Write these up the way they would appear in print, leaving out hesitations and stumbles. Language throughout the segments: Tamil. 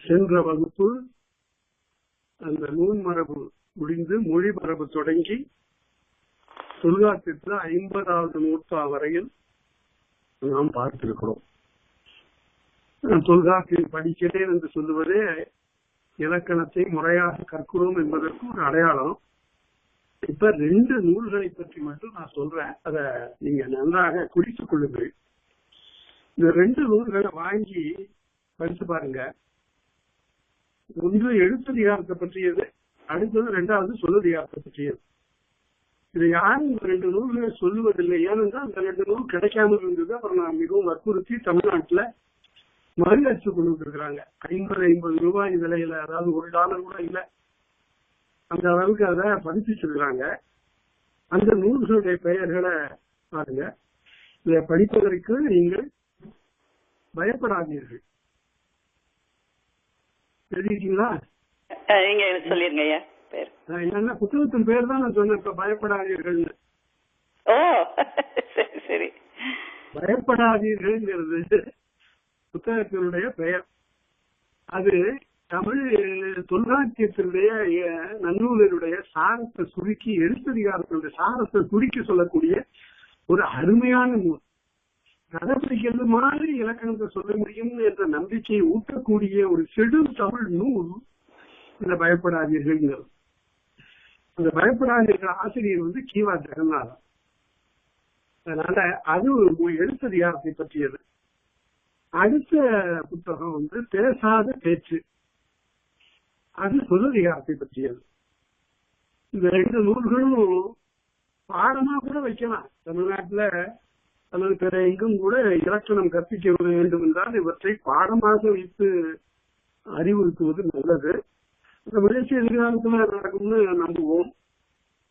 சென்ற வகுப்பு அந்த நூல் மரபு முடிந்து மொழி மரபு தொடங்கி தொல்காப்பியத்தில் 50வது நூற்றா வரையில் நாம் பார்த்திருக்கிறோம். தொல்காப்பியம் படிக்கிறேன் என்று சொல்லுவதே இலக்கணத்தை முறையாக கற்கிறோம் என்பதற்கு ஒரு அடையாளம். இப்ப 2 நூல்களை பற்றி மட்டும் நான் சொல்றேன், அத நீங்க நன்றாக குறித்துக் கொள்ளுங்கள். இந்த 2 நூல்களை வாங்கி படிச்சு பாருங்க. ஒன்று எழுத்ததிகாரத்தை பற்றியது, அடுத்தது 2வது சொல்லதிகாரத்தை பற்றியது. இது யாரும் இந்த 2 நூல்களை சொல்லுவதில்லை. ஏனென்றால் அந்த 2 நூல் கிடைக்காமல் இருந்தது. அப்புறம் நான் மிகவும் வற்புறுத்தி தமிழ்நாட்டுல மறு அச்சு கொண்டு இருக்கிறாங்க. 50 ரூபாய் விலையில, அதாவது $1 கூட இல்லை, அந்த அளவுக்கு அதை பதிப்பிச்சிருக்கிறாங்க. அந்த நூல்களுடைய பெயர்களை பாருங்க. இதை படிப்பதற்கு நீங்கள் பயப்படாதீர்கள். எழுதிட்டீங்களா? நீங்க சொல்லிருங்க. என்ன புத்தகத்தின் பேர் தான் நான் சொன்னேன், இப்ப பயப்படாதீர்கள். ஓ சரி. பயப்படாதீர்கள் புத்தகத்தினுடைய பெயர். அது தமிழ் தொல்காப்பியத்தினுடைய நன்னூலினுடைய சாரத்தை சுருக்கி, எழுத்ததிகாரத்தினுடைய சாரத்தை சுருக்கி சொல்லக்கூடிய ஒரு அருமையான நூல். கதைப்பிடிக்கிறது மாதிரி இலக்கணத்தை சொல்ல முடியும் என்ற நம்பிக்கையை ஊட்டக்கூடிய ஒரு செடும் தமிழ் நூல் இந்த பயப்படாதீர்கள். அந்த பயப்படாதீர்கள் ஆசிரியர் கீவா ஜெகநாதன். அதனால அது எழுத்ததிகாரத்தை பற்றியது. அடுத்த புத்தகம் பேசாத பேச்சு, அது சொல்லதிகாரத்தை பற்றியது. இந்த 2 நூல்களும் பாடமா கூட வைக்கலாம். தமிழ்நாட்டுல அல்லது பிற எங்கும் கூட இலக்கணம் கற்பிக்க வேண்டும் என்றால் இவற்றை பாடமாக வைத்து அறிவுறுத்துவது நல்லது. இந்த முயற்சி எதிர்காலத்துல நடக்கும்னு நம்புவோம்.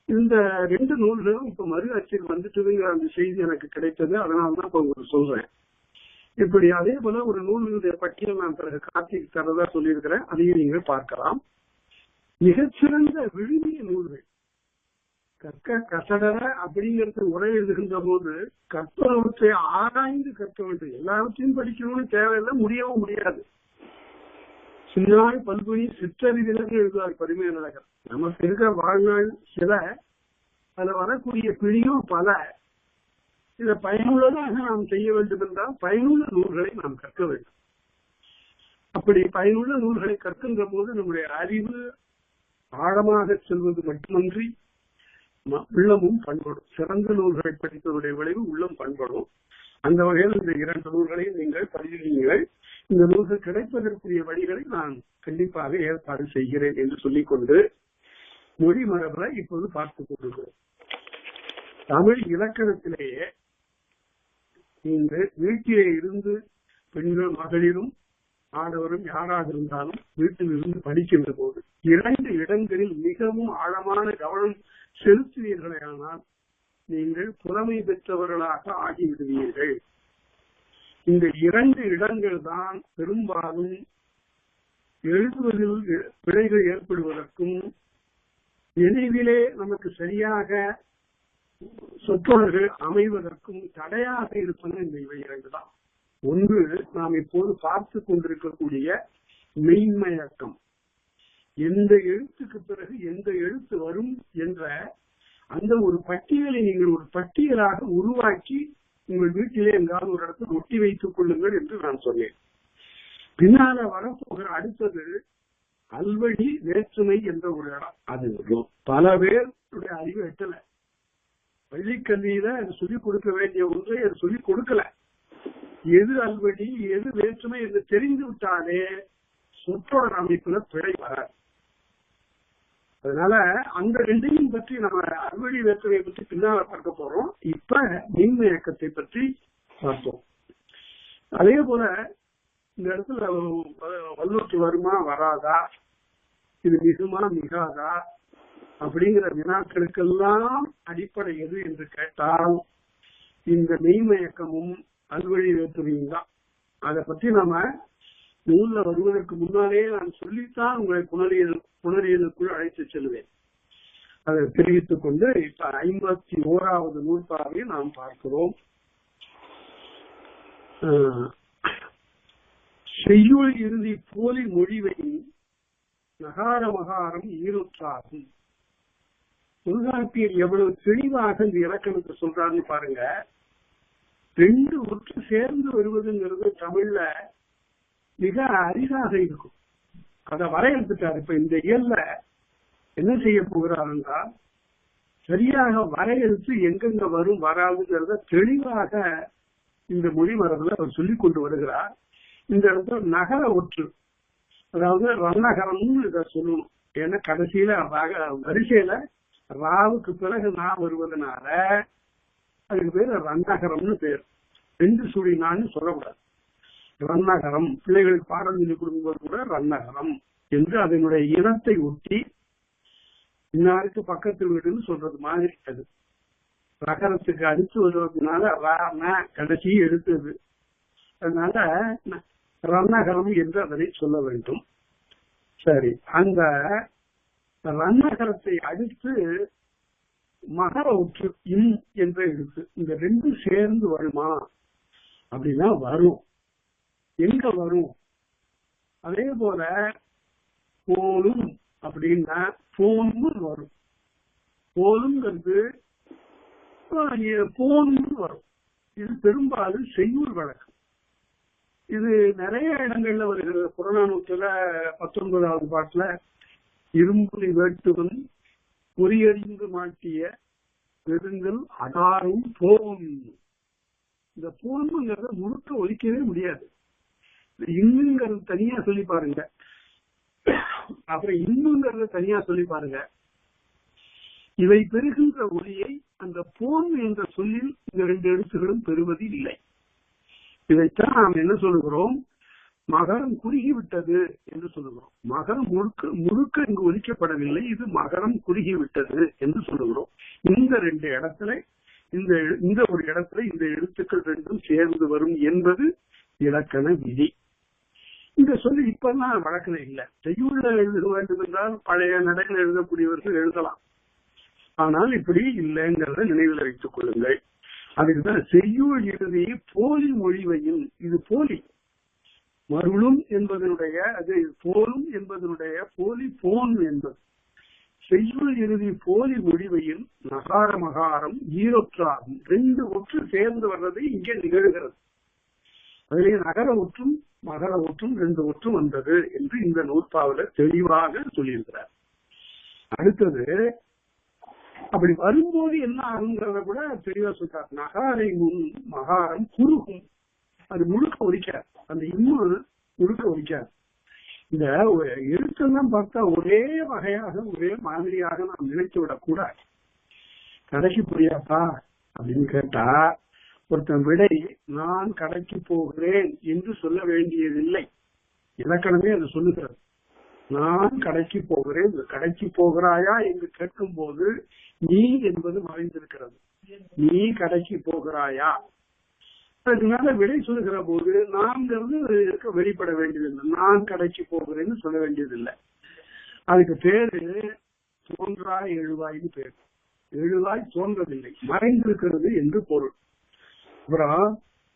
இந்த 2 நூல்களும் இப்ப மறு அச்சில் வந்துட்டுங்கிற அந்த செய்தி எனக்கு கிடைத்தது. அதனாலதான் இப்ப உங்களுக்கு சொல்றேன். இப்படி அதே போல ஒரு நூல்களுடைய பட்டியல் நான் பிறகு கார்த்திக் தரதா சொல்லியிருக்கிறேன், அதையும் நீங்கள் பார்க்கலாம். மிகச்சிறந்த விழுமிய நூல்கள், கற்க கசடர அப்படிங்கிறது உரை எழுதுகின்ற போது கற்பவற்றை ஆராய்ந்து கற்க வேண்டும். எல்லாவற்றையும் படிக்கணும்னு தேவையில்லை, முடியவும் முடியாது. சின்னாய் பல்குனி சிற்றறிவிலகு எழுதுவார் பரிமேலழகர். நமக்கு இருக்கிற வாழ்நாள் சில, அதுல வரக்கூடிய பிடியும் பல. இதை பயனுள்ளதாக நாம் செய்ய வேண்டும் என்றால் பயனுள்ள நூல்களை நாம் கற்க வேண்டும். அப்படி பயனுள்ள நூல்களை கற்கின்ற போது நம்முடைய அறிவு ஆழமாக செல்வது மட்டுமன்றி உள்ளமும் பண்படும். சிறந்த நூல்களை படித்தவருடைய விளைவு உள்ளம் பண்படும். அந்த வகையில் இந்த 2 நூல்களையும் நீங்கள் படிக்கிறீர்கள். இந்த நூல்கள் கிடைப்பதற்குரிய வழிகளை நான் கண்டிப்பாக ஏற்பாடு செய்கிறேன் என்று சொல்லிக்கொண்டு மொழி மரபை இப்போது பார்த்துக் கொள்கிறோம். தமிழ் இலக்கணத்திலேயே நீங்கள் வீட்டிலே இருந்து பெண்கள் மகளிரும் ஆடவரும் யாராக இருந்தாலும் வீட்டில் இருந்து படிக்கின்ற போது 2 இடங்களில் மிகவும் ஆழமான கவனம் செலுத்துவீர்களே ஆனால் நீங்கள் புலமை பெற்றவர்களாக ஆகிவிடுவீர்கள். இந்த 2 இடங்கள் தான் பெரும்பாலும் எழுதுவதில் பிழைகள் ஏற்படுவதற்கும் நினைவிலே நமக்கு சரியாக சொற்றொடர்கள் அமைவதற்கும் தடையாக இருப்பது இந்த இவை 2 தான். ஒன்று, நாம் இப்போது பார்த்து கொண்டிருக்கக்கூடிய மெய்மயக்கம். எந்த எழுத்துக்கு பிறகு எந்த எழுத்து வரும் என்ற அந்த ஒரு பட்டியலை நீங்கள் ஒரு பட்டியலாக உருவாக்கி உங்கள் வீட்டிலே எங்காவது ஒரு இடத்தில் ஒட்டி வைத்துக் கொள்ளுங்கள் என்று நான் சொன்னேன். பின்னால வரப்போகிற அடுத்தது அல்வழி வேற்றுமை என்ற ஒரு இடம். அது பல பேருடைய அறிவு எட்டல. பள்ளிக்கல்வியில அது சொல்லிக் கொடுக்க வேண்டிய ஒன்றை அது சொல்லிக் கொடுக்கல. எது அல்வழி எது வேற்றுமை என்று தெரிந்து விட்டாலே சொற்றொடர் அமைப்புல பிழை வராது. அதனால அந்த 2ஐயும் பற்றி நம்ம அல்வழி வேற்றுமையை பற்றி பின்னால பார்க்க போறோம். இப்ப மின்மயக்கத்தை பற்றி பார்த்தோம். அதே போல இந்த இடத்துல வல்லூற்று வருமா வராதா, இது மிகுமா மிகாதா அப்படிங்கிற வினாக்களுக்கெல்லாம் அடிப்படை எது என்று கேட்டால் இந்த மெய்மயக்கமும் அல்வழி வேற்றுமையும் தான். அதை பற்றி நாம நூல்ல வருவதற்கு முன்னாலே நான் சொல்லித்தான் உங்களை புணரியலுக்குள் அழைத்து செல்வேன். அதை தெரிவித்துக் கொண்டு இப்ப 51வது நூற்பாவை நாம் பார்க்கிறோம். செய்யுள் இறுதி போலி மொழிவை நகார மகாரம் ஈருற்றாகும். தொல்காப்பியர் எவ்வளவு தெளிவாக இந்த இலக்கணத்தை சொல்றாருன்னு பாருங்க. ரெண்டு ஒற்று சேர்ந்து வருவதுங்கிறது தமிழ்ல மிக அரிதாக இருக்கும். அதை வரையறுத்துட்டார். இப்ப இந்த இயல்ல என்ன செய்ய போகிறார் என்றால், சரியாக வரையறுத்து எங்கெங்க வரும் வராதுங்கிறத தெளிவாக இந்த மொழி மரபுல அவர் சொல்லிக் கொண்டு வருகிறார். இந்த இடத்துல நகர ஒற்று, அதாவது ரன்னகரம்னு இதை சொல்லணும். ஏன்னா கடைசியில வரிசையில ராவுக்கு பிறகு நான் வருவதனால அதுக்கு பேர் ரன்னகரம்னு பேர். ரெண்டு சுழி நான் சொல்லக்கூடாது. ரன்னகரம் பிள்ளைகளுக்கு பாடம் சொல்லி கொடுக்கும்போது கூட ரன்னகரம் என்று அதனுடைய இனத்தை ஒட்டி இன்னாருக்கு பக்கத்து வீடுன்னு சொல்றது மாதிரி அது ரகரத்துக்கு அடுத்து வருவதனால கடைசி எடுத்தது. அதனால ரன்னகரம் என்று அதனை சொல்ல வேண்டும். சரி, அந்த ரன்னகரத்தை அடுத்து மகர ஒற்று இன் என்ற எழுத்து, இந்த ரெண்டு சேர்ந்து வருமா அப்படின்னா வரும். எங்க வரும்? அதே போல போலும் அப்படின்னா போனும் வரும். போலுங்கிறது போனும் வரும். இது பெரும்பாலும் செய்யுள் வழக்கம். இது நிறைய இடங்கள்ல வருகிறது. புறநானூற்றுல 19வது பாட்டுல இரும்புலி வேட்டுவன் பொறியறிந்து மாட்டிய பெருங்கல் அடாரும் போம். இந்த போன்ங்கிறத முழுக்க ஒழிக்கவே முடியாது. இன்னுங்கிறது தனியா சொல்லி பாருங்க, அப்புறம் இன்னுங்கிறத தனியா சொல்லி பாருங்க. இவை பெறுகின்ற ஒளியை அந்த போன் என்ற சொல்லில் இந்த ரெண்டு எழுத்துகளும் பெறுவது இல்லை. இதைத்தான் நாம் என்ன சொல்லுகிறோம்? மகரம் குறுகிவிட்டது என்று சொல்லுகிறோம். மகரம் முழுக்க இங்கு ஒலிக்கப்படவில்லை, இது மகரம் குறுகிவிட்டது என்று சொல்லுகிறோம். இந்த ரெண்டு இடத்துல இந்த ஒரு இடத்துல இந்த எழுத்துக்கள் ரெண்டும் சேர்ந்து வரும் என்பது இலக்கண விதி. இந்த சொல்லி இப்பெல்லாம் வழக்கில் இல்லை. செய்யுள்ள எழுத வேண்டும் என்றால் பழைய நடைகள் எழுதக்கூடியவர்கள் எழுதலாம். ஆனால் இப்படி இல்லைங்கிறத நினைவில் வைத்துக் கொள்ளுங்கள். அதுக்குதான் செய்யுள் இறுதி போலி மொழிவையும், இது போலி மருளும் என்பதனுடைய அது போலும் என்பதனுடைய போலி போன் என்பது. செய்யுள் இறுதி போலி மொழிவையில் நகார மகாரம் ஈரொற்றாகும். ரெண்டு ஒற்று சேர்ந்து வர்றது இங்கே நிகழ்கிறது. அதிலே நகர ஒற்றும் மகர ஒற்றும் ரெண்டு ஒற்றும் வந்தது என்று இந்த நூற்பாவில தெளிவாக சொல்லியிருக்கிறார். அடுத்தது அப்படி வரும்போது என்ன ஆகுங்கிறத கூட தெளிவா சொல்றார். நகாரை முன் மகாரம் குறுகும், அது முழுக்க ஒலிக்காது. அந்த இன்னும் முழுக்க ஒலிக்காது. இந்த எழுத்தெல்லாம் பார்த்தா ஒரே வகையாக ஒரே மாதிரியாக நாம் நினைத்து விடக்கூடாது. கடைக்கு புரியாதா அப்படின்னு கேட்டா ஒருத்தன் விடை நான் கடைக்கு போகிறேன் என்று சொல்ல வேண்டியதில்லை. இலக்கணமே அது சொல்லுகிறது. நான் கடைக்கு போகிறேன், கடைக்கு போகிறாயா என்று கேட்கும் போது நீ என்பது மறைந்திருக்கிறது. நீ கடைக்கு போகிறாயா, அதுக்கு மேல விடை சொல்லுகிற போது நான்கிறது வெளிப்பட வேண்டியதில்லை. நான் கடைக்கு போகிறேன்னு சொல்ல வேண்டியதில்லை. அதுக்கு பேரு தோன்றாய் எழுவாய்னு பேரு. எழுவாய் தோன்றவில்லை, மறைந்திருக்கிறது என்று பொருள். அப்புறம்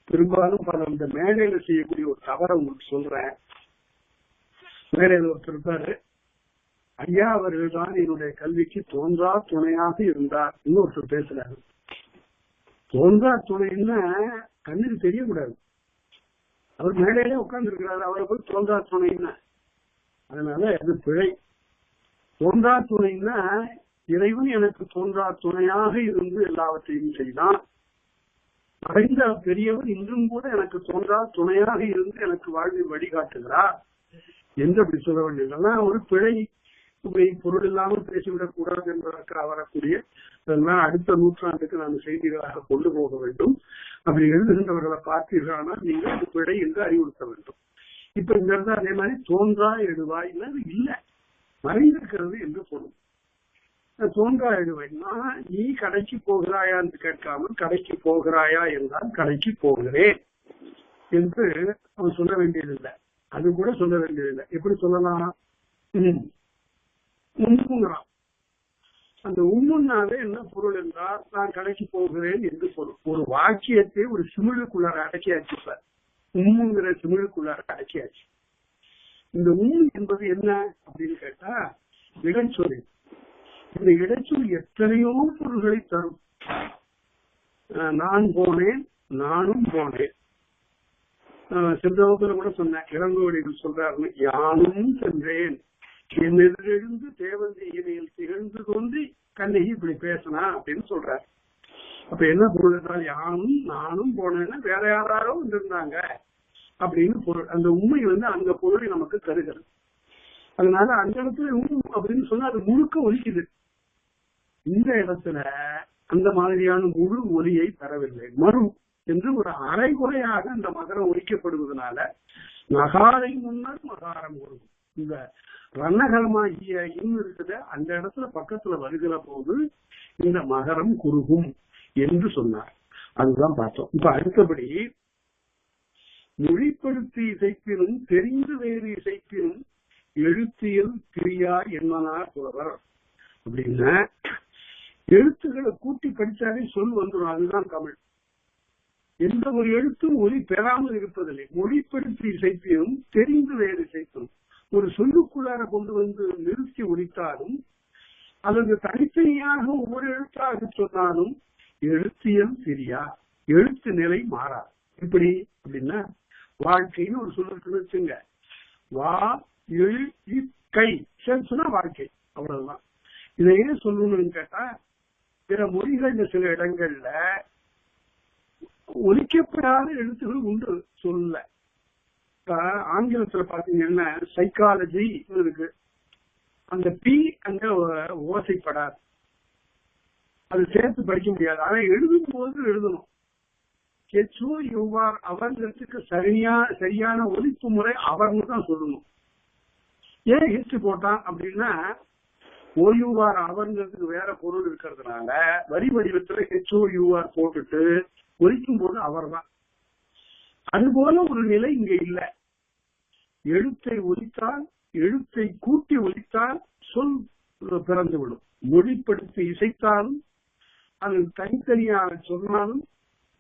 பெரும்பாலும் பல இந்த மேடையில செய்யக்கூடிய ஒரு தவறை உங்களுக்கு சொல்றேன். மேடையில் ஒருத்தர் இருக்காரு, ஐயா அவர்கள் தான் என்னுடைய கல்விக்கு தோன்றா துணையாக இருந்தார். இன்னொருத்தர் பேசுறாரு. தோன்றா துணைன்னா கண்ணுக்கு தெரியக்கூடாது. அவர் மேடையிலே உட்கார்ந்து இருக்கிறாரு, அவரை போய் தோன்றா துணைன்னா அதனால அது பிழை. தோன்றா துணைன்னா இறைவன் எனக்கு தோன்றா துணையாக இருந்து எல்லாவற்றையும் செய்தான். மறைந்த பெரியவர் இன்றும் கூட எனக்கு தோன்றா துணையாக இருந்து எனக்கு வாழ்வில் வழிகாட்டுகிறார் என்று அப்படி சொல்ல வேண்டியதெல்லாம் ஒரு பிழை. பொருள் இல்லாமல் பேசிவிடக் கூடாது என்பதற்காக வரக்கூடிய இதெல்லாம் அடுத்த நூற்றாண்டுக்கு நாம் செய்திகளாக கொண்டு போக வேண்டும். அப்படி எழுதுகின்றவர்களை பார்த்தீர்களானால் நீங்கள் அது பிழை என்று அறிவுறுத்த வேண்டும். இப்ப இங்க இருந்தா அதே மாதிரி தோன்றா எழுவாய் இல்லை, மறைந்திருக்கிறது என்று பொருள். தோன்றா எழுவாய்னா நீ கடைக்கு போகிறாயா என்று கேட்காமல் கடைக்கு போகிறாயா என்றால் கடைக்கு போகிறேன் என்று அவன் சொல்ல வேண்டியதில்லை. அது கூட சொல்ல வேண்டியதில்லை. எப்படி சொல்லலாம்? உம்முங்கிறான். அந்த உம்முன்னாலே என்ன பொருள் என்றால் நான் கடைக்கு போகிறேன் என்று பொருள். ஒரு வாக்கியத்தை ஒரு சிமிழுக்குள்ளார அடக்கி அடிச்சுப்பார். உம்முங்கிற சிமிழுக்குள்ளார அடக்கியாச்சு. இந்த என்பது என்ன அப்படின்னு கேட்டா இடைச்சொல். இந்த இடைச்சொல் எத்தனையோ பொருள்களை தரும். நான் போனேன், நானும் போனேன். சென்ற வகுப்புல கூட சொன்னேன், இளங்கோவடிகள் சொல்றாரு, யானும் சென்றேன் என் எதிரெழுந்து தேவந்தி இணையில் திகழ்ந்து தோன்றி கண்ணகி இப்படி பேசினா அப்படின்னு சொல்றாரு. அப்ப என்ன பொருள் என்றால், யானும் நானும் போனேன்னா வேற யாராரோ வந்திருந்தாங்க அப்படின்னு பொருள். அந்த உண்மை அந்த பொருளை நமக்கு தருகிறது. அதனால அந்த இடத்துல அப்படின்னு சொன்னா அது முழுக்க ஒலிக்குது. இந்த இடத்துல அந்த மாதிரியான முழு ஒலியை தரவில்லை. மறு என்று ஒரு அரைகுறையாக அந்த மகரம் ஒலிக்கப்படுவதனால நகாரை முன்னர் மகாரம் குறுகும். இந்த ரணகரமாகிய இருக்குது அந்த இடத்துல பக்கத்துல வருகிற போது இந்த மகரம் குறுகும் என்று சொன்னார். அதுதான் பார்த்தோம். இப்ப அடுத்தபடி மொழிப்படுத்தி இசைப்பினும் தெரிந்து வேறு இசைப்பினும் எழுத்தியல் பிரியா என்பனார் புலவர். அப்படின்னா எழுத்துக்களை கூட்டி படித்தாலே சொல் வந்துடும். அதுதான் தமிழ். எந்த ஒரு எழுத்தும் ஒலி பெறாமல் இருப்பதில்லை. மொழிப்படுத்தி இசைப்பினும் தெரிந்து வேறு இசைப்பினும் ஒரு சொல்லுக்குள்ளார கொண்டு வந்து நிறுத்தி ஒலித்தாலும் அதற்கு தனித்தனியாக ஒவ்வொரு எழுத்தாக சொன்னாலும் எழுத்தியல் பிரியா, எழுத்து நிலை மாறாது. எப்படி அப்படின்னா, வாழ்க்கைன்னு ஒரு சொல்லு வச்சுங்க. வா எழு கை சொன்னா வாழ்க்கை, அவ்வளவுதான். இதை ஏன் சொல்லணும்னு கேட்டா, பிற மொழிகள்ல சில இடங்கள்ல ஒலிக்கப்படாத எழுத்துகள் உண்டு சொல்ல. ஆங்கிலத்துல பாத்தீங்கன்னா சைக்காலஜி இருக்கு, அந்த பி அங்க ஓசைப்படாது, அது சேர்த்து படிக்க முடியாது. ஆனா எழுதும் போது எழுதணும். அவர்களுக்கு சரியான ஒலிப்பு முறை அவர்னு தான் சொல்லணும். ஏன் ஹிஸ்ட் போட்டான் அப்படின்னா, ஓயூஆர் அவர்களுக்கு வேற பொருள் இருக்கிறதுனால வரி வடிவத்துல HOUR போட்டுட்டு ஒலிக்கும் போது அவர் தான். அதுபோல ஒரு நிலை இங்க இல்லை. எழுத்தை ஒலித்தால், எழுத்தை கூட்டி ஒலித்தால் சொல் பிறந்துவிடும். மொழிப்படுத்தி இசைத்தாலும் அது தனித்தனியாக சொன்னாலும்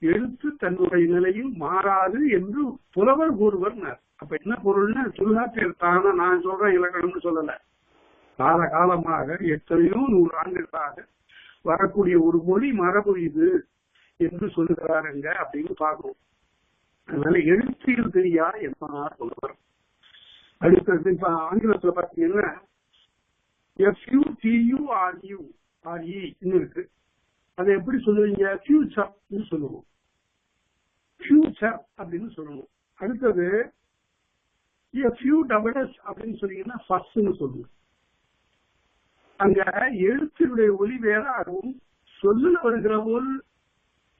எழுத்து தன்னுடைய நிலையில் மாறாது என்று புலவர் கூறுவர். அப்ப என்ன பொருள்னா, தொல்காப்பியர் தானே நான் சொல்றேன் இலக்கணம்னு சொல்லல. காலகாலமாக எத்தனையோ 100 ஆண்டுகளாக வரக்கூடிய ஒரு மொழி மரபு இது என்று சொல்லுகிறாருங்க அப்படின்னு பார்க்கணும். அதனால எழுத்தியல் தெரியா என்பனார் புலவர். அடுத்தது இப்ப ஆங்கிலத்துல பாத்தீங்கன்னா FUTURE இருக்கு. அதை எப்படி சொல்லுவீங்க? ஃபியூச்சர் சொல்லுவோம். ஃபியூச்சர் அப்படின்னு சொல்லணும். அடுத்தது FUSS அப்படின்னு சொன்னீங்கன்னா ஃபர்ஸ்ட்னு சொல்லுவோம். அங்க எழுத்தினுடைய ஒலி வேறாகவும் சொல்லுல வருகிற போது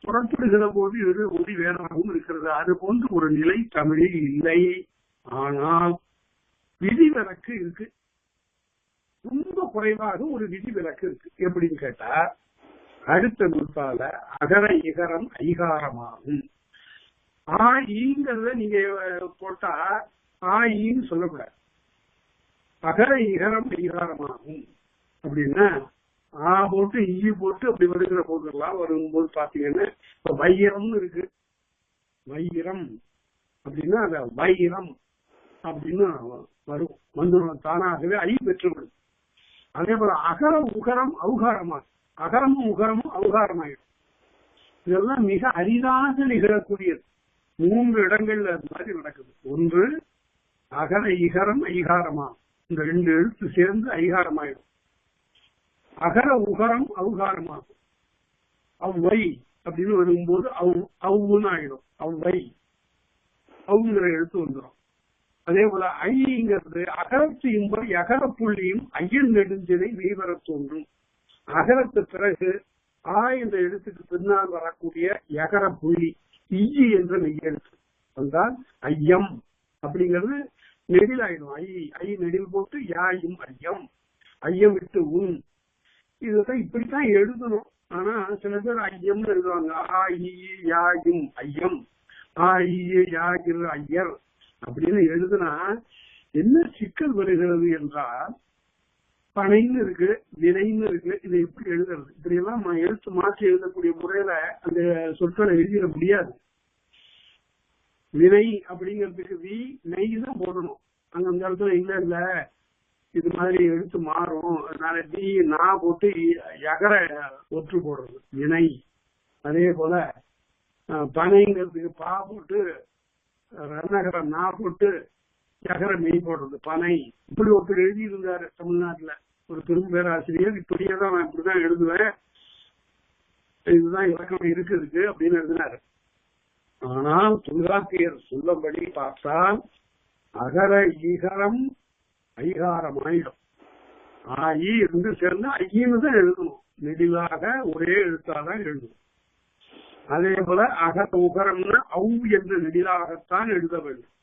புறப்படுகிற போது ஒலி வேறாகவும் இருக்கிறது. அது போன்று ஒரு நிலை தமிழில் இல்லை. ஆனால் விதிவிலக்கு இருக்கு. ரொம்ப குறைவாக ஒரு விதிவிலக்கு இருக்கு. எப்படின்னு கேட்டா, அடுத்த நூற்றால அகர இகரம் ஐகாரமாகும். ஆங்கிறத நீங்க போட்டா ஆயின்னு சொல்லக்கூடாது. அகர இகரம் ஐகாரமாகும் அப்படின்னா ஆ போட்டு ஈ போட்டு அப்படி வருகிற போதெல்லாம் வரும்போது பாத்தீங்கன்னா, இப்ப வைரம் இருக்கு. வைரம் அப்படின்னா அந்த வைரம் அப்படின்னு வரும், வந்துடும் தானாகவே. ஐ பெற்றுவிடும். அதே போல அகரம் உகரம் அவுகாரமாகும். அகரமும் உகரமும் அவுகாரமாயிடும். இதெல்லாம் மிக அரிதாக நிகழக்கூடியது. 3 இடங்கள்ல அது மாதிரி நடக்குது. ஒன்று அகர இகரம் ஐகாரமாகும். இந்த 2 எழுத்து சேர்ந்து ஐகாரமாயிடும். அகர உகரம் அவுகாரமாகும். அவ்வை அப்படின்னு வரும்போது அவ்வுன்னு ஆயிடும். அவ்வை அவுங்கிற எழுத்து வந்துடும். அதே போல ஐங்கிறது அகரத்து இன்பம் எகர புள்ளியும் ஐயன் நெடுஞ்சினை மெய்வர தோன்றும். அகரத்து பிறகு ஆ என்ற எழுத்துக்கு பின்னால் வரக்கூடிய எகர புள்ளி ஈ என்ற மெய்யெழுத்து வந்தால் ஐயம் அப்படிங்கிறது நெடில் ஆயிடும். ஐ நெடில் போட்டு யாயும் ஐயம், ஐயம் விட்டு உன். இதுதான் இப்படித்தான் எழுதணும். ஆனா சில பேர் ஐயம்னு எழுதுவாங்க. ஆ யாயும் ஐயம், ஆ யாகிற ஐயர் அப்படின்னு எழுதுனா என்ன சிக்கல் வருகிறது என்றால், பனைன்னு இருக்கு, வினைன்னு இருக்கு. இதை எப்படி எழுதுறது? இப்படி எல்லாம் எழுத்து மாற்றி எழுதக்கூடிய முறையில அந்த சொற்களை எழுதிட முடியாது. வினை அப்படிங்கிறதுக்கு வி நெய் தான் போடணும். அங்க அந்த இடத்துல இல்ல இது மாதிரி எடுத்து மாறும், அதனால டி நான் போட்டு யகர ஒற்று போடுறது வினை. அதே போல பனைங்கிறதுக்கு பா போட்டு ரன்னகர நா போட்டு யகர மெய் போடுறது பனை. இப்படி ஒருத்தர் எழுதி இருந்தாரு தமிழ்நாட்டுல, ஒரு பெரும் பேராசிரியர். இப்படியே தான் நான் இப்படிதான் எழுதுவேன், இதுதான் இலக்கணம் இருக்கு அப்படின்னு எழுதினாரு. ஆனால் தொல்காப்பியர் சொல்லபடி பார்த்தால் அகர ஈகரம் ஐகாரம் ஆயிடும். ஆயி இருந்து சேர்ந்து ஐயின்னு தான் எழுதணும், நெடிலாக ஒரே எழுத்தாதான் எழுதணும். அதே போல அகர உகரம்னு ஔ என்ற நெடிலாகத்தான் எழுத வேண்டும்.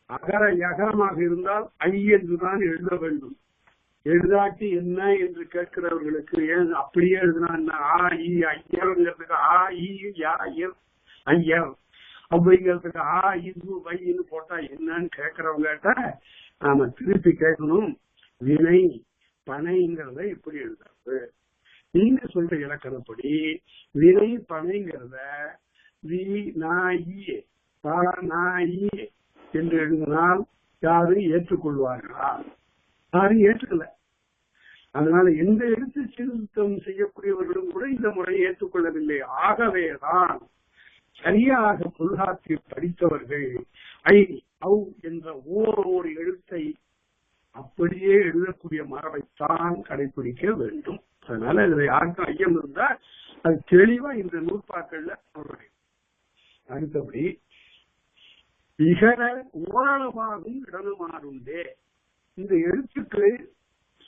அகர யகரமாக இருந்தால் ஐ என்றுதான் எழுத வேண்டும். எழுதாட்டி என்ன என்று கேட்கிறவர்களுக்கு ஏன் அப்படியே எழுதினா ஆ இ ஐயர்ங்கிறதுக்கு ஆ இ ஐயர் ஐயர் அப்படிங்கிறதுக்கு ஆ இது வைன்னு போட்டா என்னன்னு கேட்கிறவங்க நாம திருப்பி கேட்கணும். வினை பனைங்கிறத இப்படி எழுதுறது. நீங்க சொல்ற இலக்கணப்படி வினை பனைங்கிறத வி நாயி பா நாயி என்று எழுதினால் யாரும் ஏற்றுக்கொள்வார்களா? யாரும் ஏற்றுக்கல. அதனால எந்த எழுத்து திருத்தம் செய்யக்கூடியவர்களும் கூட இந்த முறையை ஏற்றுக்கொள்ளவில்லை. ஆகவேதான் சரியாக தொல்காப்பியர் படித்தவர்கள் ஐ ஔ என்ற ஓர் எழுத்தை அப்படியே எழுதக்கூடிய மரபைத்தான் கடைபிடிக்க வேண்டும். அதனால இதுல யாருக்கும் ஐயம் இருந்தா அது தெளிவா இந்த நூற்பாக்கள்ல சொல்றேன். அடுத்தபடி இகர ஓரளவாகும் இடனுமாறுண்டே. இந்த எழுத்துக்களை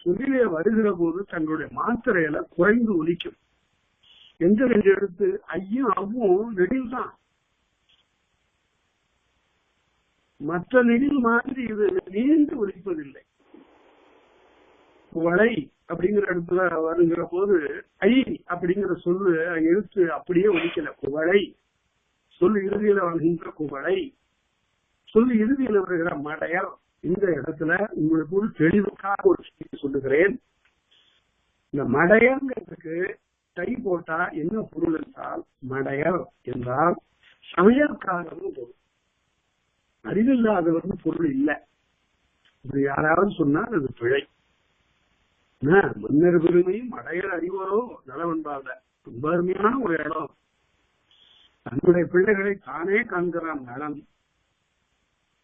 சொல்லிலே வருகிற போது தங்களுடைய மாத்திரையில குறைந்து ஒலிக்கும். எந்த ரெண்டு எழுத்து ஐயும் அவ்வும் நெடில் தான். மற்ற நெடில் மாதிரி இது நீண்டு ஒலிப்பதில்லை. வளை அப்படிங்கிற இடத்துல வருகிற போது ஐ அப்படிங்கிற சொல்லு எழுத்து அப்படியே ஒலிக்கல. குவளை சொல்லு இறுதியில வருகின்ற குவளை, சொல்லு இறுதியில வருகிற மடையர். இந்த இடத்துல உங்களுக்கு ஒரு தெளிவுக்காக ஒரு செய்தி சொல்லுகிறேன். இந்த மடையங்கிறதுக்கு கை போட்டா என்ன பொருள் என்றால், மடையர் என்றால் சமையற்காரன் பொருள், அறிவில்லாதவர்னு பொருள் இல்லை. இப்படி யாராவது சொன்னால் அது பிழை. மன்னர் பெருமையும் மடையர் அறிவரோ நலவன்பாத ரொம்ப அருமையான ஒரு இடம். தன்னுடைய பிள்ளைகளை தானே காண்கிறான் நலன்.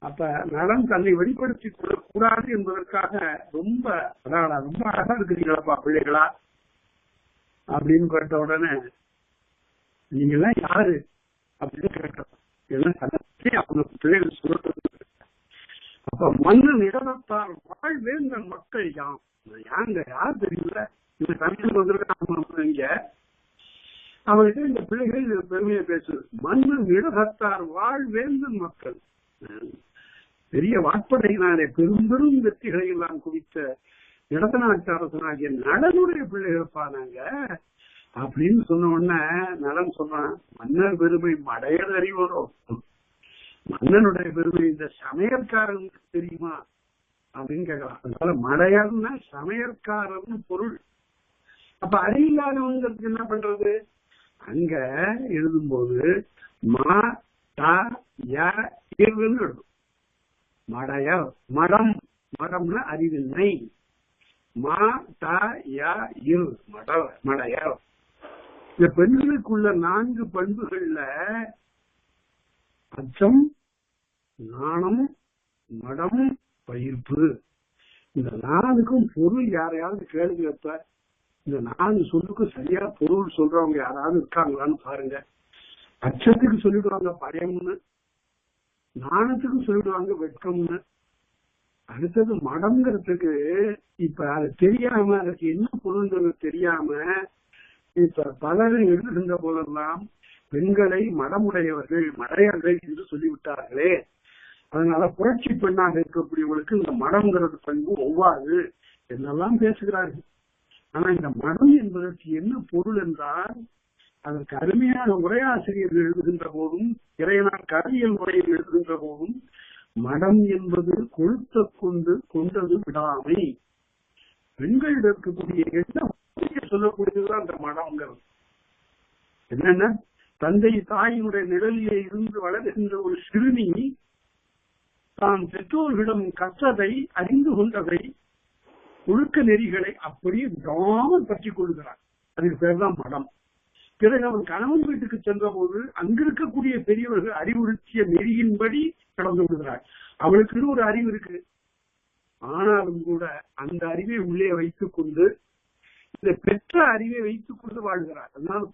அப்ப நலன் தன்னை வெளிப்படுத்திக் கொள்ளக்கூடாது என்பதற்காக ரொம்ப ரொம்ப அழகா இருக்கிறீங்களப்பா பிள்ளைகளா அப்படின்னு கேட்ட உடனே நீங்க எல்லாம் யாரு அப்படின்னு கேட்கலாம். அவங்க பிள்ளைகள் சொல்றது. அப்ப மன்னன் இடத்தார் வாழ்வேந்தன் மக்கள் யாம். யாங்க யார் தெரியல, இந்த தமிழ் வந்திருக்காங்க இங்க. அவங்ககிட்ட இந்த பிள்ளைகள் பெருமையை பேசுது. மன்னன் இடத்தார் வாழ்வேந்தன் மக்கள், பெரிய வாட்படையினாலே பெரும் பெரும் வெற்றிகளை எல்லாம் குவித்த இடத்த நாட்டு அரசனாகிய நலனுடைய பிள்ளைகள்ப்பா நாங்க அப்படின்னு சொன்ன உடனே நலன் சொன்னான், மன்னர் பெருமை மடையர் அறிவரோ? மன்னனுடைய பெருமை இந்த சமையற்காரனுக்கு தெரியுமா அப்படின்னு கேட்கலாம். அதனால மடையர்னா சமையற்காரன் பொருள். அப்ப அறிவில்லாதவங்கிறதுக்கு என்ன பண்றது? அங்க எழுதும்போது மா த ய இர்னு எழுதும். மடையர் மடம், மடம்னா அறிவின்மை. மா த ய இர் மடையர். இந்த பெண்களுக்குள்ள 4 பண்புகள்ல அச்சம், நாணம், மடம், பயிர்ப்பு, இந்த 4க்கும் பொருள் யாரையாவது கேளுங்கப்ப. இந்த 4 சொல்லுக்கும் சரியா பொருள் சொல்றவங்க யாராவது இருக்காங்களான்னு பாருங்க. அச்சத்துக்கு சொல்லிடுவாங்க பயம்னு, நாணத்துக்கு சொல்லிடுவாங்க வெட்கம்னு. அடுத்தது மடம்ங்கிறதுக்கு இப்ப அது தெரியாம, அதுக்கு என்ன பொருள்ன்றது தெரியாம இப்ப பலரும் எழுதுகின்ற போதெல்லாம் பெண்களை மடமுடையவர்கள் மடையர்கள் என்று சொல்லிவிட்டார்களே. அதனால புரட்சி பெண்ணாக இருக்கக்கூடியவர்களுக்கு இந்த மடம்ங்கிறது பண்பு ஒவ்வாது என்னெல்லாம் பேசுகிறார்கள். ஆனா இந்த மடம் என்பதற்கு என்ன பொருள் என்றால், அதற்கு அருமையான உரையாசிரியர்கள் எழுதுகின்ற போதும் இறையனார் கருவியல் முறையில் எழுதுகின்ற போதும் மடம் என்பது கொழுத்த கொண்டது விடாமை. பெண்கள் இருக்கக்கூடிய எண்ணம் சொல்லக்கூடியதுதான் அந்த மடம்ங்கிறது. என்னன்னா தந்தை தாயினுடைய நிழலிலே இருந்து வளர்கின்ற ஒரு சிறுமி தான் பெற்றோர்களிடம் கற்றதை, அறிந்து கொண்டதை, ஒழுக்க நெறிகளை அப்படியே விடாமல் பற்றிக் கொள்கிறார். அதுக்கு பேர் தான் மடம். பிறகு அவன் கணவன் வீட்டுக்கு சென்ற போது அங்கிருக்கக்கூடிய பெரியவர்கள் அறிவுறுத்திய நெறியின்படி கடந்து விடுகிறார். அவளுக்கு ஒரு அறிவு இருக்கு, ஆனாலும் கூட அந்த அறிவை உள்ளே வைத்துக் கொண்டு, இந்த பெற்ற அறிவை வைத்துக் கொண்டு வாழ்கிறார். அதாவது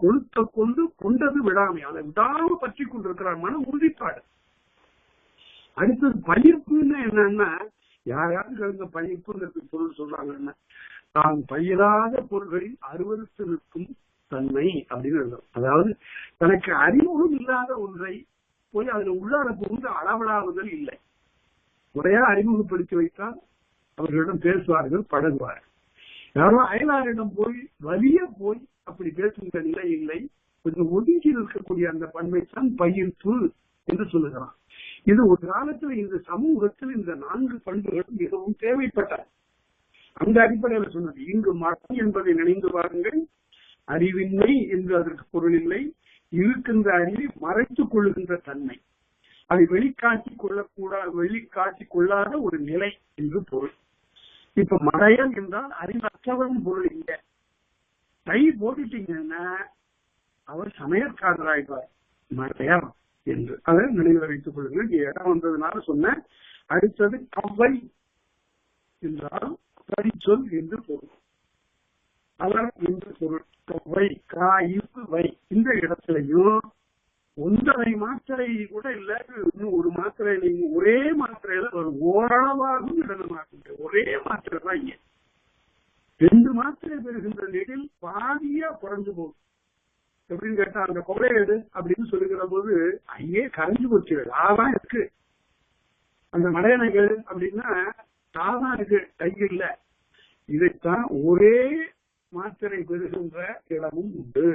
கொழுத்த கொண்டு கொண்டது விடாமை, அதை விடாம பற்றி கொண்டிருக்கிறார். மன உறுதிப்பாடு. அடுத்தது பயிர்ப்புன்னு என்னன்னா, யாராவது பயிர்ப்புங்கிறது பொருள் சொல்றாங்கன்னா, தான் பயிராத பொருள்களில் அருவருத்து நிற்கும் தன்மை அப்படின்னு. அதாவது தனக்கு அறிமுகம் இல்லாத ஒன்றை போய் அதுல உள்ளார புகுந்து அளவலாவுதல் இல்லை. முறையா அறிமுகப்படுத்தி வைத்தால் அவர்களிடம் பேசுவார்கள், பழகுவார்கள். யாரோ அயலாரிடம் போய் வலிய போய் அப்படி பேசுகின்ற நிலை இல்லை. கொஞ்சம் ஒதுக்கி இருக்கக்கூடிய அந்த பண்பை தான் பயிர்ப்பு என்று சொல்லுகிறான். இது ஒரு காலத்தில் இந்த சமூகத்தில் இந்த 4 பண்புகளும் மிகவும் தேவைப்பட்டன. அந்த அடிப்படையில் சொன்னது. இங்கு மரம் என்பதை நினைந்து பாருங்கள். அறிவின்மை என்று அதற்கு பொருள் இல்லை. இருக்கின்ற அறிவை மறைத்துக் கொள்ளுகின்ற தன்மை, அதை வெளிக்காட்டிக் கொள்ளாத ஒரு நிலை என்று பொருள். இப்ப மடையன் என்றால் அறிவற்றவன் பொருள் இல்லை. கை போட்டுட்டீங்கன்னா அவர் சமையற்காரராயிடுவார், மடையர் என்று. அதை நினைவில் வைத்துக் கொள்ளுங்கள். இடம் வந்ததுனால சொன்ன. அடுத்தது கவ்வை என்றால் படிச்சொல் என்று பொருள். அவர் என்று பொருள். கவ்வை வை. இந்த இடத்திலையும் ஒன்றரை மாத்திரை கூட இல்ல, இன்னும் ஒரு மாத்திரை நீங்க ஒரே மாத்திரையில ஒரு ஓரளவாகவும் இடமாக்குங்க. ஒரே மாத்திரை தான் இங்க. 2 மாத்திரை பெறுகின்ற நிலையில் பாதியா குறைஞ்சு போகும். எப்படின்னு கேட்டா, அந்த கொலை எடு அப்படின்னு சொல்லுகிற போது ஐயே கரைஞ்சு போச்சு, ஆதான் இருக்கு. அந்த மடையணைகள் அப்படின்னா தாதான் இருக்கு, கையில் இல்ல. இதைத்தான் ஒரே மாத்திரை பெறுகின்ற இடமும் உண்டு.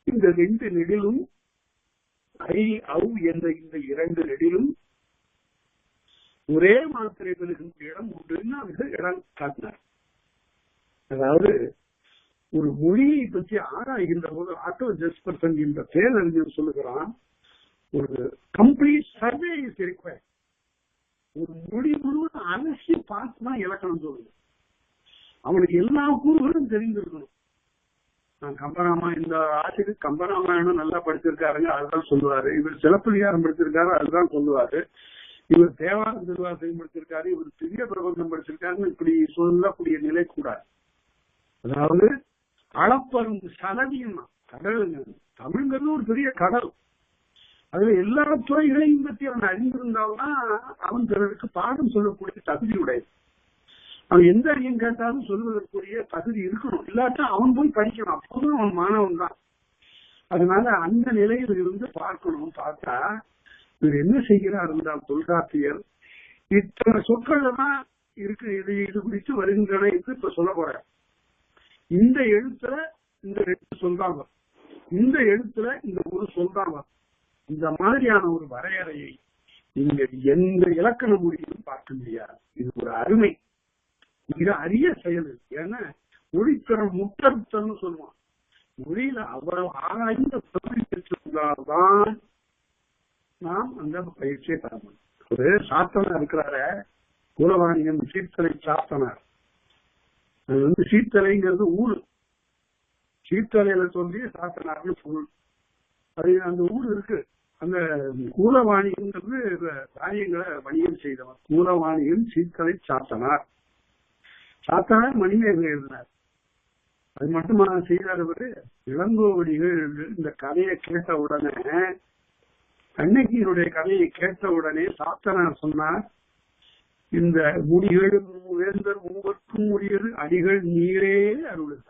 இந்த 2 நெடிலும் என்ற இந்த 2 நெடிலும் ஒரே மாத்திரை பெறுகின்ற இடம் உண்டுன்னு அவர்கள் இடம் காட்டினார். அதாவது ஒரு மொழியை பற்றி ஆராய்கின்ற போது ஆட்டோ ஜெஸ்பர்சன் என்ற பேரறிஞர் சொல்லுகிறான், ஒரு கம்ப்ளீட் சர்வே இஸ் ரிக்வயர்ட். ஒரு மொழி முழுவதும் அலசி பார்த்துதான் இலக்கணம் சொல்லுது. அவனுக்கு எல்லா கூறுகளும் தெரிந்திருக்கணும். நான் கம்பராமாயணம், இந்த ஆசிரியர் கம்பராமாயணம் நல்லா படிச்சிருக்காருங்க, அதுதான் சொல்லுவாரு. இவர் சிலப்பதிகாரம் படிச்சிருக்காரு, அதுதான் சொல்லுவாரு. இவர் தேவாரம் திருவாசகம் படிச்சிருக்காரு, இவர் பெரிய பிரபந்தம் படிச்சிருக்காருன்னு இப்படி சொல்லக்கூடிய நிலை கூடாது. அதாவது அளப்பரும் சலதியும் கடலுங்க. தமிழ்ங்கிறது ஒரு பெரிய கடல். அதுல எல்லா துறைகளையும் பற்றி அவன் அறிந்திருந்தால்தான் அவன் பிறருக்கு பாடம் சொல்லக்கூடிய தகுதி உடையது. அவன் எந்த அறியும் கேட்டாலும் சொல்வதற்குரிய தகுதி இருக்கணும். இல்லாட்டா அவன் போய் படிக்கணும், அப்போதும் அவன் மாணவன் தான். அதனால அந்த நிலையில் இருந்து பார்க்கணும். பார்த்தா இவர் என்ன செய்கிறார் என்றால், தொல்காப்பியர் இத்தனை சொற்கள் தான் இருக்கு, இது குறித்து வருகின்றன என்று இப்ப சொல்ல போற. இந்த எழுத்துல இந்த 2 சொல்றாங்க, இந்த எழுத்துல இந்த ஒரு சொல்றாங்க. இந்த மாதிரியான ஒரு வரையறையை நீங்க எந்த இலக்கண மொழியிலும் பார்க்க முடியாது. இது ஒரு அருமை, மிக அரிய செயல். ஏன்னா மொழித்திறன் முட்டறுத்தல்னு சொல்லுவான். மொழியில அவ்வளவு ஆராய்ந்த பகுதி பெற்றிருந்தால்தான் நாம் அந்த பயிற்சியை பெற முடியும். ஒரு சாத்தனார் இருக்கிறார, குலவாணியன் சீர்த்தலை சாத்தனார். அது சீர்த்தலைங்கிறது ஊரு, சீர்த்தலையில சொல்லி சாத்தனார்னு பொருள். அது அந்த ஊர் இருக்கு. அந்த கூலவாணிங்கிறது காரியங்களை வணிகம் செய்தவர். கூலவாணியன் சீர்த்தலை சாத்தனார். சாத்தனார் மணிமேகலை எழுதினார். அது மட்டுமா செய்தார் அவரு? இளங்கோவடிகள் இந்த கதையை கேட்ட உடனே, கண்ணகியினுடைய கதையை கேட்ட உடனே சாத்தனார் சொன்னார், இந்த முடிகள் வேந்தர் 3 முடியது அடிகள் நீரே அருளுக.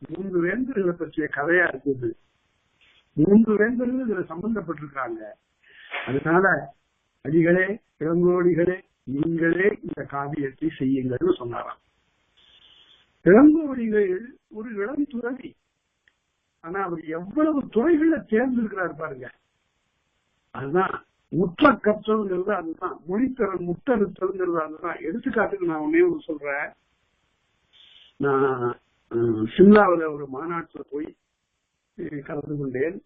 3 வேந்தர்களை பற்றிய கதையா இருக்குது. 3 வேந்தர்கள் இதுல சம்பந்தப்பட்டிருக்காங்க. அதனால அடிகளே, இளங்கோடிகளே, நீங்களே இந்த காவியத்தை செய்யுங்கள்னு சொன்னாராம். இளங்கோவடிகள் ஒரு இளம் துறவி. ஆனா அவர் எவ்வளவு துறைகள்ல தேர்ந்திருக்கிறார் பாருங்க. அதுதான் முற்ற கற்றல்ங்கிறது. அதுதான் மொழித்திறன் முட்டறுத்தல்ங்கிறது. அதுதான். எடுத்துக்காட்டுக்கு நான் ஒன்னே ஒன்று சொல்றேன். நான் சிம்லாவில் ஒரு மாநாட்டுல போய் கலந்து கொண்டேன்.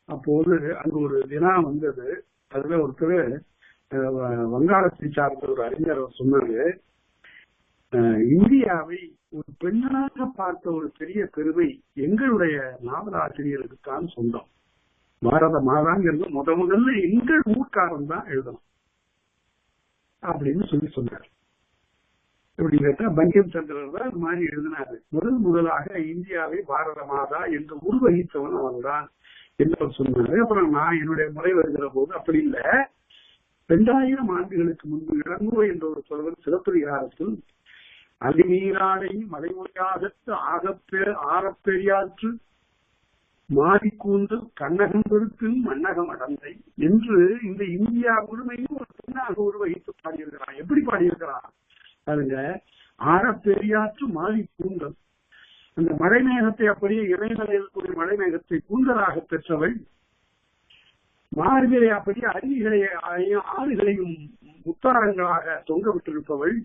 அப்போது அங்கு ஒரு தினம் வந்தது. அதுல ஒருத்தர் வங்காளத்தை சார்ந்த ஒரு அறிஞர் சொன்னாரு, இந்தியாவை ஒரு பெண்ணாக பார்த்த ஒரு பெரிய பெருமை எங்களுடைய நாவலாசிரியருக்கு தான் சொந்தம். பாரத மாதாங்கிறது முதல்ல எங்கள் ஊர்க்காரன் தான் எழுதணும் அப்படின்னு சொன்னார். எப்படி கேட்டா பங்கிம் சந்திரன் தான் இது மாதிரி எழுதினாரு. முதலாக இந்தியாவை பாரத மாதா என்று உருவகித்தவன் அவன் தான் என்று சொன்னாரு. அப்புறம் நான் என்னுடைய முறை வருகிற போது அப்படி இல்லை, 2000 ஆண்டுகளுக்கு முன்பு இளங்கோ என்ற ஒரு சொல்வன் சிறப்பதிகாரத்தில் அடிநீராடை மலைமொழியாகத்து ஆரப்பெரியாற்று மாறிக்கூந்தல் கண்ணகம் பெருத்து மன்னகம் அடந்தை என்று இந்த இந்தியா முழுமையும் ஒரு பெண்ணாக உருவகித்து பாடியிருக்கிறான். எப்படி பாடியிருக்கிறான் அதுங்க? ஆரப்பெரியாற்று மாறி கூந்தல், அந்த மழைமேகத்தை அப்படியே இறைநிலையில் கூடிய மழைமேகத்தை கூந்தலாக பெற்றவள், மார்பிலை அப்படியே ஆறுகளையும் உத்தாரங்களாக தொங்க விட்டிருப்பவள்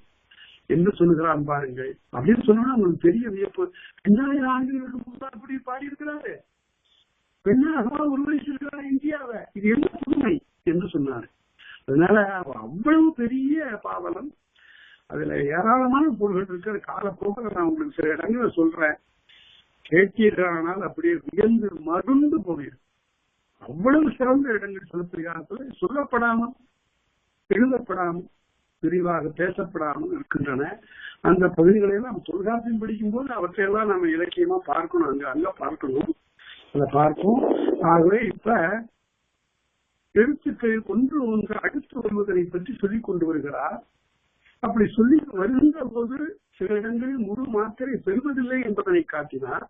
என்று சொல்லுகிறான் பாருங்கள். அப்படின்னு சொன்னா உங்களுக்கு பெரிய வியப்பு. 2000 ஆண்டுகளுக்கு முன்பு அப்படி பாடியிருக்கிறாரு, பெண்ணாக உருவகிச்சிருக்கிறார் இந்தியாவை, இது என்ன புதுமை என்று சொன்னாரு. அதனால அவ்வளவு பெரிய பாவலம், அதுல ஏராளமான பொருள்கள் இருக்கிற காலப்போக்கில் நான் உங்களுக்கு சில இடங்களை சொல்றேன், கேட்டீர்களானால் அப்படியே வியந்து மருந்து போயிடும். அவ்வளவு சிறந்த இடங்கள் சிலப்பதிகாரத்துல சொல்லப்படாமல் எழுதப்படாமல் விரிவாக பேசப்படாமல் இருக்கின்றன. அந்த பகுதிகளை எல்லாம் தொல்காப்பியம் படிக்கும் போது அவற்றையெல்லாம் நம்ம இலக்கியமா பார்க்கணும், அங்க பார்க்கணும், அதை பார்ப்போம். ஆகவே இப்ப எழுத்துக்கள் ஒன்று அடுத்து வருவதனை பற்றி சொல்லிக் கொண்டு வருகிறார். அப்படி சொல்லி வருகின்ற போது சில இடங்களில் முழு மாத்திரை பெறுவதில்லை என்பதனை காட்டினார்.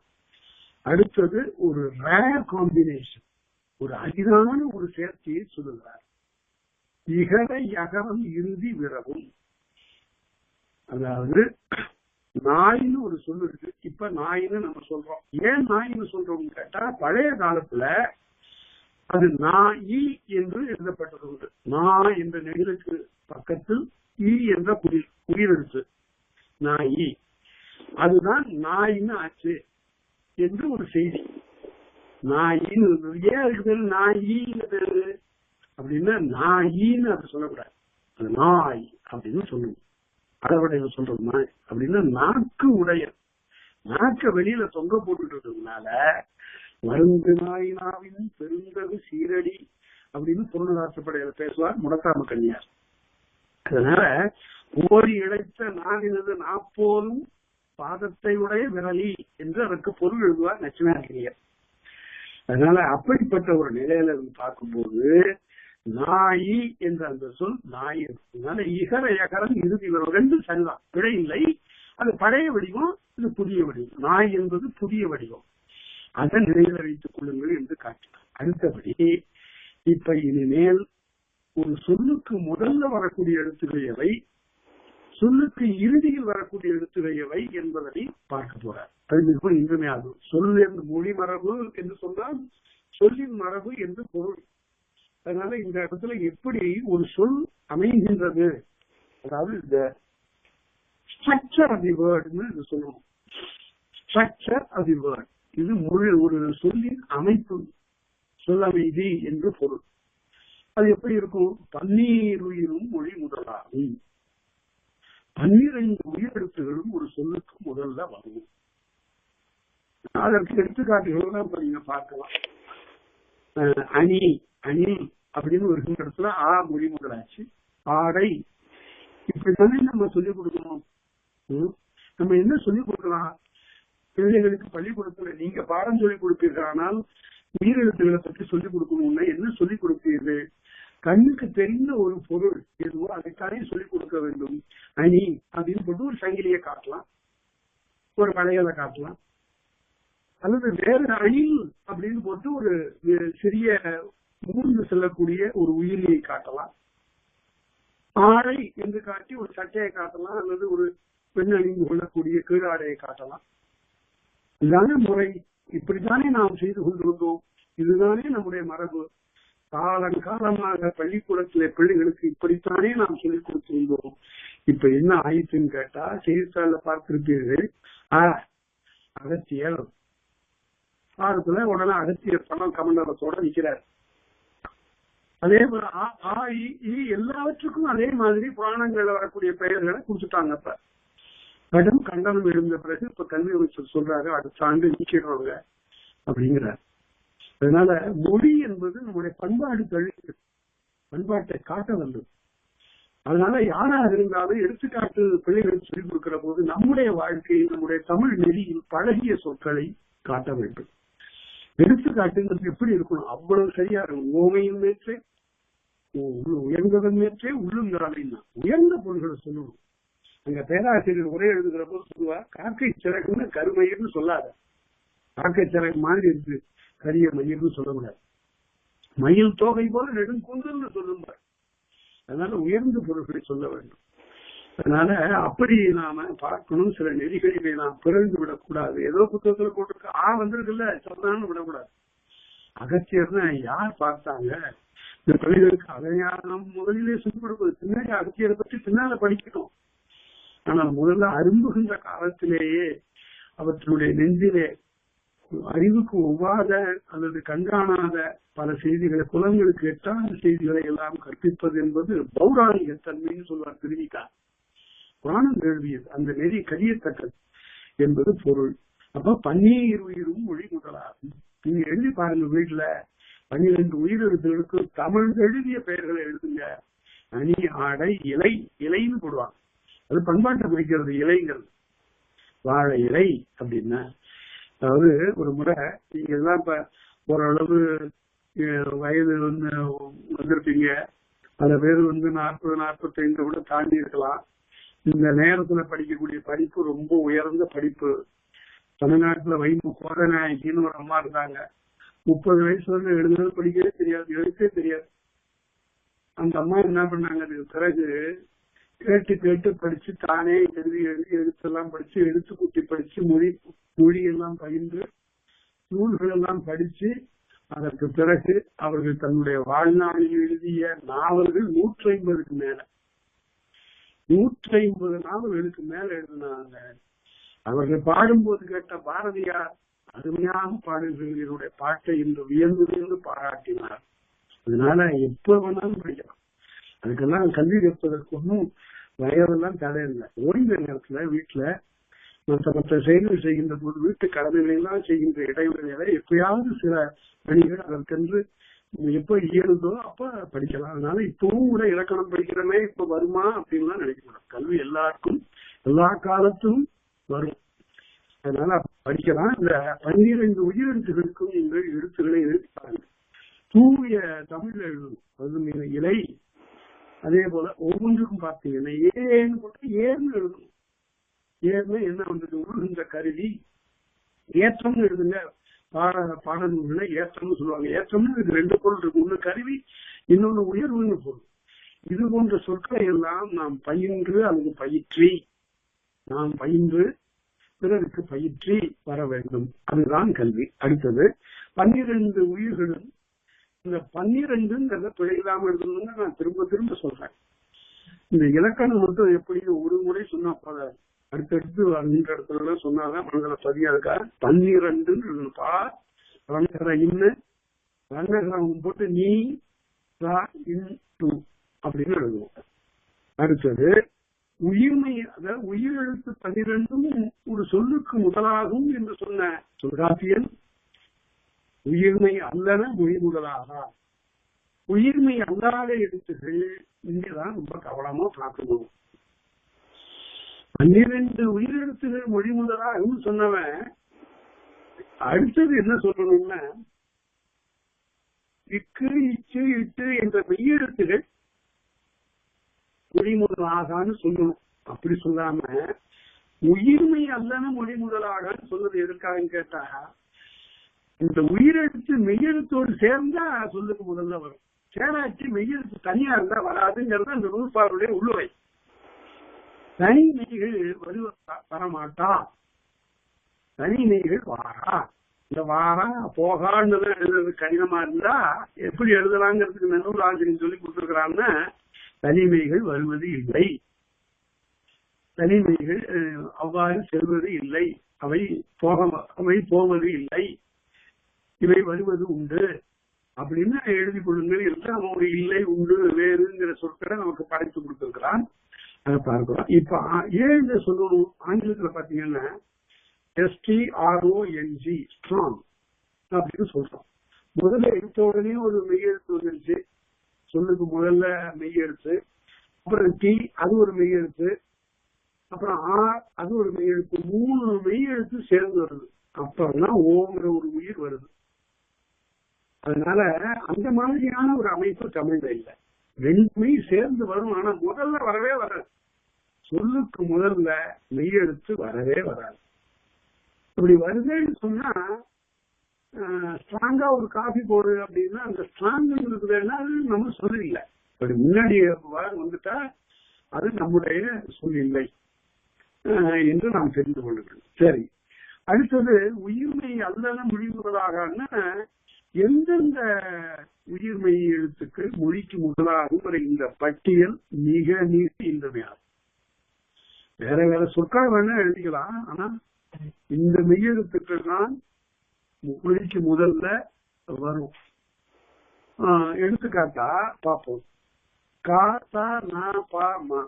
அடுத்தது ஒரு ரேர் காம்பினேஷன், ஒரு அரிதான ஒரு சேர்க்கையை சொல்லுகிறார். இகர யகரம் இறுதி விரவும். அதாவது நாயின்னு ஒரு சொல்லு இருக்கு. இப்ப நாயின்னு நம்ம சொல்றோம். ஏன் நாயின்னு சொல்றோம் கேட்டா, பழைய காலத்துல அது நாயி என்று எழுதப்பட்டது உண்டு. நா என்ற நெகிழுக்கு பக்கத்தில் ஈ என்ற உயிரெழுத்து நாயி, அதுதான் நாயின்னு ஆச்சு என்று ஒரு செய்தி. நாயின்னு ஏன் அதுக்கு பேரு நாயின்னு பேரு அப்படின்னா, நாயின்னு அது சொல்லக்கூடாது, அது நாய் அப்படின்னு சொல்லணும். அதோடைய சொல்றது நாய் அப்படின்னா நாக்கு உடைய, நாக்க வெளியில தொங்க போட்டுட்டதுனால மருந்து நாயினாவின் பெருந்தது சீரடி அப்படின்னு பொருளாதாரப்படையில பேசுவார் முடக்காம கன்னியார். அதனால ஓடி இழைத்த நாடினது நாப்போதும் பாதத்தை உடைய விரலி என்று அதற்கு பொருள் எழுதுவார் நச்சினார்கிரியர். அதனால அப்படிப்பட்ட ஒரு நிலையில இருந்து பார்க்கும்போது நாயி என்ற அந்த சொல் நாய். அதனால இகர யகரம் இறுதி வரும் ரெண்டு சரிதான், பிழை இல்லை. அது பழைய வடிவம், இது புதிய வடிவம். நாய் என்பது புதிய வடிவம், அதை நிலையில வைத்துக் கொள்ளுங்கள் என்று காட்டினார். அடுத்தபடி இப்ப இனிமேல் ஒரு சொல்லுக்கு முதல்ல வரக்கூடிய எழுத்துக்கள் எவை, சொல்லுக்கு இறுதியில் வரக்கூடிய எழுத்துக்கள் எவை என்பதை பார்க்க போறார். அது மிகவும் இன்றுமையாகும். சொல் என்று மொழி மரபு என்று சொன்னால் சொல்லின் மரபு என்று பொருள். அதனால இந்த இடத்துல எப்படி ஒரு சொல் அமைகின்றது, அதாவது இந்த ஸ்ட்ரக்சர் ஆஃப் தி வேர்ட்னு சொல்லணும். ஸ்ட்ரக்சர் ஆஃப் தி வேர்ட், இது ஒரு சொல்லின் அமைப்பு, சொல்லமைதி என்று பொருள். அது எப்படி இருக்கும்? 12 உயிரும் மொழி முதலாகும். 12 உயிரெழுத்துகளும் ஒரு சொல்லுக்கு முதல்ல வரும். அதற்கு எடுத்துக்காட்டுகள் நீங்க பார்க்கலாம். அணி அணி அப்படின்னு ஒரு இடத்துல ஆ மொழி முதலாச்சு. ஆடை, இப்படித்தானே நம்ம சொல்லிக் கொடுக்கணும். நம்ம என்ன சொல்லிக் கொடுக்கலாம் பிள்ளைகளுக்கு பள்ளிக்கூடத்துல? நீங்க பாடம் சொல்லிக் கொடுப்பீர்களானால் உயிரெழுத்துக்களை பற்றி சொல்லிக் கொடுக்கணும்னா என்ன சொல்லிக் கொடுப்பீர்கள்? கண்ணுக்கு தெரிந்த ஒரு பொருள் எதுவோ அதைத்தானே சொல்லிக் கொடுக்க வேண்டும். அணி அப்படின்னு போட்டு ஒரு சங்கிலியை காட்டலாம், ஒரு வளையலை காட்டலாம், அல்லது வேற அணில் அப்படின்னு போட்டு ஒரு சிறிய மூழ்கு செல்லக்கூடிய ஒரு உயிரியை காட்டலாம். ஆடை என்று காட்டி ஒரு சட்டையை காட்டலாம், அல்லது ஒரு பெண் அணிந்து கொள்ளக்கூடிய கீழாடையை காட்டலாம். இதுதானே முறை, இப்படித்தானே நாம் செய்து கொண்டிருந்தோம், இதுதானே நம்முடைய மரபு. காலங்காலமாக பள்ளிக்கூடத்திலே பிள்ளைகளுக்கு இப்படித்தானே நாம் சொல்லிக் கொடுத்திருந்தோம். இப்ப என்ன ஆயிடுச்சுன்னு கேட்டா, செய்தித்தாள பார்த்திருப்பீர்கள், அகத்தியல் பாடத்துல உடனே அகத்தியர் பணம் கமண்டலத்தோட நிக்கிறார். அதே போல எல்லாவற்றுக்கும் அதே மாதிரி புராணங்கள்ல வரக்கூடிய பெயர்களை கொடுத்துட்டாங்க. இப்ப கடும் கண்டனம் எழுந்த பிறகு இப்ப கல்வி அமைச்சர் சொல்றாரு அடுத்த ஆண்டு நீக்கிடுவாங்க அப்படிங்கிறார். அதனால மொழி என்பது நம்முடைய பண்பாடு கழிவு, பண்பாட்டை காட்ட வந்தது. அதனால யாராக இருந்தாலும் எடுத்துக்காட்டு பிள்ளைகளுக்கு சொல்லிக் கொடுக்கிற போது நம்முடைய வாழ்க்கையில் நம்முடைய தமிழ் நெறியில் பழகிய சொற்களை காட்ட வேண்டும். எடுத்துக்காட்டுங்கிறது எப்படி இருக்கணும்? அவ்வளவு சரியா இருக்கும். ஓமையின் மேற்றே உயர்ந்ததன் மேற்றே உள்ளுங்கிறாலின்னா உயர்ந்த பொருள்களை சொல்லணும். அங்க பேராசிரியர் உரை எழுதுகிற போது சொல்லுவா, காக்கை சிறகுன்னு கருமயிர்னு சொல்லாத, காக்கை சிறகு மாதிரி இருக்கு கரிய மயிர்னு சொல்ல முடியாது, மயில் தோகை போல நெடுங்குந்துன்னு சொல்லுங்க. அதனால உயர்ந்த பொருட்களை சொல்ல வேண்டும். அதனால அப்படி நாம பார்க்கணும். சில நெறிகளிலே நாம் பிறந்து விடக்கூடாது. ஏதோ புத்தகத்துல போட்டிருக்க வந்திருக்குல்ல சொன்னான்னு விடக்கூடாது. அகத்தியர்னா யார் பார்த்தாங்க இந்த பிள்ளைகளுக்கு? அதையா நாம் முதலிலே சொல்லிக் கொடுப்பது. பின்னாடி அகத்தியரை பற்றி பின்னால படிக்கணும். ஆனால் முதல்ல அரும்புகின்ற காலத்திலேயே அவற்றுடைய நெஞ்சிலே அறிவுக்கு ஒவ்வாத அல்லது கண்காணாத பல செய்திகளை, புலங்களுக்கு எட்டாத செய்திகளை எல்லாம் கற்பிப்பது என்பது பௌராணிக தன்மைன்னு சொல்வார் திருவிக்கா. புராணம் எழுதியது அந்த நெறி கரியத்தக்கது என்பது பொருள். அப்ப 12 உயிரும் மொழி முதலாகும். நீங்க எழுதி பாருங்க, வீட்டுல 12 உயிரெழுத்துகளுக்கு தமிழ் எழுதிய பெயர்களை எழுதுங்க. அணி, ஆடை, இலை, இலைன்னு போடுவாங்க. அது பண்பாட்டை குறிக்கிறது. இலைங்கிறது வாழை இலை அப்படின்னா, அதாவது ஒரு முறை நீங்க எல்லாம் இப்ப ஓரளவு வயது வந்திருப்பீங்க. பல பேர் 40-45 கூட தாண்டி இருக்கலாம். இந்த நேரத்துல படிக்கக்கூடிய படிப்பு ரொம்ப உயர்ந்த படிப்பு. தமிழ்நாட்டுல வைமு கோதநாயகின்னு ஒரு அம்மா இருந்தாங்க. 30 வயசுல எழுதுறது படிக்கவே தெரியாது, எழுத்தே தெரியாது. அந்த அம்மா என்ன பண்ணாங்க, அதுக்கு பிறகு கேட்டு கேட்டு படிச்சு தானே எழுதி எழுத்தெல்லாம் படிச்சு, எழுத்து கூட்டி படிச்சு, மொழியெல்லாம் பயின்று நூல்கள் எல்லாம் படிச்சு, அதற்கு பிறகு அவர்கள் தன்னுடைய வாழ்நாளில் எழுதிய நாவல்கள் 150க்கு மேல 150 நாவல்களுக்கு மேல எழுதினாங்க. அவர்கள் பாடும்போது கேட்ட பாரதியார் அருமையாக பாடுகிறீர்கள், என்னுடைய பாட்டை இன்று வியந்து பாராட்டினார். அதனால எப்ப வேணாலும் படிக்கலாம். அதுக்கெல்லாம் கல்வி கற்பதற்கு ஒன்றும் வயதெல்லாம் தடையில்லை. ஓய்ந்த நேரத்துல வீட்டுல மற்ற செயல்கள் செய்கின்ற போது, வீட்டு கடமைகளை எல்லாம் செய்கின்ற இடைவெளியில எப்பயாவது சில பணிகள் அதற்கென்று எப்ப இயலுதோ அப்ப படிக்கலாம். அதனால இப்பவும் கூட இலக்கணம் படிக்கிறமே இப்ப வருமா அப்படின்லாம் நினைக்கணும். கல்வி எல்லாருக்கும் எல்லா காலத்தும் வரும். அதனால படிக்கலாம். இந்த 12 உயிரெழுத்துகளுக்கும் நீங்கள் எழுத்துக்களை எழுதிப்பாங்க. தூய தமிழ்ல எழுதணும். அது இலை. அதே போல ஒவ்வொன்றுக்கும் பார்த்தீங்கன்னா ஏன்னு போட்டு ஏன்னு எழுதணும். ஏன்னு என்ன வந்தது? உருகின்ற கருவி. ஏற்றம்னு எழுதுங்க. பாடல்களை ஏற்றம்னு சொல்லுவாங்க. ஏற்றம்னு இதுக்கு 2 பொருள் இருக்கு. ஒண்ணு கருவி, இன்னொன்னு உயர்வுன்னு பொருள். இது போன்ற சொற்களை எல்லாம் நாம் பயின்று அல்லது பயிற்றி, நாம் பயின்று பிறருக்கு பயிற்றி வர வேண்டும். அதுதான் கல்வி. அடுத்தது 12 உயிர்களும். இந்த 12ங்கிறத பிழையில்லாம எழுதணும்னு நான் திரும்ப திரும்ப சொல்றேன். இந்த இலக்கணம் மட்டும் எப்படி ஒரு முறை சொன்னா போல, அடுத்தடுத்து வருகின்ற இடத்துல சொன்னாதான் மனதில பதியாதுக்கா. 12 வண்ணகரம் போட்டு நீ அப்படின்னு எழுதுவோம். அடுத்தது உயிர்மை, அதாவது உயிரெழுத்து 12ம் ஒரு சொல்லுக்கு முதலாகும் என்று சொன்ன தொல்காப்பியன் உயிர்மை அல்லன மொழி முதலாக. உயிர்மை அல்லாத எழுத்துகள் இங்கேதான் ரொம்ப கவனமா பார்க்கணும். 12 உயிரெழுத்துகள் மொழி முதலாகும் சொன்னவன் அடுத்தது என்ன சொல்லணும்னா, இக்கு, இச்சு, இட்டு என்ற மெய்யெழுத்துகள் மொழி முதலாகான்னு சொல்லணும். அப்படி சொல்லாம உயிர்மை அல்லன மொழி முதலாகான்னு சொல்றது எதற்காக கேட்டா, இந்த உயிரெழுத்து மெய்யெழுத்தோடு சேர்ந்தா சொல்லுக்கு முதல்ல வரும். சேராட்சி மெய்யெழுத்து தனியா இருந்தா வராதுங்கிறது அந்த நூற்பாருடைய உள்ளுரை. தனி மெய்கள் வரமாட்டா, தனி மெய்கள் வாரா. இந்த வாரா போகான்னு எழுதுறது கடினமா இருந்தா எப்படி எழுதலாங்கிறதுக்கு நன்னூல் ஆசிரியர் சொல்லி கொடுத்துருக்கிறான்னா, தனிமைகள் வருவது இல்லை, தனிமைகள் அவ்வாறு செல்வது இல்லை, அவை போவது இல்லை இவை வருவது உண்டு அப்படின்னு எழுதி கொள்ளுங்கள் என்று அவன் ஒரு இல்லை உண்டு வேறுங்கிற சொற்களை நமக்கு படைத்து கொடுத்திருக்கிறான். அதை பார்க்கிறோம். இப்ப ஏன் இந்த சொல்லணும் ஆங்கிலத்துல பாத்தீங்கன்னா STRONG ஸ்ட்ராங் அப்படின்னு சொல்றோம். முதல்ல எடுத்த உடனே ஒரு மெய்யெழுத்து வந்துருச்சு, சொல்லுக்கு முதல்ல மெய்யெழுத்து, அப்புறம் T அது ஒரு மெய்யெழுத்து, அப்புறம் R அது ஒரு மெய்யெழுத்து, 3 மெய்யெழுத்து சேர்ந்து வருது. அப்பதான் ஓங்கிற ஒரு உயிர் வருது. அதனால அந்த மாதிரியான ஒரு அமைப்பு தமிழ்ல இல்லை. ரெண்டுமே சேர்ந்து வரும், ஆனா முதல்ல வரவே வராது. சொல்லுக்கு முதல்ல மெய்யெழுத்து வரவே வராது. இப்படி வருதுன்னு சொன்னா ஸ்ட்ராங்கா ஒரு காஃபி போடு அப்படின்னா அந்த ஸ்ட்ராங் இருக்குதுன்னா அது நம்ம சொல் இல்லை. இப்படி முன்னாடி வந்துட்டா அது நம்முடைய சொல் இல்லை என்று நாம் தெரிந்து கொள்ளுங்கள். சரி, அடுத்தது உயிர்மை அல்லது மொழிமுதலாக எந்தெந்த உயிர்மை எழுத்துக்கள் மொழிக்கு முதலாக இந்த பட்டியல் மிக நீட்டி இன்றியமையாது. வேற வேற சொற்கள் வேணா எழுதிக்கலாம், ஆனா இந்த மெய்யெழுத்துக்கள் தான் மொழிக்கு முதல்ல வரும். எடுத்துக்காட்டா பார்ப்போம். கா தா நா பா மா.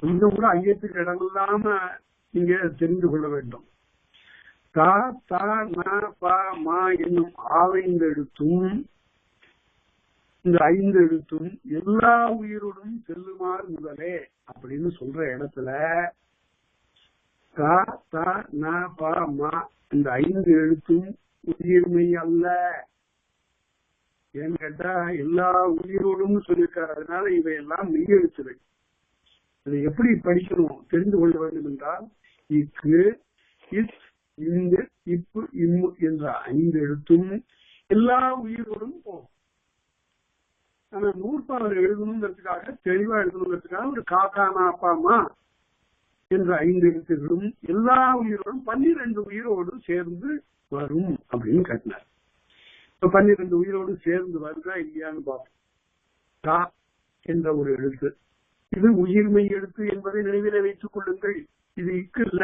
கொஞ்சம் கூட ஐயத்துக்கு இடம் இல்லாம நீங்க தெரிந்து கொள்ள வேண்டும். கா தா நா பா மா என்னும் 5 எழுத்தும் இந்த 5 எழுத்தும் எல்லா உயிரோடும் செல்லுமாறு முதலே அப்படின்னு சொல்ற இடத்துல கா தா நா பா மா இந்த 5 எழுத்தும் உயிர்மை அல்ல. ஏன்னு கேட்டா எல்லா உயிரோடும் சொல்லியிருக்காரு. அதனால இவையெல்லாம் மெய் எழுத்துகள். இதை எப்படி படிக்கணும் தெரிந்து கொள்ள வேண்டும் என்றால் இக்கு இஸ் இங்கு இப்பு இம்மு என்ற 5 எழுத்தும் எல்லா உயிரோடும் போகும். ஆனா நூற்பாளர் எழுதணுங்கிறதுக்காக தெளிவா எழுதணுங்கிறதுக்காக ஒரு காக்கா நாப்பாமா என்ற 5 எழுத்துகளும் எல்லா உயிரோடும் 12 உயிரோடு சேர்ந்து வரும் அப்படின்னு கட்டினார். இப்ப 12 உயிரோடு சேர்ந்து வருதா இல்லையான்னு பார்ப்போம். கா என்ற ஒரு எழுத்து, இது உயிர்மெய் எழுத்து என்பதை நினைவில வைத்துக் கொள்ளுங்கள். இது இக்கு இல்ல,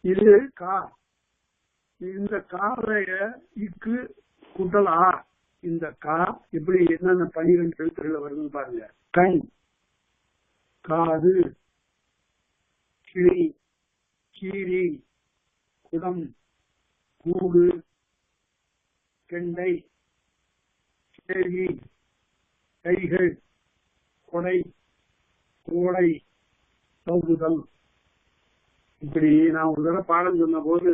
இது கா. இந்த காலைய இக்கு கூட்டல் ஆ. இந்த கா எப்படி என்னென்ன 12 எழுத்துக்கள் வருதுன்னு பாருங்க. கண், காது, கிளி, கீரி, குடம், கூடு, கெண்டை, கேள்வி, கைகள், கொடை, கோடை, சௌகுதல். இப்படி நான் ஒரு தடவை பாடம் சொன்ன போது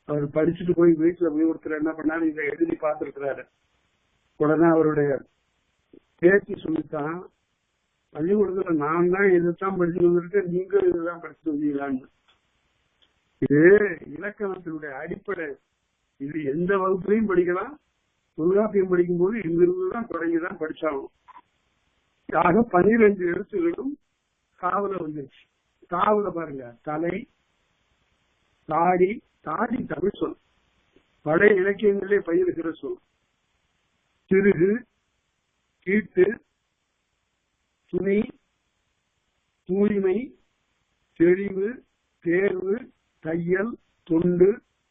அவர் படிச்சுட்டு போய் வீட்டுல போய் ஒருத்தர் என்ன பண்ணாரு, இதை எழுதி பார்த்திருக்கிறாரு. உடனே அவருடைய பேச்சு சொல்லித்தான், பள்ளிக்கூடத்துல நான் தான் இதுதான் படிச்சு வந்துட்டு நீங்களும் இதுதான் படிச்சு வந்தீங்களான்னு. இது இலக்கணத்தினுடைய அடிப்படை. இது எந்த வகுப்புலையும் படிக்கலாம். தொல்காப்பியம் படிக்கும் போது இங்கிருந்துதான் தொடங்கிதான் படிச்சாலும். ஆக 12 எழுத்துகளும் காவல வந்துருச்சு. காவல பாருங்க, தலை, தாடி. தாடி தமிழ் சொல், பழைய இலக்கியங்களே பயிர்கிற சொல். திருகு, கீட்டு, துணி, தூய்மை, தெளிவு, தேர்வு, தையல், தொண்டு,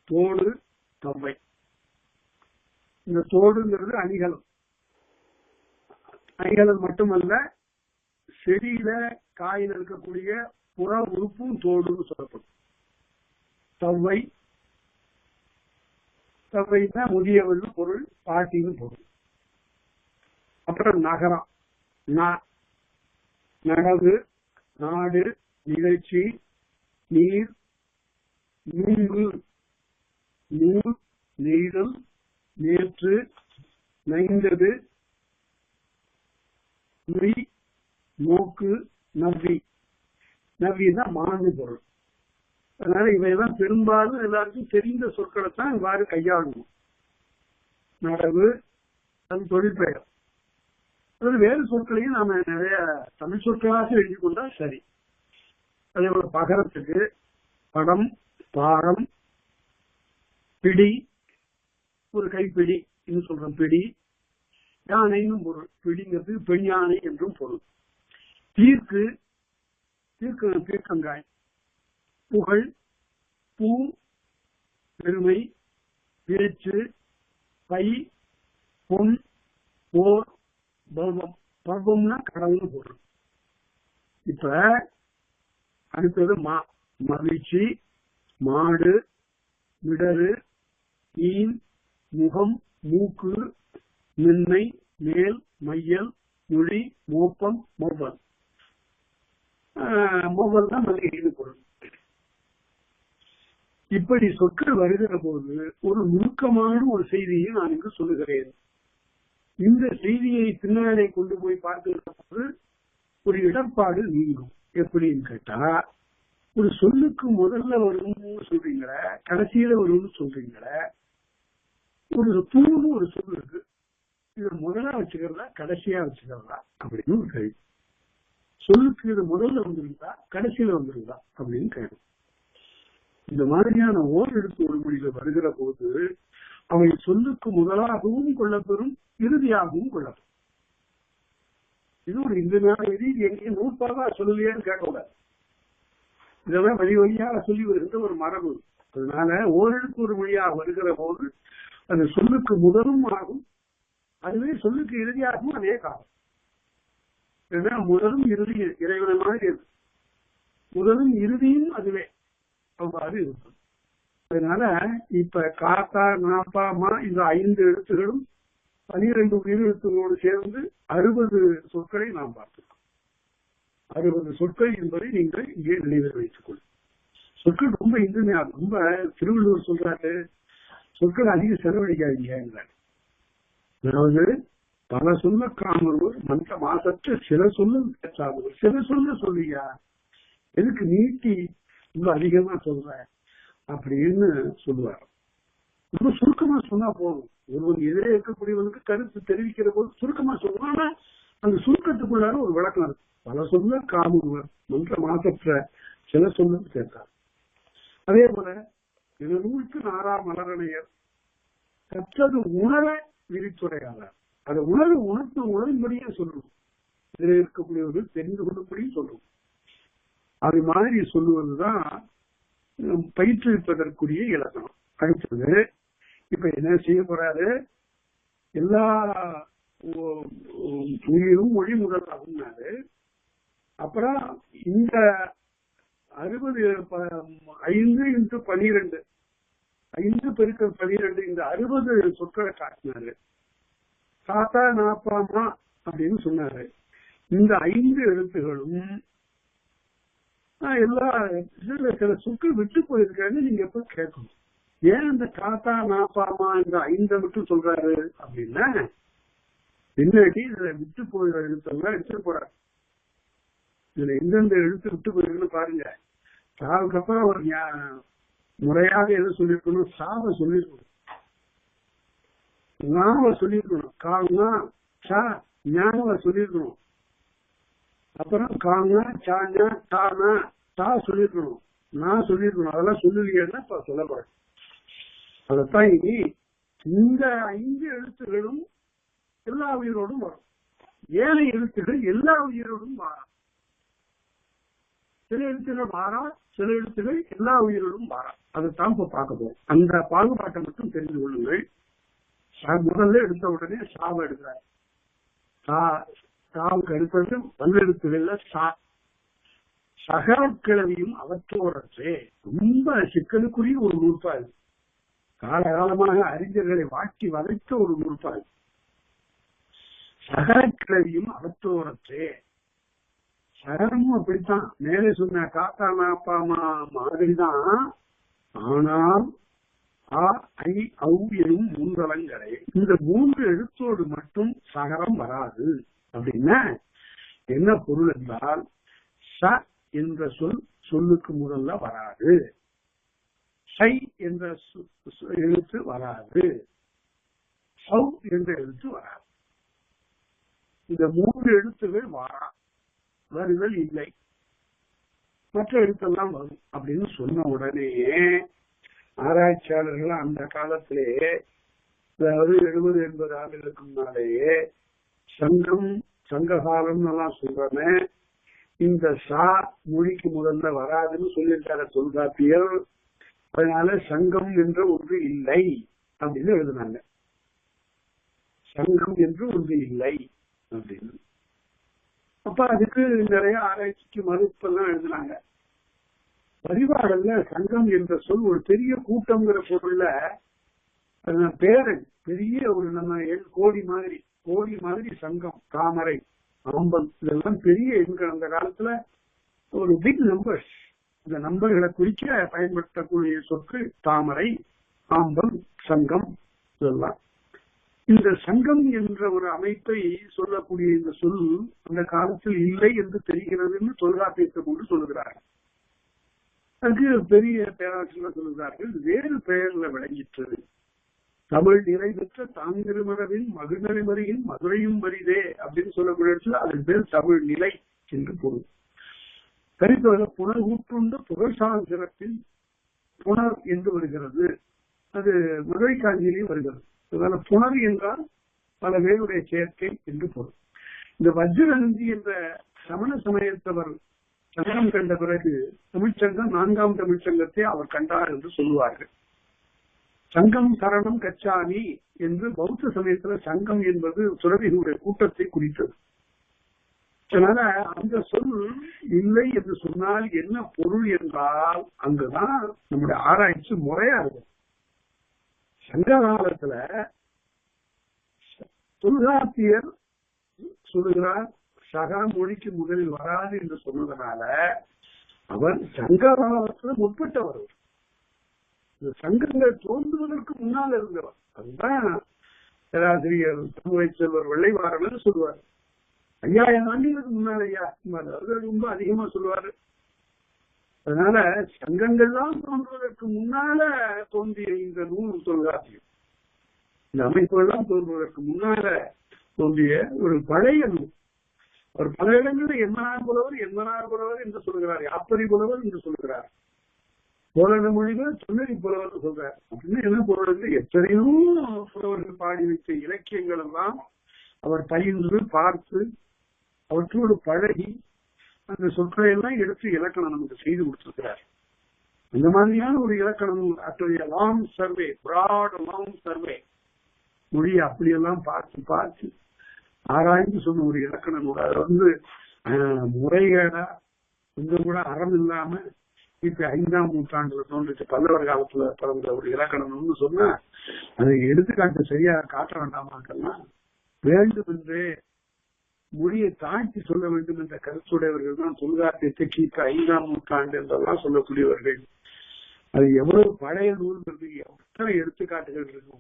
தோடு, தவ்வை. இந்த தோடுங்கிறது அணிகலம். அணிகலம் மட்டுமல்ல, செடியில காயில் இருக்கக்கூடிய புற உறுப்பும் தோடுன்னு சொல்லப்படும். தவ்வை, தவ்வைன்னா முதியவள் பொருள், பாட்டின்னு பொருள். அப்புறம் நகரம், நடவு, நாடு, நிகழ்ச்சி, நீர், நூங்கு, நூல், நெய்தல், நேற்று, நைந்தது, நொய், நோக்கு, நவ்வி. நவ்வின்னா மாண்டு பொருள். அதனால இவையெல்லாம் பெரும்பாலும் எல்லாருக்கும் தெரிந்த சொற்களை தான் இவ்வாறு கையாளணும். நடவு அது தொழிற்பெயர். அதாவது வேறு சொற்களையும் நாம நிறைய தமிழ் சொற்களாக எழுதி கொண்டா சரி. அதே போல பகரத்துக்கு படம், பாரம், பிடி, ஒரு கைப்பிடி என்று சொல்றோம். பிடி, யானைன்னு பொருள். பிடிங்கிறது பெண் யானை என்றும் பொருள். தீர்க்கு, தீர்க்கங்காய். புகழ், பூ, பெருமை, பேச்சு, பை, பொன், போர், பர்வம். பர்வம்னா கடவுள்னு போடுறோம். இப்ப அடுத்தது மகிழ்ச்சி, மாடு, விடரு, மீன், முகம், மூக்கு, மென்மை, மேல், மையல், மொழி, மோப்பம், மொவ்வல். மொவ்வல் தான் மல்லிகைன்னு பொருள். இப்படி சொற்கள் வருகிற போது ஒரு நுணுக்கமான ஒரு செய்தியை நான் இங்கு சொல்லுகிறேன். இந்த செய்தியை பின்னாலே கொண்டு போய் பார்க்கிற போது ஒரு இடர்பாடு நீங்கும். எப்படின்னு கேட்டா, ஒரு சொல்லுக்கு முதல்ல வரும்னு சொல்றீங்கள, கடைசியில வரும்னு சொல்றீங்கள. ஒரு தூணு ஒரு சொல் இருக்கு, இதை முதலா வச்சுக்கிறதா கடைசியா வச்சுக்கிறதா அப்படின்னு ஒரு கேள்வி. சொல்லுக்கு இது முதல்ல வந்துருந்தா கடைசியில வந்துருந்தா அப்படின்னு கேள்வி. இந்த மாதிரியான ஓர் எழுத்து ஒரு மொழியில வருகிற போது அவை சொல்லுக்கு முதலாகவும் கொள்ளப்பெறும், இறுதியாகவும் கொள்ளப்பெறும். இது ஒரு இந்த நாள் எங்கேயும் நூற்பாக சொல்லலையான்னு கேட்கக்கூடாது. இதெல்லாம் வழி வழியாக சொல்லி வருகின்ற ஒரு மரபு. அதனால ஓரெழுத்து ஒரு மொழியாக வருகிற போது அது சொல்லுக்கு முதலும் ஆகும், அதுவே சொல்லுக்கு இறுதியாகவும் அதே காலம். ஏன்னா முதலும் இறுதியும் இறைவனை மாதிரி இருக்கு, முதலும் இறுதியும் அதுவே அவ்வாறு இருக்கும். அதனால இப்ப காத்தா, நாப்பா, மா இந்த 5 எழுத்துகளும் 12 உயிரெழுத்துகளோடு சேர்ந்து 60 சொற்களை நாம் பார்க்கிறோம். 60 சொற்கள் என்பதை நீங்கள் இங்கே நினைவில் வைத்துக் கொள்ளும். சொற்கள் ரொம்ப இன்றியமையா, ரொம்ப திருவள்ளுவர் சொல்றாரு, சொற்கள் அதிக செலவழிக்காதீங்க. அதாவது பல சொல்ல காமொருவர் மற்ற மாசற்ற சில சொல்ல பேசாதவர். சில சொல்ல சொல்லியா, எதுக்கு நீட்டி ரொம்ப அதிகமா சொல்ற அப்படின்னு சொல்லுவார். ரொம்ப சுருக்கமா சொன்னா போதும். ஒருவன் எதிரே இருக்கக்கூடியவனுக்கு கருத்து தெரிவிக்கிற போது சுருக்கமா சொல்லணும். ஆனா அந்த சுருக்கத்துக்குள்ளார ஒரு விளக்கம் இருக்கு. பல சொல்ல காமொருவர் மன்ற மாசற்ற சில சொல்ல சேர்த்தார். அதே போல நூலுக்கு 6ஆம் மலரணையர் கற்றது உணர விரித்துரையாளர். அதை உணரும்படியே சொல்லணும், இதில் இருக்கக்கூடியவர்கள் தெரிந்து கொள்ளும்படியும் சொல்லணும். அது மாதிரி சொல்லுவதுதான் பயிற்றுவிப்பதற்குரிய இலக்கணம். அடுத்தது இப்ப என்ன செய்ய போறாரு, எல்லா உயிரும் மொழி முதலாகும்னாரு. அப்புறம் இந்த 5 × 12 5 × 12 இந்த 60 சொற்களை காட்டினாரு. காத்தா, நாப்பாமா அப்படின்னு சொன்னாரு. இந்த 5 எழுத்துகளும் எல்லா சில சொற்கள் விட்டு போயிருக்காங்க. நீங்க எப்ப கேட்கணும், ஏன் இந்த காத்தா, நாப்பாமா இந்த 5 மட்டும் சொல்றாரு அப்படின்னா, பின்னாடி இதுல விட்டு போயிடுற எழுத்தெல்லாம் எடுத்துட்டு போறாரு. இதுல எந்தெந்த எழுத்து விட்டு போயிருக்குன்னு பாருங்க. அதுக்கப்புறம் அவர் முறையாக எதை சொல்லிருக்கணும், சாவை சொல்லிருக்கணும், நாம சொல்லிருக்கணும், காங்கா சா ஞானவ சொல்லிருக்கணும். அப்புறம் காங்கா சாங்க தானா தா சொல்லிருக்கணும், நான் சொல்லிருக்கணும். அதெல்லாம் சொல்லலையேன்னா இப்ப சொல்லப்படும். அதத்தான் இனி இந்த 5 எழுத்துகளும் எல்லா உயிரோடும் வரும். 7 எழுத்துகள் எல்லா உயிரோடும் மாறா. சில எழுத்துகள் மாறா, சில எழுத்துகள் எல்லா உயிரோடும் மாறா. அதைத்தான் இப்ப பார்க்க போறோம். அந்த பாகுபாட்டை மட்டும் தெரிந்து கொள்ளுங்கள். முதல்ல எடுத்த உடனே சாவை எடுக்கிறார். சாவுக்கு அடுத்தது வல்லெழுத்துகள்ல சகரக்கிழவியும் அவற்றோரற்றே. ரொம்ப சிக்கலுக்குரிய ஒரு நூற்பாடு. காலகாலமாக அறிஞர்களை வாட்டி வதைத்த ஒரு நூற்பாடு. சகரக்கிழவியும் அவற்றோரற்றே. சகரமும் அப்படித்தான், மேலே சொன்ன காத்தா, நாப்பாமா மாதிரிதான். ஆனால் ஆ, ஐ, ஔ எனும் 3 அலங்கரை. இந்த 3 எழுத்தோடு மட்டும் சகரம் வராது. அப்படின்னா என்ன பொருள் என்றால், ச என்ற சொல்லுக்கு முதல்ல வராது, சை என்ற எழுத்து வராது, சௌ என்ற எழுத்து வராது. இந்த 3 எழுத்துகள் வருதல் இல்லை, மற்ற எழுத்தெல்லாம் வரும் அப்படின்னு சொன்ன உடனே ஆராய்ச்சியாளர்கள் அந்த காலத்திலே, அதாவது 70-80 ஆண்டுகளுக்கு முன்னாலேயே சங்ககாலம் எல்லாம் சொல்றேன்னு இந்த சா மொழிக்கு முதல்ல வராதுன்னு சொல்லியிருக்காரு தொல்காப்பியர். அதனால சங்கம் என்ற ஒன்று இல்லை அப்படின்னு எழுதினாங்க. சங்கம் என்று ஒன்று இல்லை அப்படின்னு. அப்ப அதுக்கு நிறைய ஆராய்ச்சிக்கு மறுப்பெல்லாம் எழுதினாங்க. பதிவாடல்ல சங்கம் என்ற சொல் ஒரு பெரிய கூட்டம்ங்கிற பொருள்ல பேரன் பெரிய ஒரு நம்ம கோடி மாதிரி சங்கம், தாமரை, ஆம்பல் இதெல்லாம் பெரிய எண்கள். அந்த காலத்துல ஒரு பிக் நம்பர்ஸ், இந்த நம்பர்களை குறிக்க பயன்படுத்தக்கூடிய சொற்கள் தாமரை, ஆம்பல், சங்கம் இதெல்லாம். இந்த சங்கம் என்ற ஒரு அமைப்பை சொல்லக்கூடிய இந்த சொல் அந்த காலத்தில் இல்லை என்று தெரிகிறதுன்னு தொல்காப்பியத்தை கொண்டு சொல்லுகிறார்கள். அதுக்கு பெரிய பேராசிரியர் சொல்லுகிறார்கள், வேறு பெயர்ல விளங்கிற்றது. தமிழ் நிறைவேற்ற தாங்கிருமரவின் மகிழ்நறிமறியின் மதுரையும் வரிதே அப்படின்னு சொல்லக்கூடிய அதன் பேர் தமிழ் நிலை என்று பொருள். கருத்து புனர் ஊற்றுண்டு புகழ்சால் சிறப்பில் புனர் என்று வருகிறது. அது மதுரை காஞ்சியிலையும் வருகிறது. அதனால புனர் என்றால் பல பேருடைய சேர்க்கை என்று பொருள். இந்த வஜ்ரநந்தி என்ற சமண சமயத்தவர் சங்கம் கண்ட பிறகு தமிழ்ச்சங்கம் 4ஆம் தமிழ்ச்சங்கத்தை அவர் கண்டார் என்று சொல்லுவார்கள். சங்கம் சரணம் கச்சாமி என்று பௌத்த சமயத்துல சங்கம் என்பது துறவிகளுடைய கூட்டத்தை குறித்தது. அதனால அந்த சொல் இல்லை என்று சொன்னால் என்ன பொருள் என்றால் அங்குதான் நம்முடைய ஆராய்ச்சி முறையா இருக்கும். சங்க காலத்துல தொல்காப்பியர் சொல்லுகிறார் சகா மொழிக்கு முதலில் வராது என்று சொன்னதுனால அவர் சங்க காலத்துல முற்பட்டவர். இந்த சங்கங்கள் தோன்றுவதற்கு முன்னால் இருந்தவர். அதுதான் பேராசிரியர் தமிழை செல்வர் வெள்ளைவாரன் சொல்லுவார். 5000 ஆண்டுகளுக்கு முன்னால் ஐயா ரொம்ப அதிகமா சொல்லுவாரு. அதனால சங்கங்கள்லாம் தோன்றுவதற்கு முன்னால தோன்றிய இந்த நூல் தொல்காப்பியம், இந்த அமைப்புகள்லாம் தோன்றுவதற்கு முன்னால தோன்றிய ஒரு பழைய நூல். அவர் பல இடங்களில் என்மனார் புலவர் என்று சொல்லுகிறார், யாப்பரி புலவர் என்று சொல்லுகிறார், போலன மொழிகள் தொன்னறி புலவர் சொல்றார். அப்படின்னு என்ன பொருள்? எத்தனையோ புலவர்கள் பாடி வைத்த இலக்கியங்கள் எல்லாம் அவர் பயின்று பார்த்து அவற்றோடு பழகி அந்த சொற்களை எல்லாம் எடுத்து இலக்கணம் நமக்கு செய்து கொடுத்திருக்கிறார். அந்த மாதிரியான ஒரு இலக்கணம், அத்தகைய long survey, broad long survey, மொழியை அப்படியெல்லாம் பார்த்து ஆராய்ந்து சொன்ன ஒரு இலக்கணம் கூட. அது முறைகேடா கொஞ்சம் கூட அறம் இல்லாம இப்ப 5ஆம் நூற்றாண்டுல தோன்றிச்சு பல்லவர் காலத்துல பிறந்த ஒரு இலக்கணம்னு சொன்னா அதை எடுத்துக்காட்டு சரியா காட்ட வேண்டாமாக்கெல்லாம் வேண்டும் என்றே மொழியை தாழ்த்தி சொல்ல வேண்டும் என்ற கருத்துடையவர்கள் தான் தொல்காப்பியத்தை கிபி 5ஆம் நூற்றாண்டு என்றெல்லாம் சொல்லக்கூடியவர்கள். அது எவ்வளவு பழைய நூல்கள், எத்தனை எடுத்துக்காட்டுகள் இருக்கு.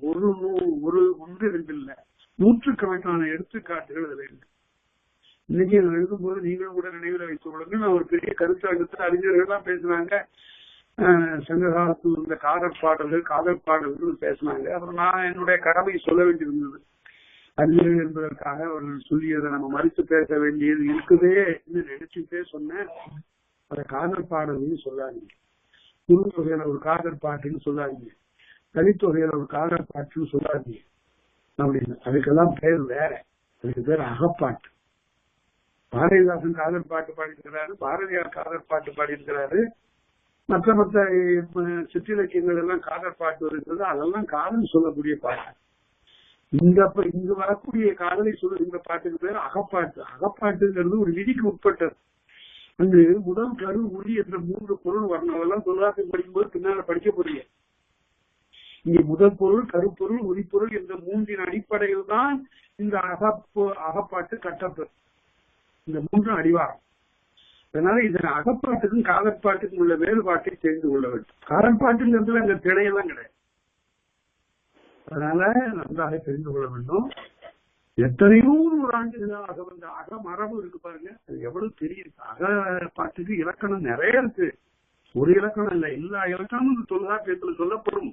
ஒன்று ரெண்டு இல்ல, நூற்றுக்கணக்கான எடுத்துக்காட்டுகள் அதுல இருக்கு. இன்னைக்கு எழுதும் போது நீங்களும் கூட நினைவில் வைத்துக் கொள்ளுங்க. நான் ஒரு பெரிய கருத்தாக்கத்தில் அறிஞர்கள் தான் பேசினாங்க. சங்க காலத்தில் இருந்த காதல் பாடல்கள் பேசினாங்க. அப்புறம் நான் என்னுடைய கடமை சொல்ல வேண்டியிருந்தது. அறிஞர்கள் என்பதற்காக அவர்கள் சொல்லியதை நம்ம மறுத்து பேச வேண்டியது இருக்குதே என்று நினைச்சுட்டே சொன்னேன். அதை காதல் பாடல்னு சொல்லாதீங்க, குறுந்தொகையில ஒரு காதல் பாட்டுன்னு சொல்லாதீங்க, தனித்தொகையில ஒரு காதல் பாட்டுன்னு சொல்லாதீங்க அப்படின்னு. அதுக்கெல்லாம் பேர் வேற, அதுக்கு பேர் அகப்பாட்டு. பாரதிதாசன் காதல் பாட்டு பாடியிருக்கிறாரு, பாரதியார் காதல் பாட்டு பாடியிருக்கிறாரு, மற்ற சிற்றிலக்கியங்கள் எல்லாம் காதல் பாட்டு இருக்கிறது. அதெல்லாம் காதல் சொல்லக்கூடிய பாட்டு. இங்கு வரக்கூடிய காதலை சொல்லுகின்ற பாட்டுக்கு பேர் அகப்பாட்டு. அகப்பாட்டுங்கிறது ஒரு விதிக்கு உட்பட்டது. அங்கு முதல் கரு உரி என்ற 3 பொருள் வரணும். அதெல்லாம் தொல்காப்பியம் படிக்கும்போது பின்னால படிக்க போறீங்க. இங்கே முதல் பொருள், கருப்பொருள், உரிப்பொருள் என்ற 3 அடிப்படையில் தான் இந்த அகப்பாட்டு கட்டப்பெறும். இந்த 3 அடிவாரம். அதனால இதன் அகப்பாட்டுக்கும் காதற்பாட்டுக்கும் உள்ள வேறுபாட்டை தெரிந்து கொள்ள வேண்டும். காதற்பாட்டுங்கிறதுல இந்த திடையெல்லாம் கிடையாது. அதனால நன்றாக தெரிந்து கொள்ள வேண்டும். எத்தனையோ 100 ஆண்டுகளாக வந்த அகமரபு இருக்கு பாருங்க, அது எவ்வளவு தெரியுது. அகப்பாட்டுக்கு இலக்கணம் நிறைய இருக்கு. ஒரு இலக்கணம் இல்ல, எல்லா இலக்கணமும் தொல்காப்பியத்துல சொல்லப்படும்.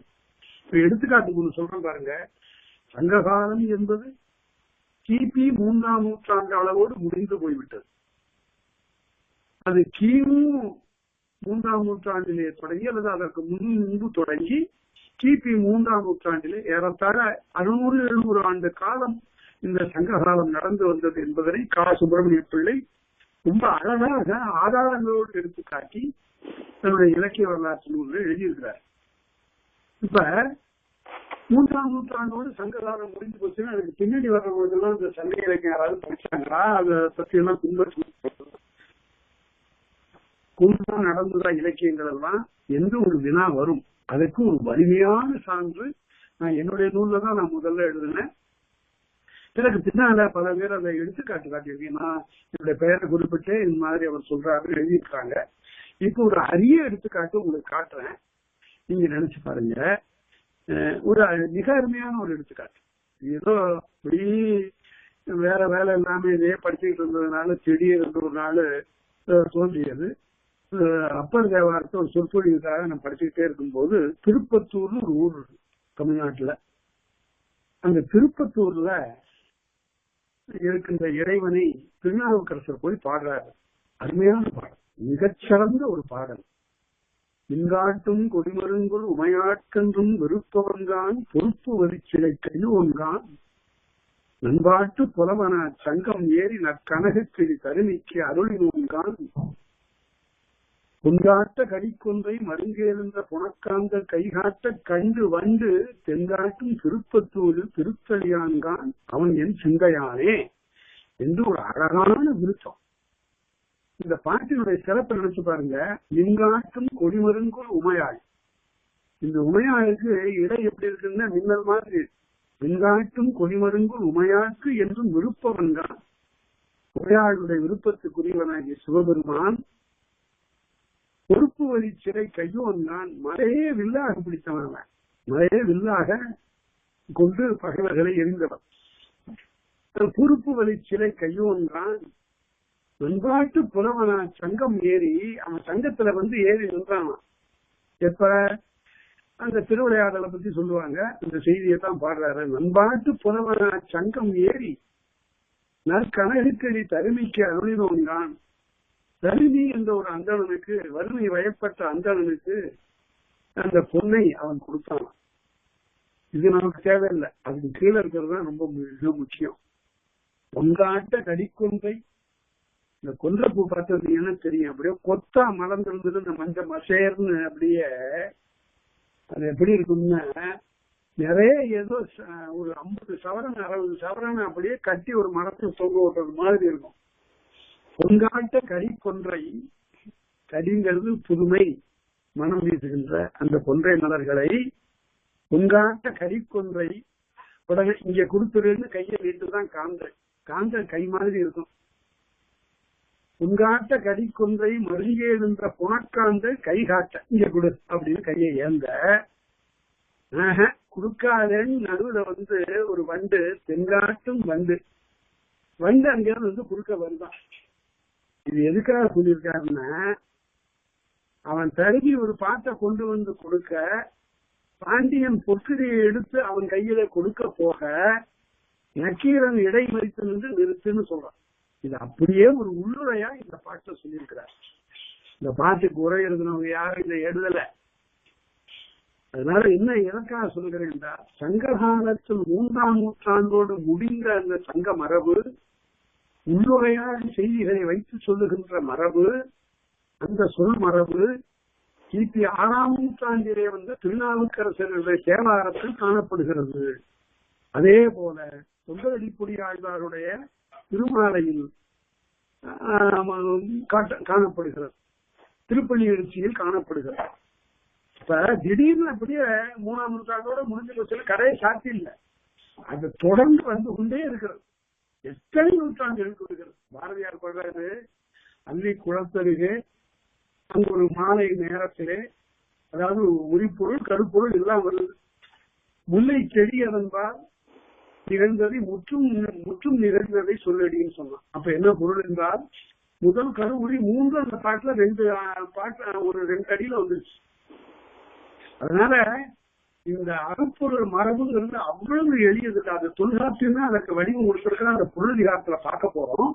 எடுத்துக்காட்டுக்கு ஒண்ணு சொல்றேன் பாருங்க. சங்ககாலம் என்பது கிபி 3ஆம் நூற்றாண்டு அளவோடு முடிந்து போய்விட்டது. அது கிமு 3ஆம் நூற்றாண்டிலே தொடங்கி அல்லது அதற்கு முன்பு தொடங்கி கிபி 3ஆம் நூற்றாண்டிலே ஏறத்தாழ 600-700 ஆண்டு காலம் இந்த சங்ககாலம் நடந்து வந்தது என்பதனை கா. சுப்பிரமணிய பிள்ளை ரொம்ப அழகாக ஆதாரங்களோடு எடுத்து காட்டி தன்னுடைய இலக்கிய வரலாற்று நூலில் எழுதியிருக்கிறார். இப்ப மூன்றாம் நூற்றாண்டோடு சங்ககாலம் முடிஞ்சு போச்சுன்னா அதுக்கு பின்னாடி வர்றவங்களுக்கெல்லாம் இந்த சங்க இலக்கியம் யாராவது படிச்சாங்களா? அதை பத்தி எல்லாம் கும்பா நடந்ததா இலக்கியங்கள் எல்லாம் என்று ஒரு வினா வரும். அதுக்கு ஒரு வலிமையான சான்று நான் என்னுடைய நூல்ல தான் நான் முதல்ல எழுதினேன். எனக்கு பின்னால பல பேர் அதை எடுத்துக்காட்டு காட்டியிருக்கேன். நான் என்னுடைய பெயரை குறிப்பிட்டு இந்த மாதிரி அவர் சொல்றாரு எழுதியிருக்காங்க. இப்ப ஒரு அரிய எடுத்துக்காட்டு உங்களுக்கு காட்டுறேன், நீங்க நினைச்சு பாருங்க. ஒரு மிக அருமையான ஒரு எடுத்துக்காட்டு. ஏதோ இப்படி வேற வேலை எல்லாமே இதே படிச்சுக்கிட்டு இருந்ததுனால திடீர்னு ஒரு நாள் தோன்றியது. அப்பர் தேவாரத்தை ஒரு சொற்பொழிவுக்காக நான் படிச்சுக்கிட்டே இருக்கும்போது திருப்பத்தூர்னு ஒரு ஊர் இருக்கு தமிழ்நாட்டுல. அந்த திருப்பத்தூர்ல இருக்கின்ற இறைவனை திருநாவுக்கரசர் போய் பாடுறாரு. அருமையான பாடல், மிகச்சிறந்த ஒரு பாடல். மின்காட்டும் கொடிமருங்குள் உமையாட்கன்றும் விருப்பவன்கான் பொறுப்பு வரிச்சிலை கையோன்கான் நண்பாட்டு புலவன சங்கம் ஏறி நற்கனகக்கிளி கருணிக்கு அருளினோன்கான் பொன்காட்ட கடிக்கொன்றை மருங்கேழுந்த புனக்காந்த கைகாட்ட கண்டு வண்டு தென்காட்டும் திருப்பத்தூரில் திருத்தலியான்கான் அவன் என் சிந்தையானே என்று ஒரு அழகான விருத்தம். இந்த பாட்டினுடைய சிறப்பை நினைச்சு பாருங்க. மின்காட்டும் கொடிமருங்குள் உமையாள். இந்த உமையாளுக்கு இடை எப்படி இருக்குன்னா மின்னல் மாதிரி. மின்காட்டும் கொடிமருங்குள் உமையாளுக்கு என்றும் விருப்பவன்கான். உமையாளுடைய விருப்பத்துக்குரியவனாகிய சிவபெருமான் பொறுப்பு வழி சிறை கையோன்கான். மலையே வில்லாக பிடித்தவன், மலையே வில்லாக கொண்டு பகைவர்களை எரிந்தவன். பொறுப்பு வழி சிறை கையோன்கான் நண்பாட்டு புலவனா சங்கம் ஏறி அவன் சங்கத்துல ஏறி நின்றான். எப்ப அந்த திருவிளையாடலை பத்தி சொல்லுவாங்க, அந்த செய்தியை தான் பாடுறாரு. நண்பாட்டு புலவனா சங்கம் ஏறி நற்கனகக்கிளி தருமிக்கு அருளினோன்கான். தருமி என்ற ஒரு அந்தணனுக்கு, வறுமை வயப்பட்ட அந்தணனுக்கு அந்த பொன்னை அவன் கொடுத்தான். இது நமக்கு தேவையில்லை, அதுக்கு கீழே இருக்கிறது தான் ரொம்ப மிக முக்கியம். பொங்காட்ட கடிக்கொன்றை, இந்த கொன்ற பூ பார்த்தீங்கன்னா தெரியும், அப்படியே கொத்தா மலர்ந்திருந்தது. இந்த மஞ்சள் மசேர்னு அப்படியே அது எப்படி இருக்கும்னா நிறைய ஏதோ ஒரு 50 சவரன் 60 சவரன் அப்படியே கட்டி ஒரு மரத்தில் தொங்க விட்டது மாதிரி இருக்கும். பொங்காட்ட கடிக்கொன்றை, கடிங்கிறது புதுமை, மனம் வீசுகின்ற அந்த கொன்றை மலர்களை பொங்காட்ட கடிக்கொன்றை உடனே இங்க கொடுத்துருன்னு கையை நீட்டுதான் காந்த கை மாதிரி இருக்கும். பொங்காட்ட கடிக்கொன்றை மருங்கே நின்ற புனக்காந்த கை காட்ட இங்க கொடு அப்படின்னு கையை ஏந்த குடுக்காதேன்னு நடுவுல ஒரு வண்டு, தென்காட்டும் வண்டு அங்கிருந்து குறுக்க வருதான். இது எதுக்காக சொல்லியிருக்காருன்னா, அவன் தருகி ஒரு பாட்டை கொண்டு வந்து கொடுக்க, பாண்டியன் பொற்கிரியை எடுத்து அவன் கையில கொடுக்க போக நக்கீரன் இடை மறித்து நின்று நிறுத்துன்னு சொல்றான். இது அப்படியே ஒரு உள்ளுரையா இந்த பாட்டை சொல்லியிருக்கிறார். இந்த பாட்டுக்கு உரை எழுதினவங்க யாரும் இதை எழுதல. அதனால என்ன எதற்காக சொல்கிறேன் என்றால், சங்ககாலத்தில் 3ஆம் நூற்றாண்டோடு முடிந்த அந்த சங்க மரபு, உள்ளுரையான செய்திகளை வைத்து சொல்லுகின்ற மரபு, அந்த சொல் மரபு கிபி 6ஆம் நூற்றாண்டிலே திருநாவுக்கரசருடைய தேவாரத்தில் காணப்படுகிறது. அதே போல தொண்டரடிப்பொடியாழ்வாருடைய திருமாலையில் காணப்படுகிறது, திருப்பள்ளி எழுச்சியில் காணப்படுகிறது. இப்ப திடீர்னு அப்படியே 3ஆம் நூற்றாண்டோட முடிஞ்ச பட்சத்தில் கடையை சாத்தி இல்லை, அது தொடர்ந்து வந்து கொண்டே இருக்கிறது. எத்தனை நூற்றாண்டு இருக்கிறது. பாரதியார் சொல்றாரு, அள்ளி குளத்தருகே அங்கு ஒரு மாலை நேரத்திலே, அதாவது உரிப்பொருள் கருப்பொருள் எல்லாம் வருது. முல்லை செடி அதன்பால் நிகழ்ந்ததை முற்றும் நிகழ்ந்ததை சொல்லடின்னு சொன்னான். அப்ப என்ன பொருள் என்றால், முதல் கருவுரி 3 அந்த பாட்டுல 2 பாட்டு ஒரு 2 அடியில வந்துருச்சு. அதனால இந்த அறப்பொருள் மரபுங்கிறது அவ்வளவு எளியது. அது தொல்காப்பியமே அதற்கு வடிவம் கொடுத்திருக்கிற அந்த பொருளதிகாரத்துல பார்க்க போறோம்.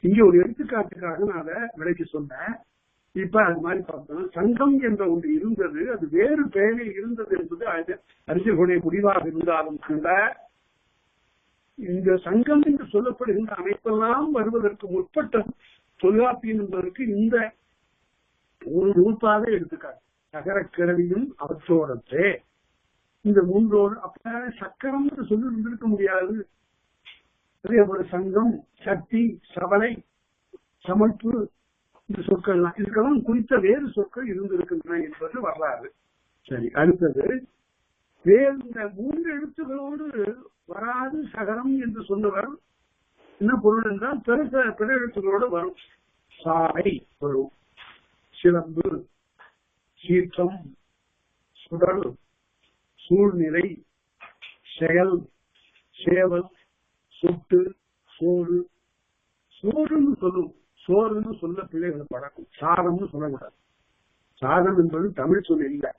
இங்க ஒரு எடுத்துக்காட்டுக்காக நான் அதை விலைக்கு சொன்னேன். இப்ப அது மாதிரி பார்த்தோம், சங்கம் என்ற ஒன்று இருந்தது, அது வேறு பெயரில் இருந்தது என்பது அறிஞர்களுடைய முடிவாக இருந்தாலும் கூட, இந்த சங்கம் என்று சொல்லப்படுகின்ற அமைப்பெல்லாம் வருவதற்கு முற்பட்ட தொல்காப்பியம் என்பதற்கு இந்த ஒரு நூற்பாக எடுத்துக்காட்டு. நகர கிழவியும் அவற்றோரத்தே இந்த மூன்றோடு அப்ப சக்கரம் சொல்லி இருந்திருக்க முடியாது. அதே போல சங்கம், சக்தி, சவலை, சமர்ப்பு, இந்த சொற்கள்லாம் இதுக்கெல்லாம் குறித்த வேறு சொற்கள் இருந்திருக்கின்றன என்பது வரலாறு. சரி, அடுத்தது வேறு இந்த 3 எழுத்துகளோடு வராது சகரம் என்று சொன்னவர் என்ன பொருள் என்றால் பிற எழுத்துகளோடு வரும். சாலை வரும், சிலம்பு, சீற்றம், சுடல், சூழ்நிலை, செயல், சேவல், சுட்டு, சோறு. சோறுன்னு சொல்லும், சோறுன்னு சொல்ல பிள்ளைகளை பழக்கம். சாதம்னு சொல்லக்கூடாது. சாதம் என்பது தமிழ் சொல் இல்லை.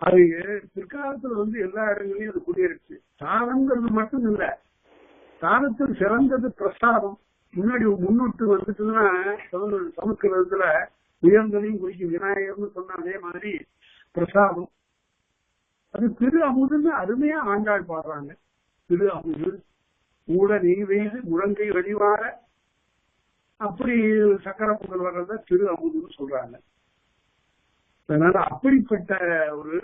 அது பிற்காலத்துல எல்லா இடங்களையும் அது குடியிருச்சு. சாதம்ங்கிறது மட்டும் இல்ல, சாதத்தில் சிறந்தது பிரசாதம். முன்னாடி முன்னோட்டு வந்துட்டுன்னா சமஸ்கிருதத்துல உயர்ந்ததையும் குறிக்கும். விநாயகர்னு சொன்ன அதே மாதிரி பிரசாதம். அது திரு அமுதுன்னு அருமையா ஆண்டாள் பாடுறாங்க. திரு அமுது ஊட நெய்வேது முழங்கை வழிவார, அப்படி சக்கர பொங்கல் வர்றத திரு அமுதுன்னு சொல்றாங்க. அதனால அப்படிப்பட்ட ஒரு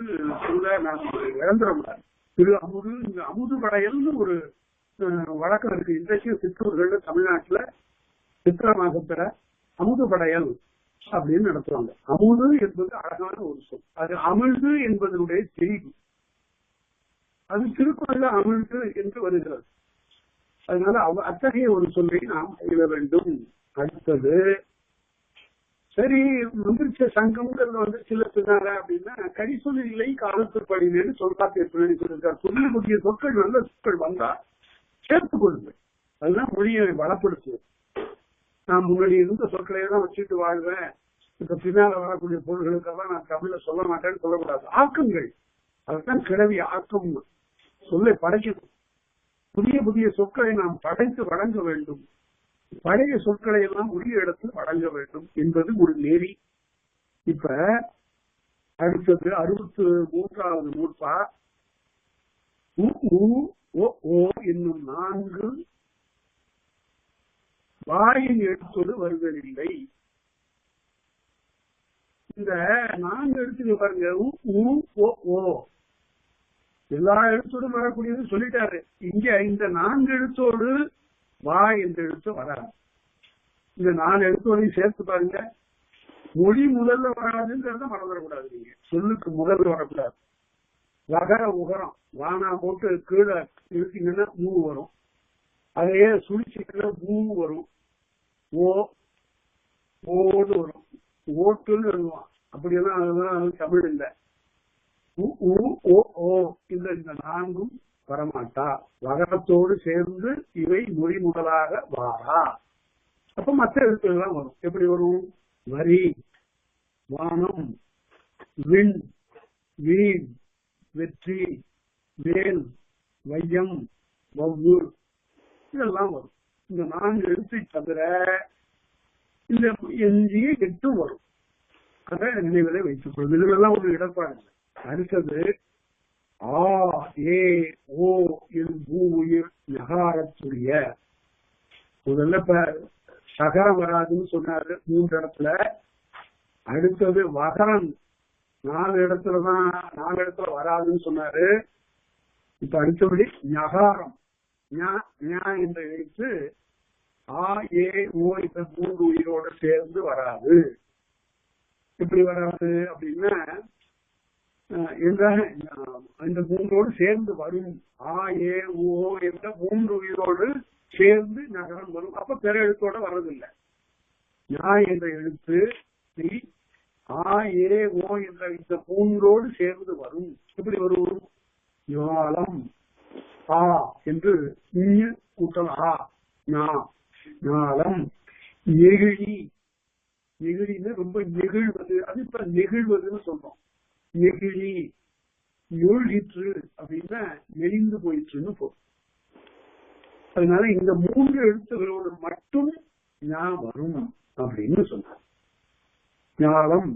சொல்ல நாம் இழந்துட முடியாது. திரு அமுது, இந்த அமுது படையல்னு ஒரு வழக்கம் இருக்கு. இன்றைக்கு சிற்றூர்கள்ல தமிழ்நாட்டுல சித்திரை மாசத்துல அமுது படையல் அப்படின்னு நடத்துவாங்க. அமுது என்பது அழகான ஒரு சொல். அது அமிழ்து என்பதனுடைய தெரிவு. அது திருக்குறள்ல அமிழ்து என்று வருகிறது. அதனால அத்தகைய ஒரு சொல்லை நாம் பயில வேண்டும். அடுத்தது சரி, வந்துருச்ச சங்கம்ங்கிறது சில சொன்னாங்க அப்படின்னா கடிசொல் இல்லை காலத்துப்படினு சொல்லிருக்காரு. சொல்லக்கூடிய சொற்கள் நல்ல சொற்கள் வந்தா சேர்த்துக் கொள்ளுங்கள். அதுதான் மொழியை வளப்படுத்துவது. நான் முன்னாடி இருந்த சொற்களை தான் வச்சுட்டு வாழ்வேன், இப்ப பின்னால வரக்கூடிய பொருள்களுக்கெல்லாம் நான் தமிழ்ல சொல்ல மாட்டேன்னு சொல்லக்கூடாது. ஆக்கங்கள், அதுதான் கிளவி ஆக்கம். சொல்லை படைக்கணும். புதிய புதிய சொற்களை நாம் படைத்து வழங்க வேண்டும். பழைய சொற்களை எல்லாம் உரிய இடத்தில் வழங்க வேண்டும் என்பது ஒரு நெறி. இப்ப அடுத்தது 63வது நூற்பா. என்னும் 4 வாயின் எழுத்தோடு வருவதில்லை. இந்த 4 எழுத்துக்கு பாருங்க, எல்லா எழுத்தோடும் வரக்கூடியது சொல்லிட்டாரு. இங்க இந்த 4 எழுத்தோடு வா என்ற எழுத்து வராது. இந்த 4 எழுத்தோடையும் சேர்த்து பாருங்க. மொழி முதல்ல வராதுங்கிறத மறந்துடக்கூடாது. நீங்க சொல்லுக்கு முதல்ல வரக்கூடாது. வகர உகரம் வானா போட்டு கீழே இழுத்தீங்கன்னா மூ வரும். அதையே சுழிச்சிங்கன்னா மூ வரும். ஓடு வரும். ஓட்டுன்னு எழுதுவான். அப்படியெல்லாம் அதுதான் தமிழ் இல்லை. இந்த 4ம் வரமாட்டா. வகரத்தோடு சேர்ந்து இவை மொழி முதலாக வாரா. அப்ப மற்ற எழுத்துக்கள்லாம் வரும். எப்படி வரும்? வரி, வானம், விண், வீண், வெற்றி, வேல், வையம், வவ்வு, இதெல்லாம் வரும். இந்த 4 எழுத்தை தவிர இந்த எஞ்சிய 8 வரும். அதை நினைவிலை வைத்துக் கொள்ளும். இதுலாம் ஒரு இடர்பாடு. அடுத்தது ஆ, ஏ, ஓ உயிர் நகாரத்துடைய முதல்ல இப்ப சகரம் வராதுன்னு சொன்னாரு 3 இடத்துல. அடுத்தது வகரம் 4 இடத்துல வராதுன்னு சொன்னாரு. இப்ப அடுத்தபடி ஞகாரம் என்ற எழுத்து ஆ, ஏ, ஓ இந்த 3 உயிரோட சேர்ந்து வராது. எப்படி வராது அப்படின்னா இந்த 3ஓடு சேர்ந்து வரும். ஆ, ஏ, ஓ என்ற 3 உயிரோடு சேர்ந்து நகரம் வரும். அப்ப பிற எழுத்தோட வர்றதில்லை. ஞா என்ற எழுத்து ஆ, ஏ, ஓ என்ற இந்த 3ஓடு சேர்ந்து வரும். எப்படி வரும்? ஞாலம் ஆ என்று கூட்டல் ஆ, ஞாலம். நெகிழி, நெகிழின்னு ரொம்ப நெகிழ்வது. அது இப்ப நெகிழ்வதுன்னு சொல்றோம். நெகிழி எழுதிற்று அப்படின்னா நெளிந்து போயிற்றுன்னு போகும். அதனால இந்த 3 எழுத்துகளோடு மட்டும் வரும் அப்படின்னு சொன்னார். ஞானம்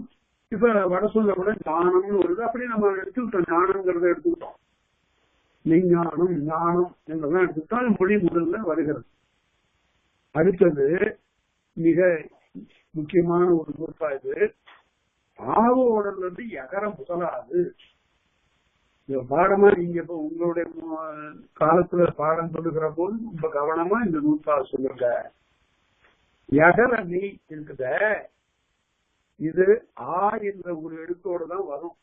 இப்ப வட சொல்ல கூட ஞானம்னு வருது. அப்படி நம்ம எடுத்துக்கிட்டோம். ஞானம்ங்கிறத எடுத்துக்கிட்டோம். மெய்ஞானம், ஞானம் என்றெல்லாம் எடுத்துக்கிட்டால் மொழி முதல்ல வருகிறது. அடுத்தது மிக முக்கியமான ஒரு நூற்பா. இது ஆவோடல் எகர முதலாது. இந்த பாடமா நீங்க இப்ப உங்களுடைய காலத்துல பாடம் சொல்லுகிற போது ரொம்ப கவனமா இந்த நூற்பா சொல்லுங்க. யகர மெய் இருக்குத இது ஆ என்ற ஒரு எழுத்தோடு தான் வரும்,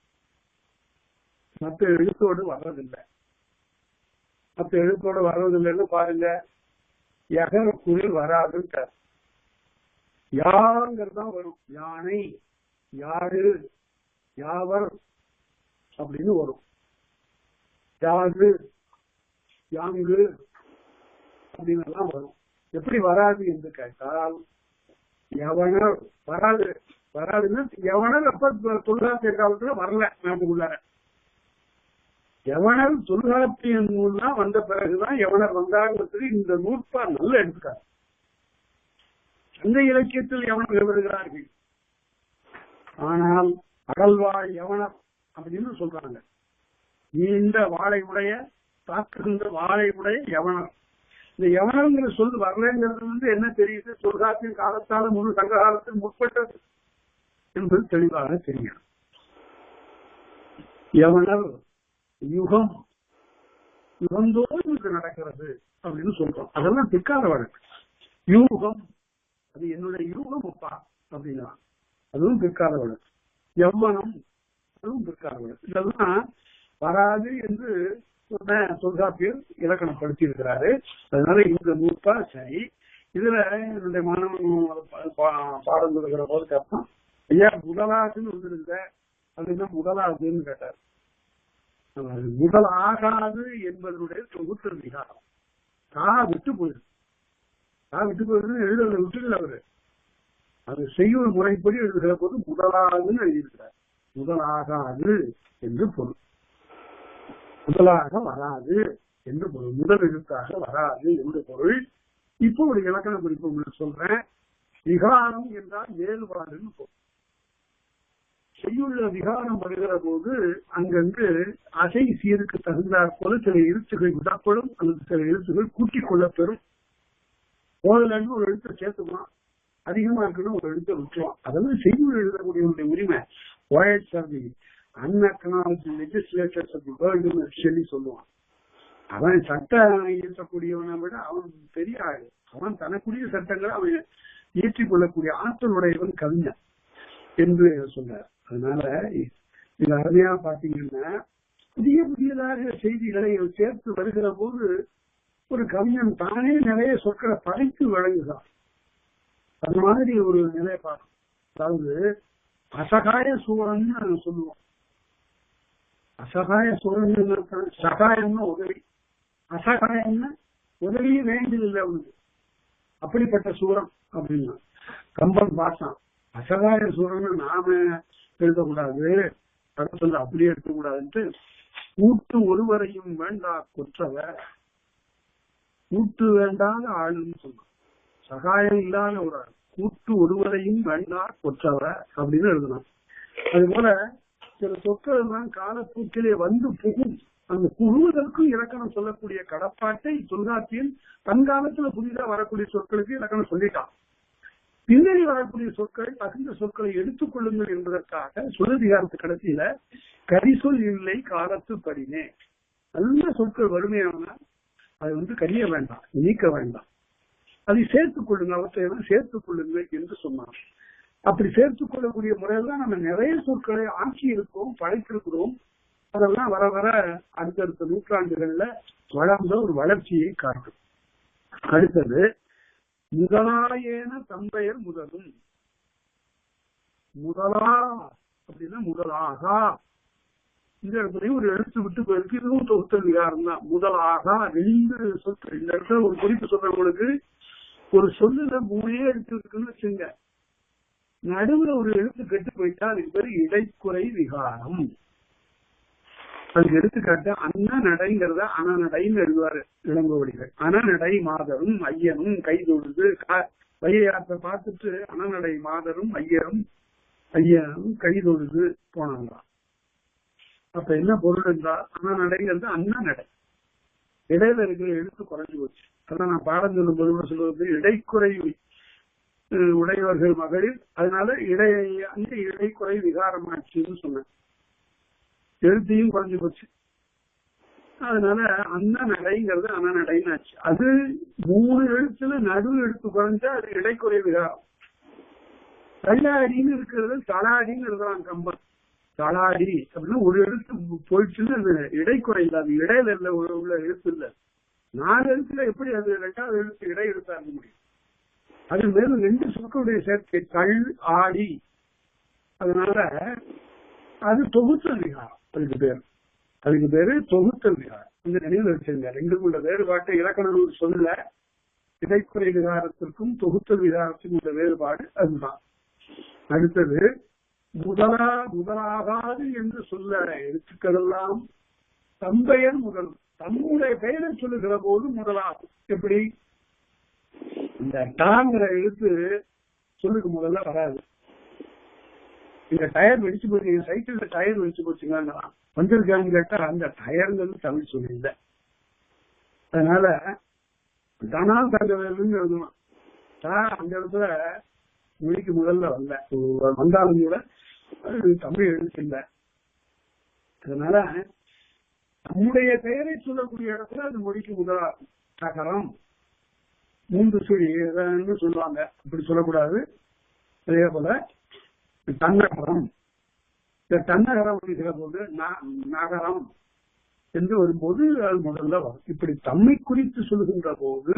மற்ற எழுத்தோடு வர்றதில்லை. மற்ற எழுத்தோடு வர்றதில்லைன்னு பாருங்க. யகர குரல் வராதுன்ற யாங்கிறதுதான் வரும். யானை, யாரு, யாவர் அப்படின்னு வரும். யாது, யாங்கு அப்படின்னு எல்லாம் வரும். எப்படி வராது என்று கேட்டால் யவனர் வராது. வராதுன்னா யவனர் அப்ப தொல்காப்பிய காலத்துல வரல நாட்டுக்குள்ளார. யவனர் தொல்காப்பிய நூல்லாம் வந்த பிறகுதான் யவனர் வந்தாங்கிறது இந்த நூற்பா நல்ல எடுத்துக்காரு. சங்க இலக்கியத்தில் யவனர்கள் வருகிறார்கள், ஆனால் அகழ்வாழ் யவனர் அப்படின்னு சொல்றாங்க. நீண்ட வாழை உடைய, தாக்குகின்ற வாழை உடைய யவனர். இந்த யவனங்கிற சொல் வரலங்கிறது என்ன தெரியுது? தொல்காப்பிய காலத்தால முழு சங்க காலத்தில் முற்பட்டது என்பது தெளிவாக தெரியும். யவனர் யுகம், யுகந்தோறும் இது நடக்கிறது அப்படின்னு சொல்றோம். அதெல்லாம் பிற்கால வழக்கு. யூகம், அது என்னுடைய யூகம் அப்பா அப்படின்னா அதுவும் பிற்கால வழக்கு. யவ்வனம், அதுவும் பிற்கால வழக்கு. இதெல்லாம் வராது என்று தொல்காப்பியர் இலக்கணப்படுத்தி இருக்கிறாரு. அதனால இந்த நூற்பா சரி. இதுல என்னுடைய மாணவன் பாடம் கொடுக்கிற போது கேட்பான், ஐயா முதலாதுன்னு வந்துருந்த அப்படின்னா முதலாதுன்னு கேட்டார். முதல் ஆகாது என்பதனுடைய தொகுத்து விகாரம். விட்டு போயிருக்கு, விட்டு போயிருக்கு எழுதுறத விட்டுல அவரு அது செய்யும் முறைப்படி எழுதுகிற போது முதலாதுன்னு எழுதியிருக்கிறார். முதலாகாது என்று பொருள், முதலாக வராது என்று பொருள், முதல் எழுத்தாக வராது என்று பொருள். இப்போ ஒரு இலக்கண குறிப்பு உங்களுக்கு சொல்றேன். விகாரம் என்றால் வேறுபாடுன்னு பொருள். செய்யுள்ள விகாரம் வருகிற போது அங்கங்கு அசை சீருக்கு தகுந்தாற் போல சில எழுத்துகள் விடப்படும், அல்லது சில எழுத்துகள் கூட்டிக் கொள்ளப்பெறும். போதலன்னு ஒரு எழுத்தை சேர்த்துக்கலாம், அதிகமா இருக்குன்னு ஒரு எழுத்தை விட்டுருவான். அதெல்லாம் செய்யுள் எழுதக்கூடிய உரிமை. Voice of the unacknowledged legislators of the வேர்ல்டுன்னு சொல்லி சொல்லுவான். அவன் சட்டம் இயற்றக்கூடியவனை விட அவன் பெரிய ஆளு. அவன் தனக்குரிய சட்டங்களை அவன் இயற்றிக் கொள்ளக்கூடிய ஆற்றலுடையவன் கவிஞன் என்று சொல்றார். அதனால இது அருமையா பாத்தீங்கன்னா புதிய புதியதாக செய்திகளை சேர்த்து வருகிற போது ஒரு கவிஞன் தானே நிறைய சொற்களை படைத்து வழங்குகிறான். அது மாதிரி ஒரு நிலையை பார்க்கணும். அதாவது அசகாய சூழன்னு சொல்லுவோம். அசகாய சூழல் சகாயம்னா உதவி, அசகாயம்னா உதவியே வேண்டியதில்லை அவனுக்கு. அப்படிப்பட்ட சூரம் அப்படின்னா கம்பன் பாசான். அசகாய சூரன்னு நாம எழுதக்கூடாது, படத்துல அப்படியே எடுக்கக்கூடாதுன்ட்டு கூட்டு ஒருவரையும் வேண்டா கொற்றவ, கூட்டு வேண்டாத ஆளுன்னு சொல்றான். சகாயம் இல்லாத ஒரு ஆள், கூட்டு ஒருவரையும் வேண்டா கொற்றவ அப்படின்னு எழுதணும். அது போல சில சொற்கள் எல்லாம் காலப்போக்கிலே வந்து புகும். அந்த புகுவதற்கும் இலக்கணம் சொல்லக்கூடிய கடப்பாட்டை தொல்காப்பியன் தன் காலத்துல புதிதாக வரக்கூடிய சொற்களுக்கு இலக்கணம் சொல்லிட்டான். பின்னணி வரக்கூடிய சொற்களை, தகுந்த சொற்களை எடுத்துக் கொள்ளுங்கள் என்பதற்காக சொல்லதிகாரத்து கடைசியில கரிசொல் இல்லை காலத்து படினே, நல்ல சொற்கள் வறுமையான அதை கரிய வேண்டாம், நீக்க வேண்டாம், அதை சேர்த்துக் கொள்ளுங்கள், அவற்றை எல்லாம் சேர்த்துக் கொள்ளுங்கள் என்று சொன்னார். அப்படி சேர்த்துக் கொள்ளக்கூடிய முறையெல்லாம் நம்ம நிறைய சொற்களை ஆக்கி இருக்கோம், படைத்திருக்கிறோம். அதெல்லாம் வர வர அடுத்தடுத்த நூற்றாண்டுகள்ல வளர்ந்த ஒரு வளர்ச்சியை காட்டும். அடுத்தது முதலாயேன தம்பெயர் முதலும். முதலா அப்படின்னா முதலாகா. இந்த இடத்துலயும் ஒரு எழுத்து விட்டு போயிருக்கு. இதுவும் தொகுத்தல் விகாரம் தான். முதலாகா 2 சொற்கள். இந்த இடத்துல ஒரு குறிப்பு சொல்றவங்களுக்கு, ஒரு சொல்லுல 3 எழுத்து இருக்குன்னு வச்சுங்க, நடுவுல ஒரு எழுத்து கெட்டு போயிட்டா அதுக்கு பேரு இடைக்குறை விகாரம். அதுக்கு எடுத்துக்காட்டு அண்ணா நடைங்கிறத அனநடைன்னு எழுதுவாரு இளங்கோவடிகள். அனநடை மாதரும் ஐயனும் கைதொழுது, வையாற்ற பார்த்துட்டு அனநடை மாதரும் ஐயனும் கைதொழுது போனாங்களாம். அப்ப என்ன பொருள் என்றால் அனநடைங்கிறது அண்ணா நடை, இடையில இருக்கிற எழுத்து குறைஞ்சு போச்சு. அதான் நான் பாடம் சொல்லும் போது சொல்றது இடைக்குறை உடையவர்கள் மகளிர், அதனால இடைக்குறை விகாரமாச்சுன்னு சொன்னேன். எழுத்தையும் குறைஞ்சு போச்சு. அதனால அன்ன நடைங்கிறது அன நடைன்னு ஆச்சு. அது 3 எழுத்துல நடு எழுத்து குறைஞ்சா அது இடைக்குறை விகாரம். தள்ளாடின்னு இருக்கிறது தளாடின்னு இருக்கிறான் கம்பன். தளாடி அப்படின்னா ஒரு எழுத்து போயிடுச்சுன்னு அது இடைக்குறை இல்லை, அது இடையில உள்ள எழுத்து இல்லை. 4 எழுத்துல எப்படி அது 2வது எழுத்து இடை எழுத்தா இருக்க முடியும்? அது மேலும் 2 சொற்களுடைய சேர்க்கை தள் ஆடி. அதனால அது தொகுத்தல் விகாரம். அதுக்கு பேரு தொகுத்தல் விகாரம். இந்த நினைவில் வச்சிருங்க. 2க்குள்ள வேறுபாட்டை இலக்கண சொல்ல இடைக்குறை விகாரத்திற்கும் தொகுத்தல் விகாரத்திற்கும் உள்ள வேறுபாடு அதுதான். அடுத்தது முதலாகாது என்று சொல்ல எழுத்துக்களெல்லாம் தம்பெயர் முதல். தம்முடைய பெயரை சொல்லுகிற போது முதலாகும். எப்படி? இந்த டாங்கிற எழுத்து சொல்லுக்கு முதல்ல வராது. இந்த டயர் வெடிச்சு போச்சு, சைக்கிள்ல டயர் வெடிச்சு போச்சுங்க வந்திருக்கான்னு கேட்டா அந்த டயர்ங்கிறது தமிழ் சொல்லியில்ல. அதனால தனால் தங்கவேலுன்னு எழுதணும். அந்த இடத்துல மொழிக்கு முதல்ல வந்தாலும் கூட தமிழ் எழுத்து இல்லை. அதனால நம்முடைய பெயரை சொல்லக்கூடிய இடத்துல அது மொழிக்கு முதலாகும். தகரம் 3 சுழின்னு சொல்லுவாங்க, அப்படி சொல்லக்கூடாது. அதே போல தன்னகரம், இந்த தன்னகரம் அப்படிங்கிற போது நகரம் என்று வரும்போது அது முதல்ல வரும். இப்படி தம்மை குறித்து சொல்லுகின்ற போது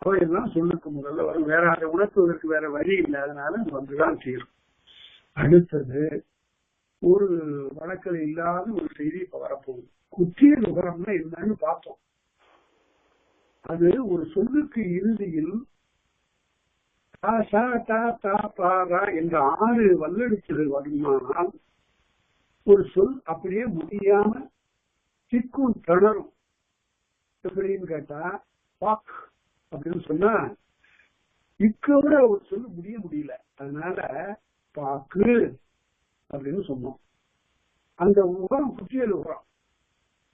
அவையெல்லாம் சொல்லுக்கு முதல்ல வரும். வேற அதை உணர்த்துவதற்கு வேற வழி இல்லை. அதனால அது வந்துதான் தீரும். அடுத்தது ஒரு வழக்கில் இல்லாத ஒரு செய்தி இப்ப வரப்போகுது. குற்றிய நுகரம்னா என்னன்னு பார்த்தோம். அது ஒரு சொல்லுக்கு இறுதியில் என்ற 6 வல்லெழுத்துகள் வருமானால் ஒரு சொல் அப்படியே முடியாம சிக்கும் திணறும். எப்படின்னு கேட்டா பாக் அப்படின்னு சொன்னா இக்கோட ஒரு சொல் முடியல. அதனால பாக்கு அப்படின்னு சொன்னோம். அந்த உரம் குற்றியல் உரம்.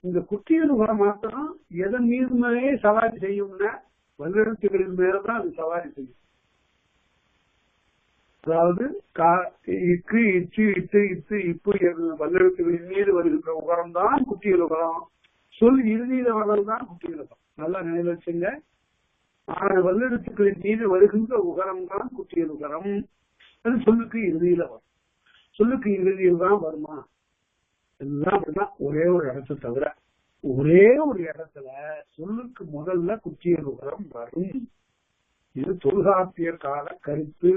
இந்த குற்றியல் உரம் மாத்திரம் எதன் மீதுமே சவாரி செய்யும்னா வல்லெழுத்துகளின் மேலதான் அது சவாரி செய்யும். அதாவது இக்கு இச்சு இட்டு இத்து இப்பு வல்லெழுத்துகளின் மீது வருகின்ற உகரம் தான் குற்றியல் உகரம். சொல் இறுதியில வர்றதுதான் குற்றியல் உகரம். நல்லா நினைவு வச்சுங்க. 6 வல்லெழுத்துக்களின் மீது வருகின்ற உகரம் தான் குற்றியல் உகரம். அது சொல்லுக்கு இறுதியில வரும். சொல்லுக்கு இறுதியில் தான் வருமா? எல்லாம் அப்படிதான். ஒரே ஒரு இடத்தை தவிர ஒரே ஒரு இடத்துல சொல்லுக்கு முதல்ல குற்றியல் உகரம் வரும். இது தொல்காப்பியர் கால கருத்து.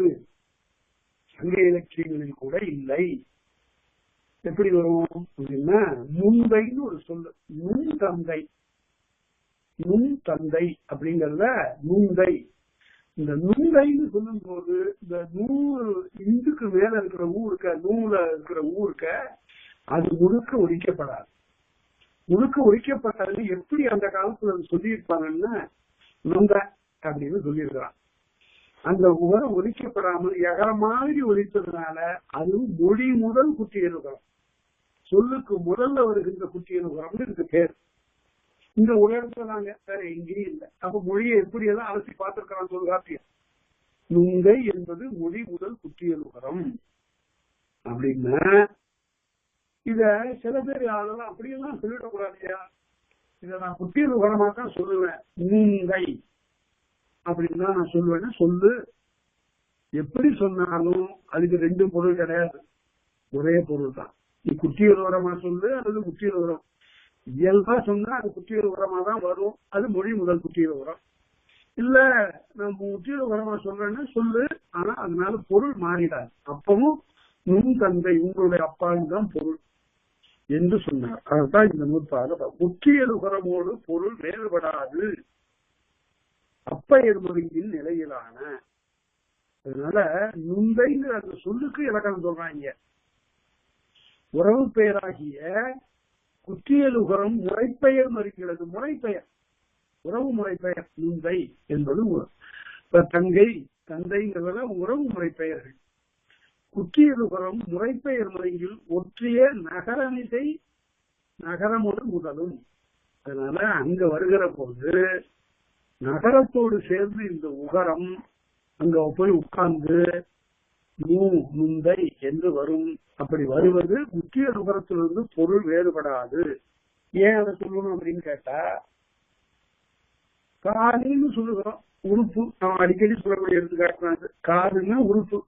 சங்க இலக்கியங்களில் கூட இல்லை. எப்படி வரும் அப்படின்னா முந்தைன்னு ஒரு சொல்லு. நுண் தந்தை அப்படிங்கறத நுந்தை. இந்த நுந்தைன்னு சொல்லும் போது இந்த இந்துக்கு மேல இருக்கிற ஊருக்க நூல இருக்கிற ஊருக்க அது முழுக்க ஒழிக்கப்படாது. முழுக்க ஒழிக்கப்பட்டது எப்படி அந்த காலத்துல சொல்லியிருப்பாங்கன்னா நொந்த அப்படின்னு சொல்லியிருக்கிறான். அந்த உரம் ஒழிக்கப்படாமல் எகர மாதிரி ஒழித்ததுனால அது மொழி முதல் குற்றியலுகரம். சொல்லுக்கு முதல்ல வருகின்ற குற்றியலுகரம்னு இதுக்கு பேர். இந்த உலகத்துல நாங்க வேற எங்கேயும் இல்லை. அப்ப மொழியை எப்படி எல்லாம் அலசி பார்த்திருக்கிறான் தொல்காப்பியம். நுங்கை என்பது மொழி முதல் குற்றியலுகரம் அப்படின்னா இத சில பேர் அதெல்லாம் அப்படியெல்லாம் சொல்லிடக்கூடாதுயா. இத நான் குற்றியலுகரமா தான் சொல்லுவேன். நுங்கை அப்படின்னு தான் நான் சொல்லுவேன்னா சொல்லு. எப்படி சொன்னாலும் அதுக்கு 2 பொருள் கிடையாது, ஒரே பொருள் தான். நீ குற்றியல் உரமா சொல்லு அல்லது குற்றியல் உரம். இயல்பா சொன்னா அது குற்றியல் உரமா தான் வரும். அது மொழி முதல் குற்றியல் உரம். இல்ல நான் குற்றியல் உரமா சொல்றேன்னா சொல்லு, ஆனா அதனால பொருள் மாறிடாது. அப்பவும் நுண் தந்தை உங்களுடைய அப்பான்னு தான் பொருள் என்று சொன்னார். அதுதான் இந்த நூற்பாக குற்றியல் உரமோடு பொருள் வேறுபடாது அப்பெயர் மொழியின் நிலையிலான. அதனால நுந்தைங்கிற அந்த சொல்லுக்கு இலக்கணம் சொல்றாங்க. உறவு பெயராகிய குற்றியலுகரம் முறைப்பெயர் மறுக்கிறது. முறைப்பெயர் உறவு முறைப்பெயர். நுந்தை என்பது தங்கை தந்தைங்கிறத உறவு முறைப்பெயர்கள். குற்றியலுகரம் முறைப்பெயர் முறையில் ஒற்றிய நகரமிசை நகரமோடு முதலும். அதனால அங்க வருகிற போது நகரத்தோடு சேர்ந்து இந்த உகரம் அங்க போய் உட்கார்ந்து நுந்தை என்று வரும். அப்படி வருவது குற்றியல் உகரத்திலிருந்து பொருள் வேறுபடாது ஏன் அதை சொல்லணும் அப்படின்னு கேட்டா, காதுன்னு சொல்லுகிறோம், உறுப்பு. நம்ம அடிக்கடி சொல்லக்கூடிய எடுத்துக்காட்டு காதுன்னா உறுப்பு.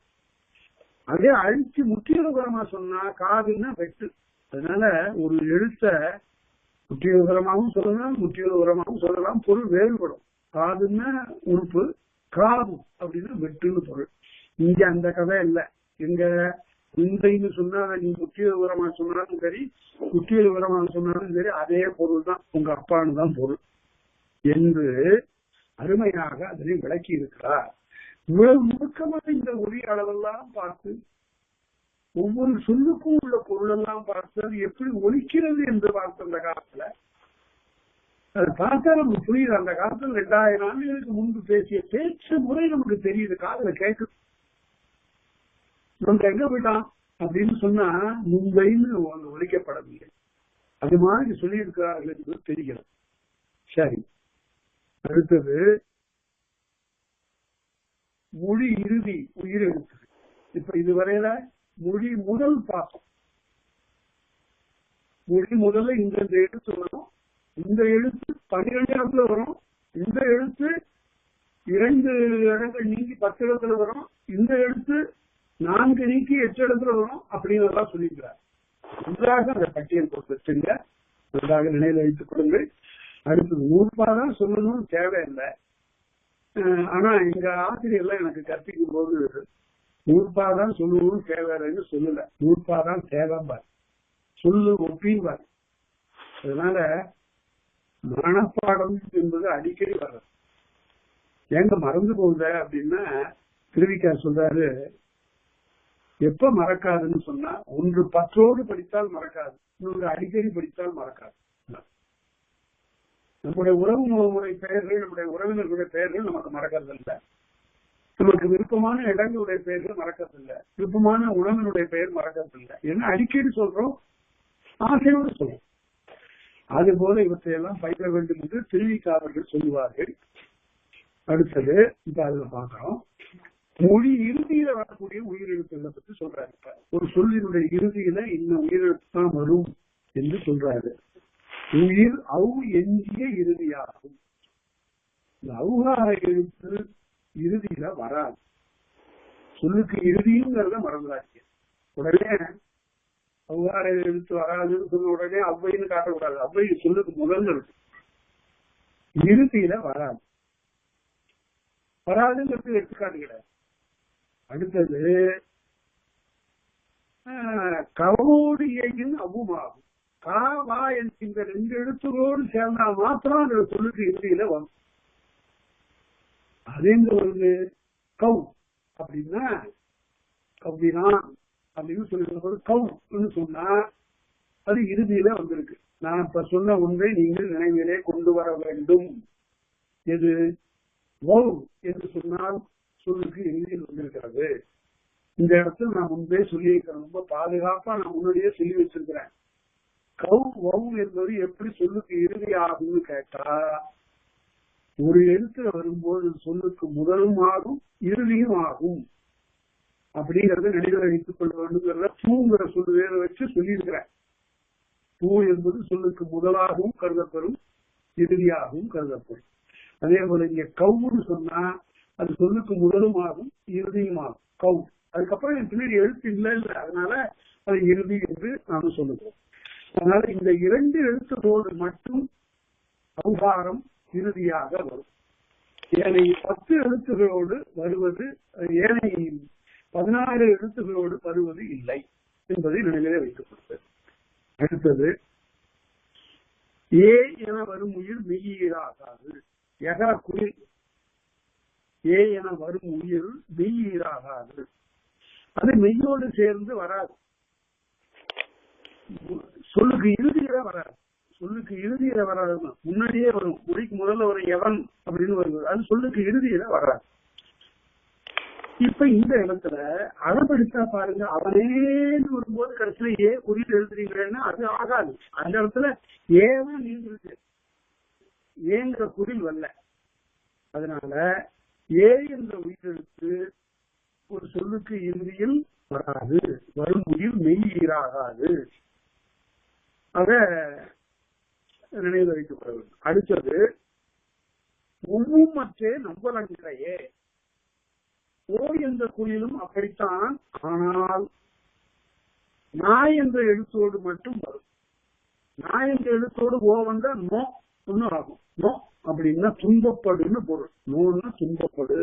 அதே அழிச்சு முக்கியகரமா சொன்னா காதுன்னா வெட்டு. அதனால ஒரு எழுத்த முக்கியகரமாகவும் சொல்லலாம், முக்கியகரமாகவும் சொல்லலாம், பொருள் வேறுபடும். காதுன்னா உறுப்பு, காது அப்படின்னா வெட்டுன்னு பொருள். இங்க அந்த கதை இல்லை. எங்க இன்றைன்னு சொன்னா நீ முக்கிய விவரமா சொன்னாலும் சரி, முக்கிய விவரமா சொன்னாலும் சரி, அதே பொருள் தான், உங்க அப்பான்னு தான் பொருள் என்று அருமையாக அதனை விளக்கி இருக்கிறார். இவ்வளவு நுணுக்கமாக இந்த ஒளி அளவெல்லாம் பார்த்து, ஒவ்வொரு சொல்லுக்கும் உள்ள பொருள் எல்லாம் பார்த்து, அது எப்படி ஒலிக்கிறது என்று பார்த்த அந்த காலத்துல, அது பார்த்தா நமக்கு புரியுது. அந்த காலத்துல 2000 ஆண்டுகளுக்கு முன்பு பேசிய பேச்சு முறை நமக்கு தெரியுது, காதுல கேட்குது. நம்ம எங்க போயிட்டான் அப்படின்னு சொன்னா மும்பைன்னு ஒழிக்கப்படவில்லை, அது மாதிரி சொல்லியிருக்கிறார்கள் என்று தெரிகிறது. சரி, அடுத்தது மொழி இறுதி உயிரெழுத்து. இப்ப இதுவரையில மொழி முதல் பாசம், மொழி முதல்ல இந்த எழுத்து வரும், இந்த எழுத்து 12 இடத்துல வரும், இந்த எழுத்து 2 இடங்கள் நீங்கி 10 இடத்துல வரும், இந்த எழுத்து 4 நீக்கி 8 இடத்துல வரும் அப்படின்னு சொல்லியிருக்கிறார். நன்றாக அந்த பட்டியல் போட்டு வச்சுங்க, நன்றாக நினைவில் வைத்துக் கொள்ளுங்கள். அடுத்தது நூற்பாதான் சொல்லணும்னு தேவையில்லை. ஆனா எங்க ஆசிரியர்லாம் எனக்கு கற்பிக்கும் போது நூற்பாதான் சொல்லணும்னு தேவையில்லைன்னு சொல்லல, நூற்பாதான் தேவைம்பார், சொல்லு ஒப்பின்பார். அதனால மனப்பாடம் என்பது அடிக்கடி வர்றது. எங்க மறந்து போகுத அப்படின்னா திருவிக்கா சொல்றாரு, எப்ப மறக்காதுன்னு சொன்னா, ஒன்று பற்றோடு படித்தால் மறக்காது, இன்னொரு அடிக்கடி படித்தால் மறக்காது. நம்முடைய உறவு முறை பெயர்கள், நம்முடைய உறவினர்களுடைய பெயர்கள் நமக்கு மறக்கிறது இல்லை, நமக்கு விருப்பமான இடங்களுடைய பெயர்கள் மறக்கிறது இல்லை, விருப்பமான உணவினுடைய பெயர் மறக்கிறது இல்லை. என்ன அடிக்கடி சொல்றோம், ஆசையோடு சொல்றோம். அது போல இவற்றையெல்லாம் பயிர வேண்டும் என்று திருவிக்கா அவர்கள் சொல்லுவார்கள். அடுத்தது இப்ப அதுல பாக்குறோம், மொழி இறுதியில வரக்கூடிய உயிரெழுத்துகளை பற்றி சொல்றாரு. இப்ப ஒரு சொல்லினுடைய இறுதியில இன்னும் உயிரெழுத்து தான் வரும் என்று சொல்றாரு. உயிர் அவு எஞ்சிய இறுதியாகும். இந்த அவுகார எழுத்து இறுதியில வராது. சொல்லுக்கு இறுதிங்கிறத மறந்துடாச்சு. உடனே அவுகார எழுத்து வராதுன்னு சொன்ன உடனே அவ்வைன்னு காட்டக்கூடாது. அவ்வை சொல்லுக்கு முதல் எழுத்து, இறுதியில வராது. வராதுங்கிறது எடுத்துக்காட்டு கிடையாது. அடுத்தது கவோடு இயங்கின் அவ்வுமாகும். கா வா என்கின்ற 2 எழுத்துகளோடு சேர்ந்தா மாத்திரம் அந்த சொல்லுக்கு இறுதியில வரும். அது எங்க வருது, கவ் அப்படின்னா கவ்வினான் அப்படின்னு சொல்லிருக்கும் போது கவ்னு சொன்னா அது இறுதியில வந்திருக்கு. நான் இப்ப சொன்ன ஒன்றை நீங்கள் நினைவிலே கொண்டு வர வேண்டும். எது வவ் என்று சொன்னால் சொல்லுக்கு இறுதியில் வந்திருக்கிறது. இந்த இடத்துல நான் முன்பே சொல்லியிருக்கிறேன், ரொம்ப பாதுகாப்பா நான் முன்னாடியே சொல்லி வச்சிருக்கிறேன். கவ் வவ் என்பது எப்படி சொல்லுக்கு இறுதி ஆகும்னு கேட்டா, ஒரு எழுத்துல வரும்போது சொல்லுக்கு முதலும் ஆகும் இறுதியும் ஆகும் அப்படிங்கறத நினைவில் வைத்துக் கொள்ள வேண்டுங்கிறத பூங்கிற சொல்லு வேற வச்சு சொல்லியிருக்கிறேன். பூ என்பது சொல்லுக்கு முதலாகவும் கருதப்பெறும், இறுதியாகவும் கருதப்படும். அதே போல இங்க கவுன்னு சொன்னா அது சொல்லுக்கு முதலும் ஆகும் இறுதியும் ஆகும், கவு. அதுக்கப்புறம் என் பின்னாடி எழுத்து இல்லை, அதனால அது இறுதி என்று நாம சொல்லுகிறோம். அதனால இந்த 2 எழுத்துகளோடு மட்டும் அவுகாரம் இறுதியாக வரும். ஏனைய 10 எழுத்துகளோடு வருவது, ஏனைய 16 எழுத்துகளோடு வருவது இல்லை என்பதை நினைவிலே வைத்துக் கொள்வது. அடுத்தது ஏ என வரும் உயிர் மெய்யீராகாது. எகர குயில் ஏ என வரும் உயிர் மெய்யீராகாது. அது மெய்யோடு சேர்ந்து வராது, சொல்லுக்கு இறுதியில வராது. சொல்லுக்கு இறுதியில வராது, முன்னாடியே வரும். மொழிக்கு முதல்ல ஒரு எவன் அப்படின்னு வருது, அது சொல்லுக்கு இறுதியில வராது. இப்ப இந்த இடத்துல அளவெடுத்தா பாருங்க, அவனேன்னு வரும்போது கடைசியில ஏ குறியில் எழுதுறீங்கன்னா அது ஆகாது. அந்த இடத்துல ஏதான் நீங்கிருக்கு, ஏங்கிற குறில் வரல. அதனால ஏ என்ற உயிரெழுத்து ஒரு சொல்லுக்கு இறுதியில் வராது, வரும் உயிர் மெய்யீராகாது. ஆக நினைவு வைக்கப்பட வேண்டும். அடுத்தது ஒவ்வொன்றே நம்பலங்களையே. ஓ என்ற குறியிலும் அப்படித்தான். ஆனால் நாய் என்ற எழுத்தோடு மட்டும் வரும். நாய் என்ற எழுத்தோடு ஓ வந்தா நோ ஒண்ணு ஆகும். நோ அப்படின்னா துன்பப்படுன்னு பொருள். நோன்னா துன்பப்படு.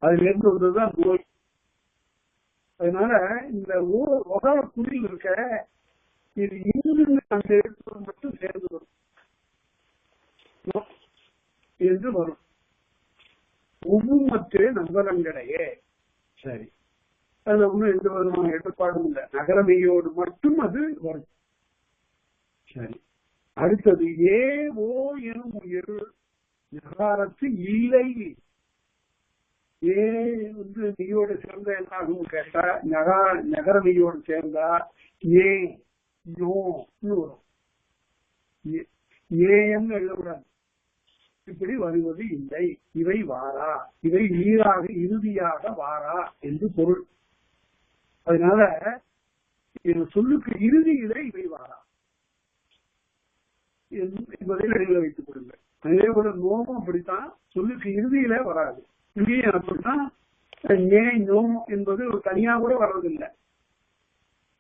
அதுல இருந்து வந்ததுதான் நோய். அதனால இந்த ஒகா குறியில் இருக்க இது இங்கிருந்து அந்த எழுத்தோடு மட்டும் சேர்ந்து வரும் என்று வரும். ஒவ்வொன்றே நம்பலங்களையே. சரி, அதுல ஒண்ணும் எந்த விதமான எடுப்பாடும் இல்லை. நகரமையோடு மட்டும் அது வரும். சரி, அடுத்தது ஏ ஓ எனும் உயிர் நகாரத்து இல்லை. ஏ நீயோட சேர்ந்த என்ன ஆகும் கேட்டா நகரமையோடு சேர்ந்தா ஏ யோன்னு வரும். ஏன்னு எழுதக்கூடாது. இப்படி வருவது இல்லை. இவை வாரா, இவை நீராக இறுதியாக வாரா என்று பொருள். அதனால சொல்லுக்கு இறுதியிலே இவை வாரா என்பதை நினைவில் வைத்துக் கொடுங்கள். அதே போல நோவும் அப்படித்தான், சொல்லுக்கு இறுதியில வராது. இங்கேயும் அப்படித்தான். ஏ நோ என்பது ஒரு தனியா கூட வர்றதில்லை.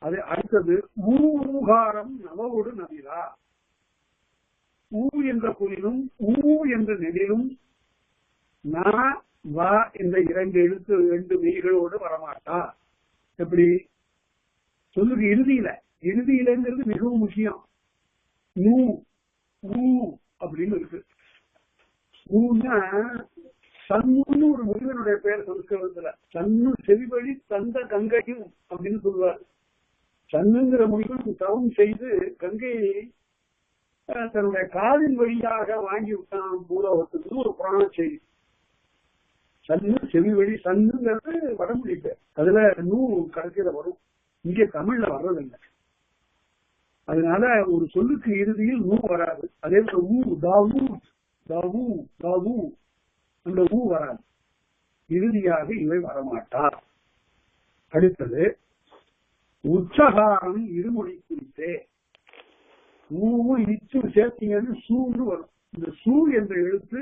அது அடுத்தது ஊகாரம் நவவோடு நவிலா. ஊ என்ற குறிலும் ஊ என்ற நெடிலும் நா வா என்ற இரண்டு மெய்களோடு வரமாட்டா. எப்படி சொல்லுங்க? இறுதியிலங்கிறது மிகவும் முக்கியம். ஊ ஊ அப்படின்னு இருக்கு. ஊன்னா சன்னு ஒரு முருகனுடைய பெயர் சொல்லுறதுல. சன்னு செவிவழி தந்த கங்கையும் அப்படின்னு சொல்லுவார். சன்னுங்கிற முருகன் தவம் செய்து கங்கையை தன்னுடைய காலின் வழியாக வாங்கி விட்டான் பூலோகத்துக்கு ஒரு புராண செய்தி. சன்னு செவி வழி. சன்னுங்கிறது வடமொழி பேர். அதுல நூ கடைசியில வரும். இங்கே தமிழ்ல வர்றதில்லை. அதனால ஒரு சொல்லுக்கு இறுதியில் நூ வராது. அதே போல ஊ தாவு தாவு தாவு அந்த ஊ வராது. இறுதியாக இவை வரமாட்டா. அடுத்தது உச்சகாரம் இருமொழி குறித்தே. ஊவும் இச்சும் சேர்த்தீங்கன்னு சூன்னு வரும். இந்த சூ என்ற எழுத்து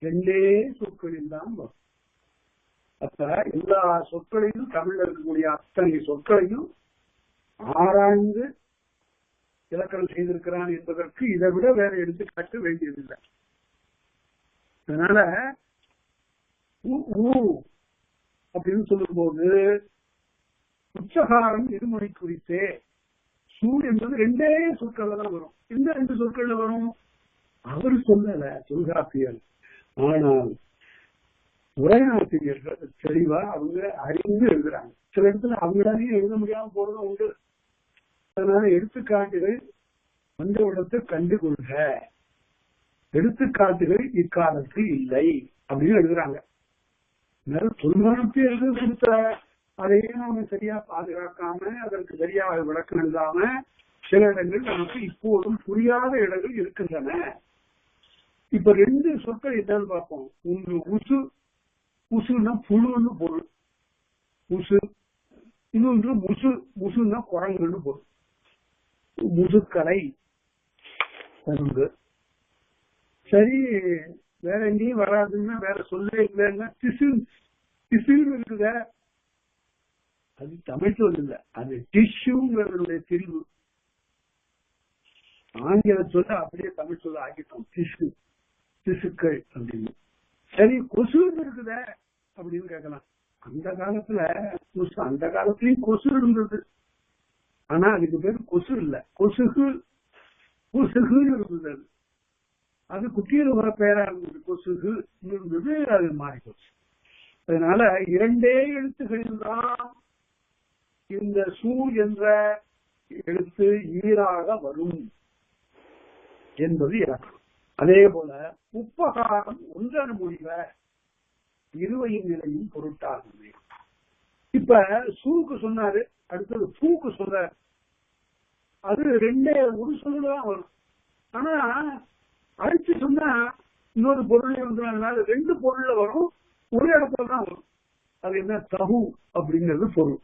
ரெண்டே சொற்களில் தான் வரும். அப்ப எல்லா சொற்களையும் தமிழ்ல இருக்கக்கூடிய அத்தனை சொற்களையும் ஆராய்ந்து இலக்கணம் செய்திருக்கிறான் என்பதற்கு இதை விட வேற எடுத்துக்காட்ட வேண்டியதில்லை. அதனால ஊ அப்படின்னு சொல்லும் போது உச்சகாரம் இருமொழி குறித்தே. சூ என்பது ரெண்டே சொற்கள்ல தான் வரும். இந்த ரெண்டு சொற்கள்ல வரும் அவர் சொல்லல தொல்காப்பியர். ஆனால் உரையாசிரியர்கள் தெளிவா அவங்க அறிந்து எழுதுறாங்க. சில இடத்துல அவங்களாலையும் எழுத முடியாம போறதும் உண்டு. அதனால எடுத்துக்காட்டுகள் வந்த இடத்தை கண்டுகொள்க. எடுத்துக்காட்டுகள் இக்காலத்தில் இல்லை அப்படின்னு எழுதுறாங்க. தொல்காப்பியர் எழுத கொடுத்த அதையும் அவங்க சரியா பாதுகாக்காம அதற்கு சரியாக விளக்கம் இல்லாம சில இடங்கள் நமக்கு இப்போதும் புரியாத இடங்கள் இருக்கின்றன. இப்ப ரெண்டு சொற்கள் என்னன்னு பார்ப்போம். ஒன்று உசு. உசுன்னா புழுன்னு பொருள். உசு. இன்னொன்று முசு. முசுன்னா குரங்குன்னு பொருள். முசுக்கலை கருங்கு. சரி, வேற எங்கேயும் வராதுன்னா வேற சொல்லே இல்லைன்னா திசில் இருக்குத. அது தமிழ் சொல் இல்ல, அது டிஷ்யூங்கிறதுடைய பிரிவு. ஆங்கில சொல்ல அப்படியே தமிழ் சொல்ல ஆக்கிட்டோம். டிஷ்யூ, திசுக்கள் அப்படின்னு. சரி, கொசு இருக்குத அப்படின்னு கேட்கலாம். அந்த காலத்துல கொசு, அந்த காலத்திலயும் கொசு இருந்தது. ஆனா அதுக்கு பேர் கொசு இல்ல, கொசுகு. கொசுகுன்னு இருந்தது. அது குட்டியில் வர பெயரா இருந்தது. கொசுகு இருந்தது, அது மாறி போச்சு. அதனால இரண்டே எழுத்துக்களில் தான் இந்த சூ என்ற எழுத்து ஈராக வரும் என்பது இலக்கணம். அதே போல உப்பகாரம் ஒன்றன் முடிவ இருவையின் நிலையும் பொருட்டாகும். இப்ப சூக்கு சொன்னாரு, அடுத்தது பூக்கு சொல்றாரு. அது ரெண்டே ஒரு சொல்லுதான் வரும். ஆனா அழிச்சு சொன்னா இன்னொரு பொருளே வந்து ரெண்டு பொருள்ல வரும், ஒரு இடத்துல தான் வரும். அது என்ன? தபு அப்படிங்கிறது பொருள்.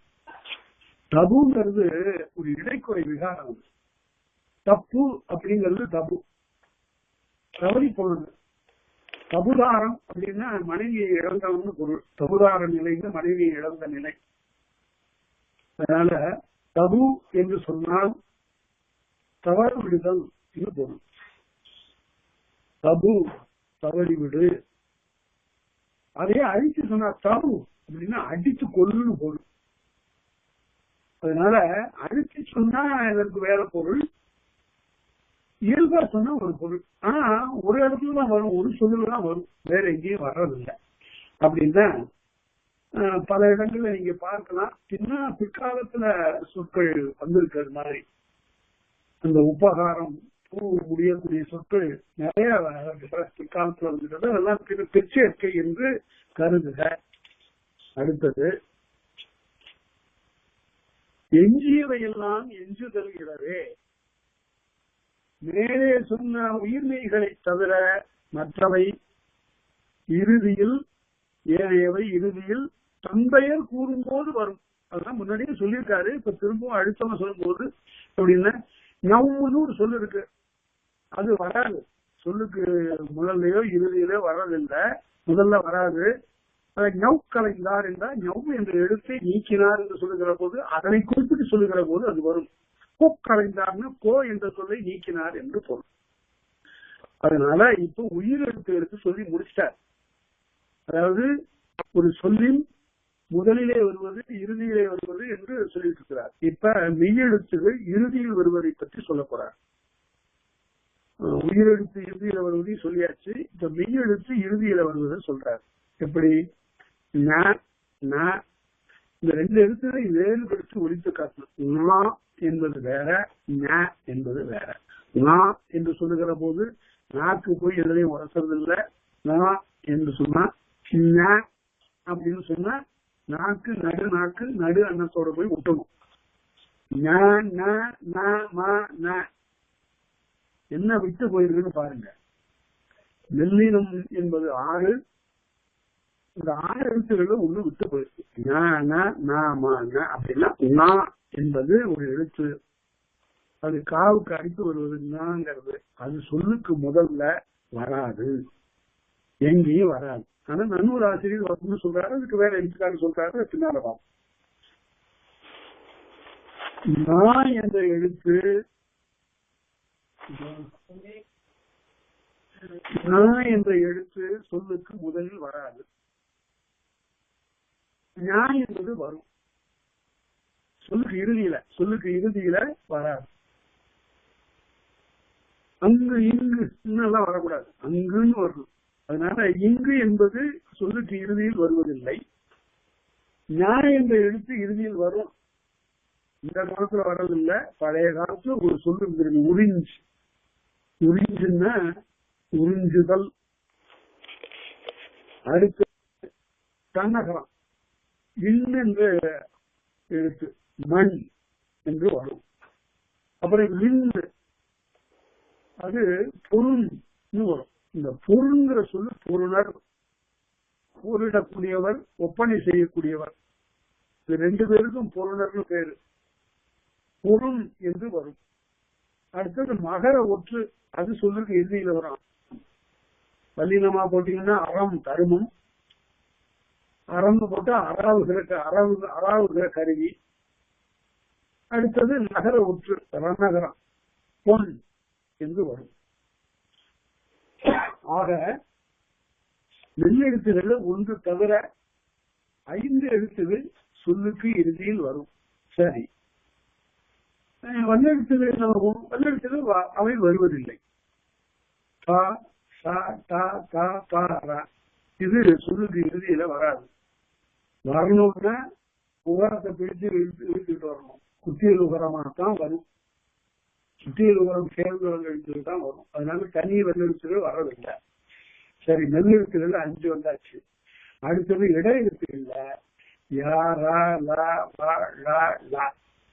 தபுங்கிறது ஒரு இடைக்குறை விகாரம். தப்பு அப்படிங்கிறது தபு. தவறி போனது. தபுதாரம் அப்படின்னா மனைவியை இழந்தவன்னு பொருள். தபுதார நிலைன்னு மனைவியை இழந்த நிலை. அதனால தபு என்று சொன்னால் தவறு விடுதல் என்று பொருள். தபு தவறிவிடு. அதையே அழிச்சு சொன்னா தபு அப்படின்னா அடித்து கொள்ளுன்னு பொருள். அதனால அழிச்சு சொன்னா இதற்கு வேற பொருள், இயல்பா சொன்னா ஒரு பொருள். ஆனா ஒரு இடத்துல தான் வரும், ஒரு சொல்லுல தான் வரும், வேற எங்கேயும் வர்றதில்லை. அப்படின்னா பல இடங்கள்ல நீங்க பார்க்கலாம். பிற்காலத்துல சொற்கள் வந்திருக்கிறது மாதிரி அந்த உபகாரம் பூ முடியக்கூடிய சொற்கள் நிறைய பிற்காலத்துல வந்துருக்கிறது. அதெல்லாம் பிற்சேர்க்கை என்று கருதுக. அடுத்தது எஞ்சியவையெல்லாம் எஞ்சுதல் இடவே. மேலே சொன்ன உயிர்மெய்களை தவிர மற்றவை இறுதியில், ஏனையவை இறுதியில் தந்தையர் கூறும்போது வரும். அதெல்லாம் முன்னாடியே சொல்லியிருக்காரு. இப்ப திரும்பவும் அழுத்தமா சொல்லும் போது அப்படின்னா ஞவுன்னு ஒரு சொல்லு இருக்கு, அது வராது. சொல்லுக்கு முதல்லையோ இறுதியிலோ வர்றதில்லை, முதல்ல வராது. அதை ஞவ் கலைந்தார் என்றால் ஞவ் என்ற எழுத்தை நீக்கினார் என்று சொல்லுகிற போது, அதனை குறிப்பிட்டு சொல்லுகிற போது அது வரும். கோ கலைந்தார்னு கோ என்ற சொல்லை நீக்கினார் என்று பொருள். அதனால இப்ப உயிர் எழுத்து எடுத்து சொல்லி முடிச்சிட்டார். அதாவது ஒரு சொல்லில் முதலிலே வருவது இறுதியிலே வருவது என்று சொல்லிட்டு இருக்கிறார். இப்ப மெய்யெழுத்துகள் இறுதியில் வருவதை பற்றி சொல்ல போறார். உயிரெழுத்து இறுதியில வருவதையும் சொல்லியாச்சு. இப்ப மெய்யெழுத்து இறுதியில வருவதை சொல்றார். எப்படி? இந்த ரெண்டு எழுத்துக்களை வேறுபடுத்தி ஒழித்து காட்டணும். என்பது வேற, ந என்பது வேற. நா என்று சொல்லுகிற போது நாக்கு போய் எதிரையும் உரசறது இல்லை. நா என்று சொன்னா அப்படின்னு சொன்னா நாக்கு நடு அன்னத்தோட போய் விட்டணும். என்ன விட்டு போயிருக்குன்னு பாருங்க. மெல்லினம் என்பது 6, இந்த 6 எழுத்துக்கள் ஒண்ணு விட்டு போயிருக்கு. அப்படின்னா நா என்பது ஒரு எழுத்து, அது காவுக்கு அடித்து வருவதுங்கிறது. அது சொல்லுக்கு முதல்ல வராது, எங்கேயும் வராது. ஆனா நன்னூறு ஆசிரியர் வரணும்னு சொல்றாரு, அதுக்கு வேற எழுத்துக்காரர் சொல்றாரு. பின்னால பார்ப்போம். நான் என்ற எழுத்து சொல்லுக்கு முதலில் வராது. ஞான் என்பது வரும், சொல்லுக்கு இறுதியில வராது. அங்கு இங்கு இன்னெல்லாம் வரக்கூடாது, அங்குன்னு வரணும். அதனால இங்கு என்பது சொல்லுக்கு இறுதியில் வருவதில்லை. ஞான் என்ற எழுத்து இறுதியில் வரும். இந்த காலத்துல வர்றதில்லை. பழைய காலத்துல ஒரு சொல்லு இருந்திருக்கு, உறிஞ்சுன்னா உறிஞ்சுதல். அடுத்து தன்னகரம் என்ற எழுத்து மண் என்று வரும். அப்புறம் விந்து, அது பொருள்னு வரும். இந்த பொருள்ங்கிற சொல்லு பொருளர், பொருளிடக்கூடியவர், ஒப்பனை செய்யக்கூடியவர். இது 2 பேருக்கும் பொருளர்னு பேரு. பொருள் என்று வரும். அடுத்தது மகர ஒற்று, அது சொல்லுக்கு இறுதியில வரும். வல்லினமா போட்டீங்கன்னா அறம் தருமம், அறம்னு போட்டா அறாவுகிற கருவி. அடுத்தது நகர ஒற்று ரணகரம், பொன் என்று வரும். ஆக மெல்லெழுத்துகள் 1 தவிர 5 எழுத்துகள் சொல்லுக்கு இறுதியில் வரும். சரி, வல்லெழுத்துகள் அவை வருவதில்லை. இது சொல்லுக்கு இறுதியில வராது. வரணும்னா உகரத்தை பிடிச்சு இழுத்துட்டு வரணும். குத்தியல் உகரமாகத்தான் வரும். குத்தியல் உகரம் சேர்ந்து எழுத்துகள் தான் வரும். அதனால தனி வெள்ளெழுத்துகள் வர்றதில்லை. சரி, நெல்லெழுத்துகள் 5 வந்தாச்சு. அடுத்தது இட எழுத்துக்கள்ல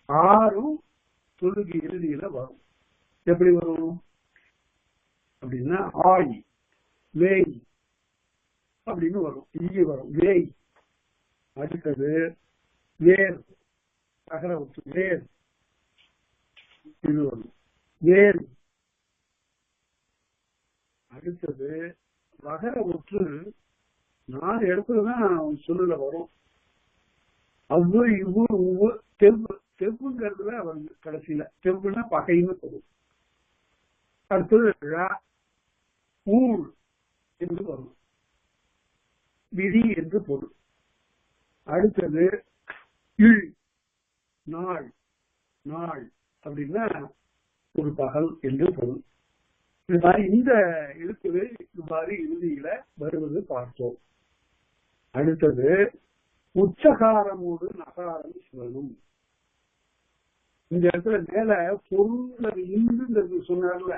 6 சொல்லுக்கு இறுதியில வரும். எப்படி வரும் அப்படின்னா ஆய், வேய் அப்படின்னு வரும். இங்கே வரும் வேய். அடுத்தது வேர், அகர ஒற்று வேர், இது வரும் வேர். அடுத்தது வகர ஒற்று 4 இடத்துலதான் சொல்லுல வரும். அவ்வு இவ்வு உவ்வு தெவ்வு. தெவ்வுங்கிறதுல வந்து கடைசியில தெவ்வுனா பகைன்னு சொல்லும். அடுத்தது ஊழ் என்று வரும், விதி என்று பொருள். அடுத்தது இழ், நாள். நாள் அப்படின்னா ஒரு பகல் என்று பொருள். இது மாதிரி இந்த எழுத்துகள் இவ்வாறு இறுதியில வருவது பார்த்தோம். அடுத்தது உச்சகாரமோடு நகாரம் சொல்லணும். இந்த இடத்துல மேல பொருள் இந்துங்கிறது சொன்னார்ல,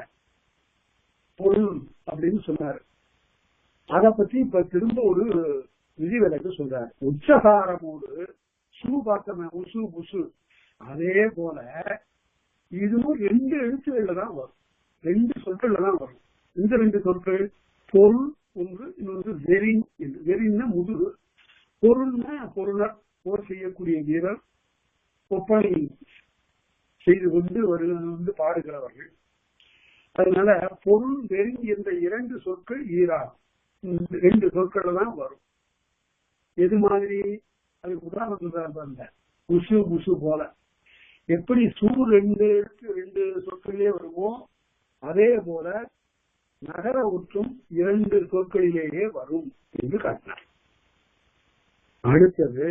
பொருள் அப்படின்னு சொன்னார். அதை பத்தி இப்ப திரும்ப ஒரு விதிவிலக்கு சொல்றார். உச்சகாரமோடு சு பார்த்தமே, உசு புசு, அதே போல இதுவும் 2 எழுத்துக்கள்ல தான் வரும், 2 சொற்கள்ல தான் வரும். இந்த 2 சொற்கள் பொருள் ஒன்று, இன்னொன்று வெறின். வெறின்னா முதுகு, பொருள்னா பொருளர், போர் செய்யக்கூடிய வீரர், ஒப்பனை செய்து கொண்டு வந்து பாடுகிறவர்கள். அதனால பொருள் வெறி என்ற 2 சொற்கள் ஈரா 2 சொற்கள் தான் வரும். எது மாதிரி? அதுக்கு உதாரணம் உசு புசு போல எப்படி சூ 2 சொற்களிலே வருமோ அதே போல நகர ஒற்றும் 2 சொற்களிலேயே வரும் என்று காட்டினார். அடுத்தது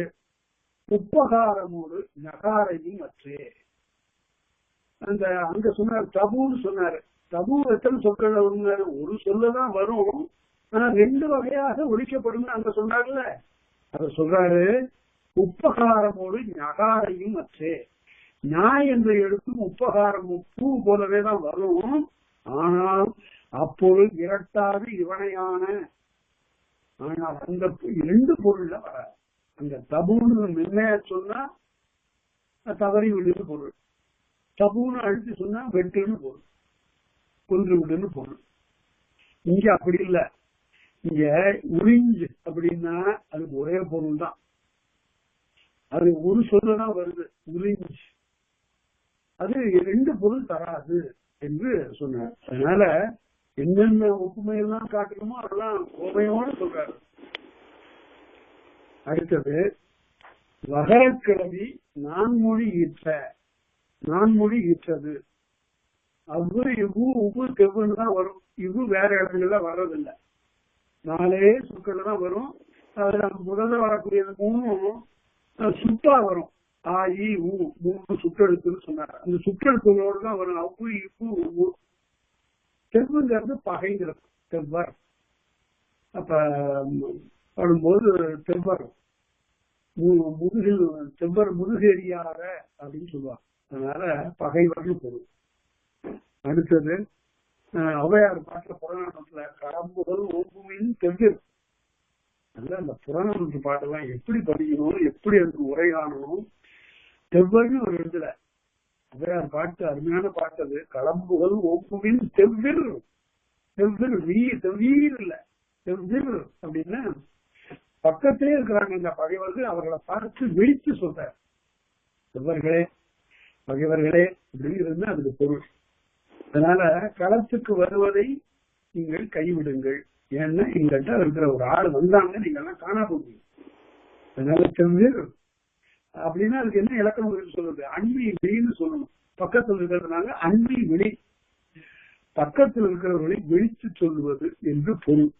உப்பகாரமோடு நகாரையும் அற்றே. அந்த அங்க சொன்னார் தபுன்னு சொன்னாரு. தபு எத்தனை சொற்கள் வரும்னாரு? ஒரு சொல்லதான் வரும், ஆனா 2 வகையாக ஒழிக்கப்படும் அங்க சொன்னார்ல. அத சொல்றாரு, உப்பகாரமோடு நகாரையும் அற்றே. ஞாய் என்ற எழுத்தும் உப்பகாரம் பூ போலவே தான் வரும், ஆனால் அப்பொருள் இரட்டாது இவனையான. ஆனால் அந்த 2 பொருள்ல வர அந்த தபுன்னு மென்மையா சொன்னா தவறி விடுன்னு பொருள், தபுன்னு அழுத்தி சொன்னா வெட்டுன்னு பொருள், கொன்று விடுன்னு பொருள். இங்க அப்படி இல்ல. இங்க உறிஞ்சு அப்படின்னா அதுக்கு ஒரே பொருள் தான், அது ஒரு சொல்லதான் வருது, உறிஞ்சு. அது 2 பொருள் தராது என்று சொன்னார். அதனால என்னென்ன ஒப்புமையெல்லாம் காட்டணுமோ அதெல்லாம் உண்மையோடு சொல்றாரு. அடுத்தது வகரக்கிழவி நான்மொழி ஈற்ற. நான்மொழி ஈற்றது. அவ்வு இவ்வு உவ்வு தெவ்வுன்னு தான் வரும். இவ்வு வேற இடங்கள்ல வர்றதில்லை, 4 சொற்கள் தான் வரும். அதுல முதல்ல வரக்கூடியது 3 சுட்டா வரும். ஆ இ உ 3 சுற்றெழுத்துன்னு சொன்னார். அந்த சுற்றெழுத்துகளோடு தான் வரும் அவ்வு இவ்வு உவ்வு. தெவ்வுங்கிறது பகைங்கிறது, தெவ்வர். அப்ப பாடும்போது தெவ்வர் முதுகில் தெவ்வர் முதுகேறியார அப்படின்னு சொல்லுவாங்க. அதனால பகைவர்னு பொருள். அடுத்தது ஔவையார் பாட்டுல புறநானூற்றுல கடம்புகள் ஓம்புமின் தெவ்வில். அதனால அந்த புறநானூற்று பாட்டெல்லாம் எப்படி படிக்கணும், எப்படி அதுக்கு உரை காணணும், தெவ்வர்னு ஒரு இடத்துல ஔவையார் பாட்டு அருமையான பாட்டு. அது கடம்புகள் ஓம்புமின் தெவ்வில். தெவ்வில் தெவ்வீர் இல்ல, தெவ்வில் அப்படின்னா பக்கத்திலே இருக்கிறாங்க இந்த பகைவர்கள், அவர்களை பார்த்து விழித்து சொல்ற தெவ்வர்களே பகைவர்களே அப்படிங்கிறது அதுக்கு பொருள். அதனால களத்துக்கு வருவதை நீங்கள் கைவிடுங்கள், ஏன்னா எங்கள்கிட்ட இருக்கிற ஒரு ஆள் வந்தாங்க நீங்க எல்லாம் காணா போவீங்க. அதனால தெவ்வில் அப்படின்னா அதுக்கு என்ன இலக்கணம் சொல்றது? அண்மை விழின்னு சொல்லணும். பக்கத்தில் இருக்கிறதுனால அண்மை விழி, பக்கத்தில் இருக்கிறவர்களை விழித்து சொல்லுவது என்று பொருள்.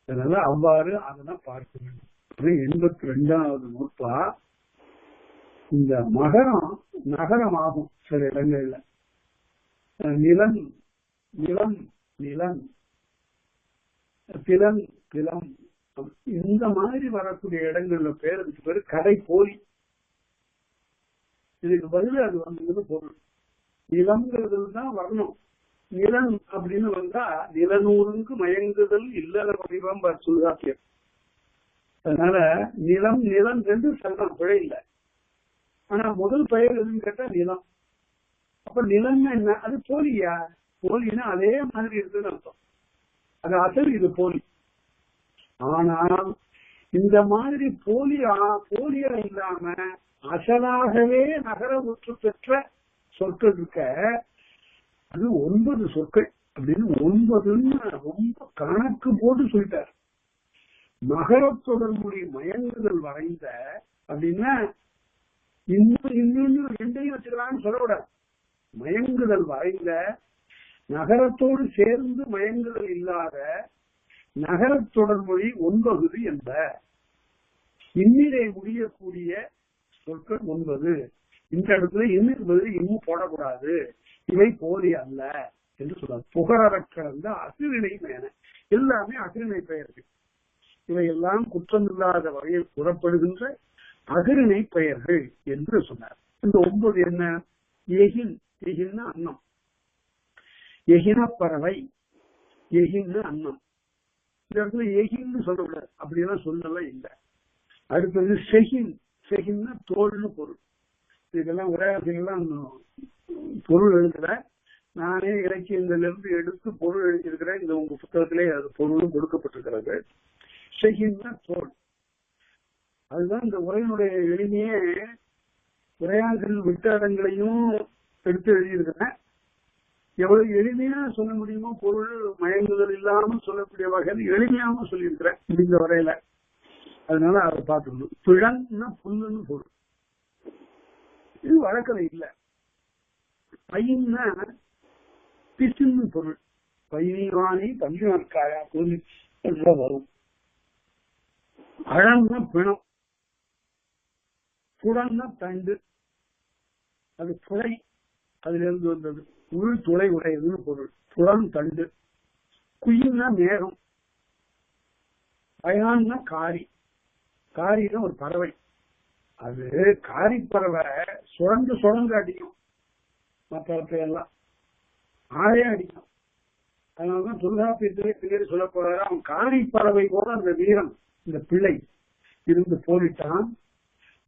அதனால அவ்வாறு அதெல்லாம் பார்க்க வேண்டும். 82வது நூற்பா. இந்த மகரம் நகரமாகும் சில இடங்கள்ல. நிலம் நிலம் நிலம், திலம் திலம், இந்த மாதிரி வரக்கூடிய இடங்கள்ல பேருக்கு பேரு கடை போலி. இதுக்கு பதில் அது வந்தது பொருள். நிலம்ங்கிறது தான் வரணும். நிலம் அப்படின்னு வந்தா நிலநூறுக்கு மயங்குதல் இல்லற வடிவம் சொல்லுதாக்கியம். அதனால நிலம் நிலம் 2 சொல்லலாம், பிழை இல்லை. ஆனா முதல் பெயர் எதுன்னு கேட்டா நிலம். அப்ப நிலம்னா என்ன? அது போலியா? போலின்னா அதே மாதிரி இருக்குன்னு அர்த்தம். அது அசல், இது போலி. ஆனால் இந்த மாதிரி போலியா இல்லாம அசலாகவே நகர முற்று பெற்ற சொற்கள் இருக்க, அது 9 சொற்கள். அப்படின்னு 9ன்னு ரொம்ப கணக்கு போட்டு சொல்லிட்டார். மகரத் தொடர்புடைய மயங்குதல் வரைந்த அப்படின்னா இன்னும் ரெண்டையும் வச்சுக்கலாம்னு சொல்லக்கூடாது. மயங்குதல் வரைந்த நகரத்தோடு சேர்ந்து மயங்குதல் இல்லாத நகரத் தொடர்மொழி 9 என்ப. இன்னிலே முடியக்கூடிய சொற்கள் 9. இந்த இடத்துல இன்னும் பதில் இன்னும் போடக்கூடாது, இவை போலி அல்ல என்று சொல்றாங்க. புகழறக்கலந்த அகிரிணை பெயர், எல்லாமே அகிரிணை பெயர்கள். இவையெல்லாம் குற்றமில்லாத வகையில் கூறப்படுகின்ற அகிரிணை பெயர்கள் என்று சொன்னார். இந்த 9 என்ன? எகின், எகின்னா அன்னம், எகின பறவை, எகின்னு அன்னம். இந்த இடத்துல எகின்னு சொல்லக்கூடாது, அப்படியெல்லாம் சொல்லலாம் இல்லை. அடுத்தது செகின், செகின்னா தோல்னு பொருள். இதெல்லாம் உரையாசிரியெல்லாம் பொருள் எழுதுற, நானே இலக்கியங்களிலிருந்து எடுத்து பொருள் எழுதியிருக்கிறேன். இந்த உங்க புத்தகத்திலே அது பொருளும் கொடுக்கப்பட்டிருக்கிறது. செகின்னா தோல். அதுதான் இந்த உரையினுடைய எளிமையே. உரையாசிரியர் விட்ட இடங்களையும் எடுத்து எழுதியிருக்கிறேன். எவ்வளவு எளிமையா சொல்ல முடியுமோ பொருள் மயங்குதல் இல்லாமல் சொல்லக்கூடிய வகையில் எளிமையாகவும் சொல்லியிருக்கிறேன் இந்த வரையில. அதனால அதை பார்த்துக்கணும். பிழன்னா புல்லுன்னு பொருள், இது வழக்கதை இல்லை. பையன்னா பிசுன்னு பொருள், பையவானி தம்பிமார்காயா பொருள் வரும். அழன்னா பிணம், புடன்னா தண்டு, அது புடை, அதுல இருந்து வந்தது. உள் துளை உடையதுன்னு பொருள், புடம் தண்டு. குயின்னா மேகம், பயான்னா காரி, காரின்னா ஒரு பறவை. அது காரி பறவை சுழந்து சுழந்து அடிக்கும், மற்றவற்றையெல்லாம் ஆழே அடிக்கும். அதனாலதான் தொல்காப்பியத்திலே பின்னாடி சொல்ல போறாரு, அவன் காரி பறவை போல அந்த வீரன் இந்த பிள்ளை இருந்து போரிட்டான்,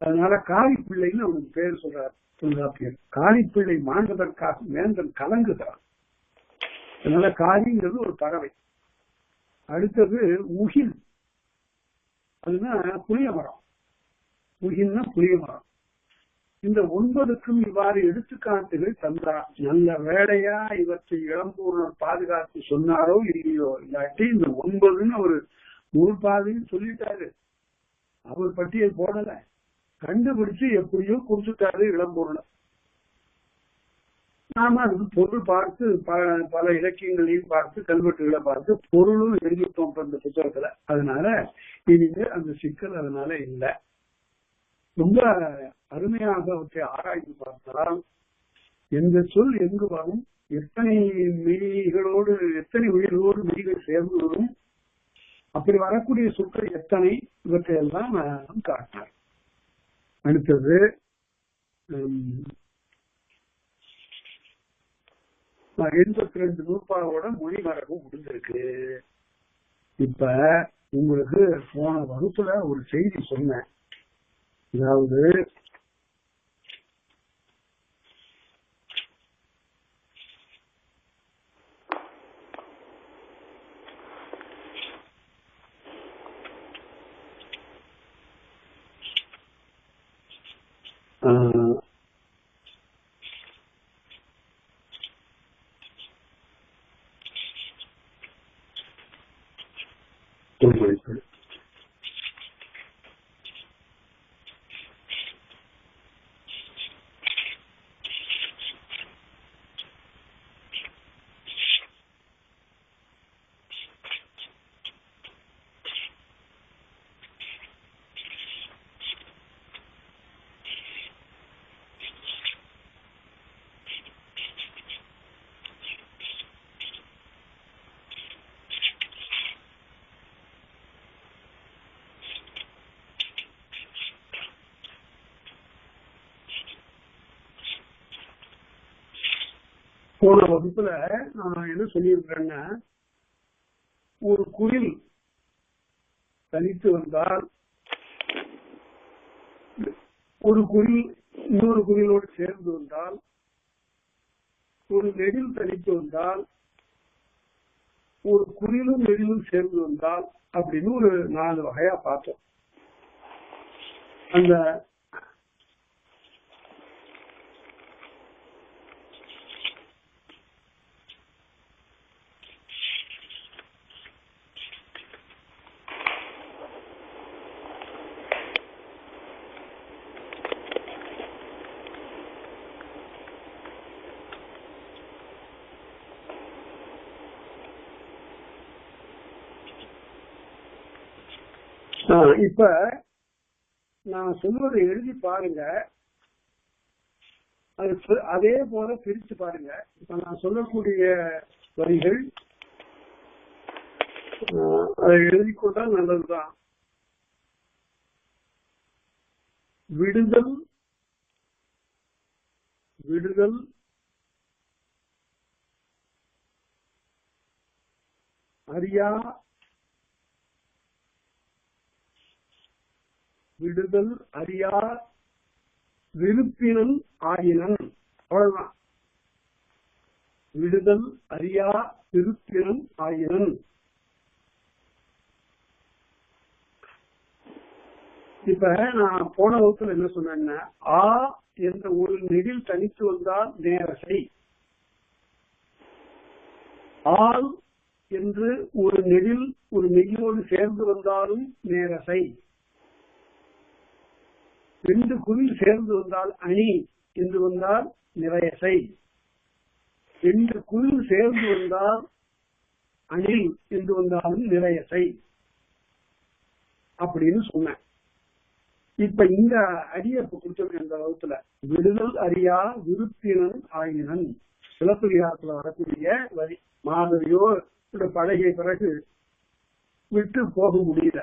அதனால காரி பிள்ளைன்னு அவனுக்கு பேர் சொல்றார் தொல்காப்பியர். காரி பிள்ளை மாண்டதற்காக வேந்தன் கலங்குகிறான், அதனால காரிங்கிறது ஒரு பறவை. அடுத்தது உகில், அதுனா புளிய மரம், உகில்னா புளிய மரம். இந்த 9க்கும் இவ்வாறு எடுத்துக்காட்டுகள் தந்தார். நல்ல வேளையா இவற்றை இளம்பூர்ணர் பாதுகாத்து சொன்னாரோ இல்லையோ, இல்லாட்டி இந்த 9ன்னு ஒரு நூற்பாதைன்னு சொல்லிட்டாரு. அவர் பட்டியல் போடல, கண்டுபிடிச்சு எப்படியோ குறிச்சுட்டாரு இளம்பூர்ணர். நாம அதுக்கு பொருள் பார்த்து பல இலக்கியங்களையும் பார்த்து கல்வெட்டுகளை பார்த்து பொருளும் எழுதிட்டோம் இந்த புத்தகத்துல. அதனால இனிமே அந்த சிக்கல் அதனால இல்லை. ரொம்ப அருமையாக அவற்றை ஆராய்ந்து பார்த்தால் எந்த சொல் எங்கு வரும், எத்தனை மெய்களோடு எத்தனை உயிர்களோடு மெய்கள் சேர்ந்து வரும், அப்படி வரக்கூடிய சொற்கள் எத்தனை, இவற்றையெல்லாம் காட்டினார். அடுத்தது 82 நூற்பாவோட மொழி மரபு முடிஞ்சிருக்கு. இப்ப உங்களுக்கு போன வகுப்புல ஒரு செய்தி சொன்னேன். அதாவது போன வகுப்புல நான் என்ன சொல்லியிருக்கிறேன்னா, ஒரு குயில் தனித்து வந்தால், ஒரு குயில் இன்னொரு குயிலோடு சேர்ந்து வந்தால், ஒரு நெடில் தனித்து வந்தால், ஒரு குயிலும் நெடிலும் சேர்ந்து வந்தால், அப்படின்னு ஒரு 4 வகையா பார்த்தோம். அந்த இப்ப நான் சொல்வதை எழுதி பாருங்க, அதே போல பிரிச்சு பாருங்க. இப்ப நான் சொல்லக்கூடிய வரிகள் அதை எழுதிக்கொண்டா நல்லதுதான். விடுதல் விடுதல் அறியா விடுதல் அறியா விருப்பினன் ஆயினன். அவ்வளவுதான். விடுதல் அறியா விருப்பினன் ஆயினன். இப்ப நான் போன வகுப்புல என்ன சொன்னேன்னா, ஆ என்ற ஒரு நெடில் தனித்து வந்தால் நேரசை, ஆள் என்று ஒரு நெடில் ஒரு மெய்யோடு சேர்ந்து வந்தாலும் நேரசை, ரெண்டு குயில் சேர்ந்து வந்தால் அணி என்று வந்தால் நிறையசை, ரெண்டு குயில் சேர்ந்து வந்தால் அணில் என்று வந்தாலும் நிறையசை அப்படின்னு சொன்னேன். இப்ப இந்த அடியை கொடுத்திருக்க இந்த வகுப்புல விடுதல் அறியா விருப்பினன் ஆயினன் சிலப்பதிகாரத்துல வரக்கூடிய வரி. மாதவியோ பழகிய பிறகு விட்டு போக முடியல.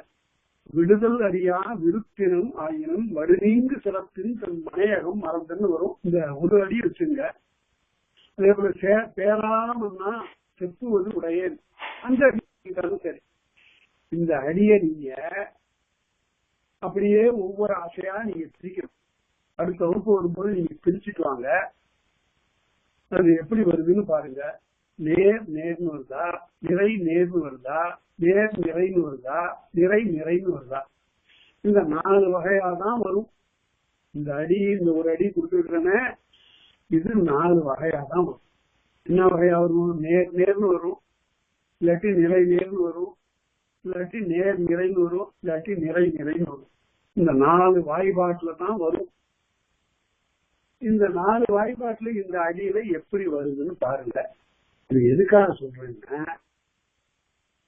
விடுதல் அறியா விருப்பினும் ஆயினும் வடுநீங்கு சிறப்பின் தன் மனையகம் மறந்துன்னு வரும். இந்த ஒரு அடி வச்சுங்க. அதே போல பேராமன்னா செப்புவது உடையேன், அந்த அடி சரி. இந்த அடியை நீங்க அப்படியே ஒவ்வொரு ஆசையா நீங்க பிரிக்கணும். அடுத்த வகுப்பு வரும்போது நீங்க பிரிச்சுட்டு வாங்க. அது எப்படி வருதுன்னு பாருங்க. நேர் நேர்னு வருதா, நிறை நேர்னு வருதா, நேர் நிறைன்னு வருதா, நிறை நிறைன்னு வருதா, இந்த 4 வகையா தான் வரும். இந்த அடி, இந்த ஒரு அடி கொடுத்துருக்கேன்னு இது 4 வகையா தான் வரும். என்ன வகையா வரும்? நேர் நேர்னு வரும், இல்லாட்டி நிறை நேர்னு வரும், இல்லாட்டி நேர் நிறைன்னு வரும், இல்லாட்டி நிறை நிறைன்னு வரும். இந்த 4 வாய்பாட்டுல தான் வரும். இந்த 4 வாய்பாட்டுல இந்த அடியில எப்படி வருதுன்னு பாருங்க. இது எதுக்காக சொல்றேன்னா,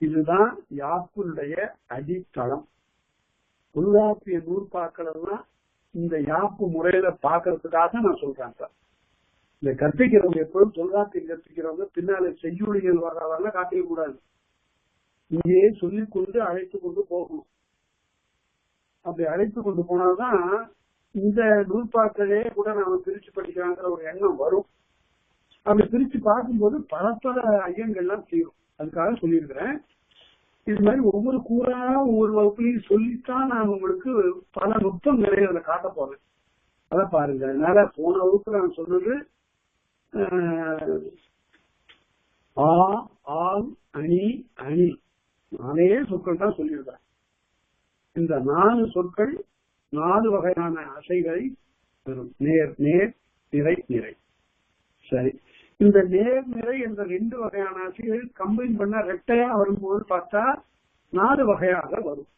இதுதான் யாப்பினுடைய அடித்தளம். தொல்காப்பிய நூற்பாக்கள்லாம் இந்த யாப்பு முறையில பாக்குறதுக்காக நான் சொல்றேன். இந்த கற்பிக்கிறவங்க எப்போதும் தொல்காப்பியம் கற்பிக்கிறவங்க பின்னால செய்யுளிகள் வர்றதெல்லாம் காட்டிக்க கூடாது. இங்கேயே சொல்லிக் கொண்டு அழைத்து கொண்டு போகணும். அப்படி அழைத்து கொண்டு போனால்தான் இந்த நூற்பாக்களே கூட நாம பிரிச்சு படிக்கிறாங்கிற ஒரு எண்ணம் வரும். அப்படி பிரிச்சு பார்க்கும்போது பல ஐயங்கள்லாம் தீரும். அதுக்காக சொல்லியிருக்கிறேன். இது மாதிரி ஒவ்வொரு கூறா ஒவ்வொரு வகுப்புலையும் சொல்லித்தான் நான் உங்களுக்கு பல நுட்பங்களை அதுல காட்ட போறேன். அதை பாருங்க. அதனால போன வகுப்புல நான் சொன்னது ஆ, ஆம், அணி, அணி 4 சொற்கள் தான் சொல்லியிருக்கிறேன். இந்த 4 சொற்கள் 4 வகையான அசைகளை பெறும். நேர் நேர், நிறை நிறை. சரி, இந்த நேர் நிறை என்ற 2 வகையான அசைகள் கம்பைன் பண்ண ரெட்டையா வரும்போது பார்த்தா 4 வகையாக வரும்.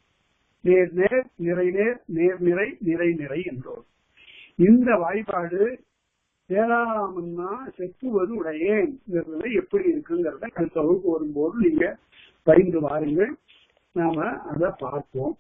நேர் நேர், நிறை நேர், நேர் நிறை, நிறை நிறை என்றோம். இந்த வாய்ப்பாடு சேராமன்னா செப்புவது உடையேன் எப்படி இருக்குங்கிறத அடுத்த வகுப்பு வரும்போது நீங்க பயின்று வாருங்கள். நாம அதை பார்ப்போம்.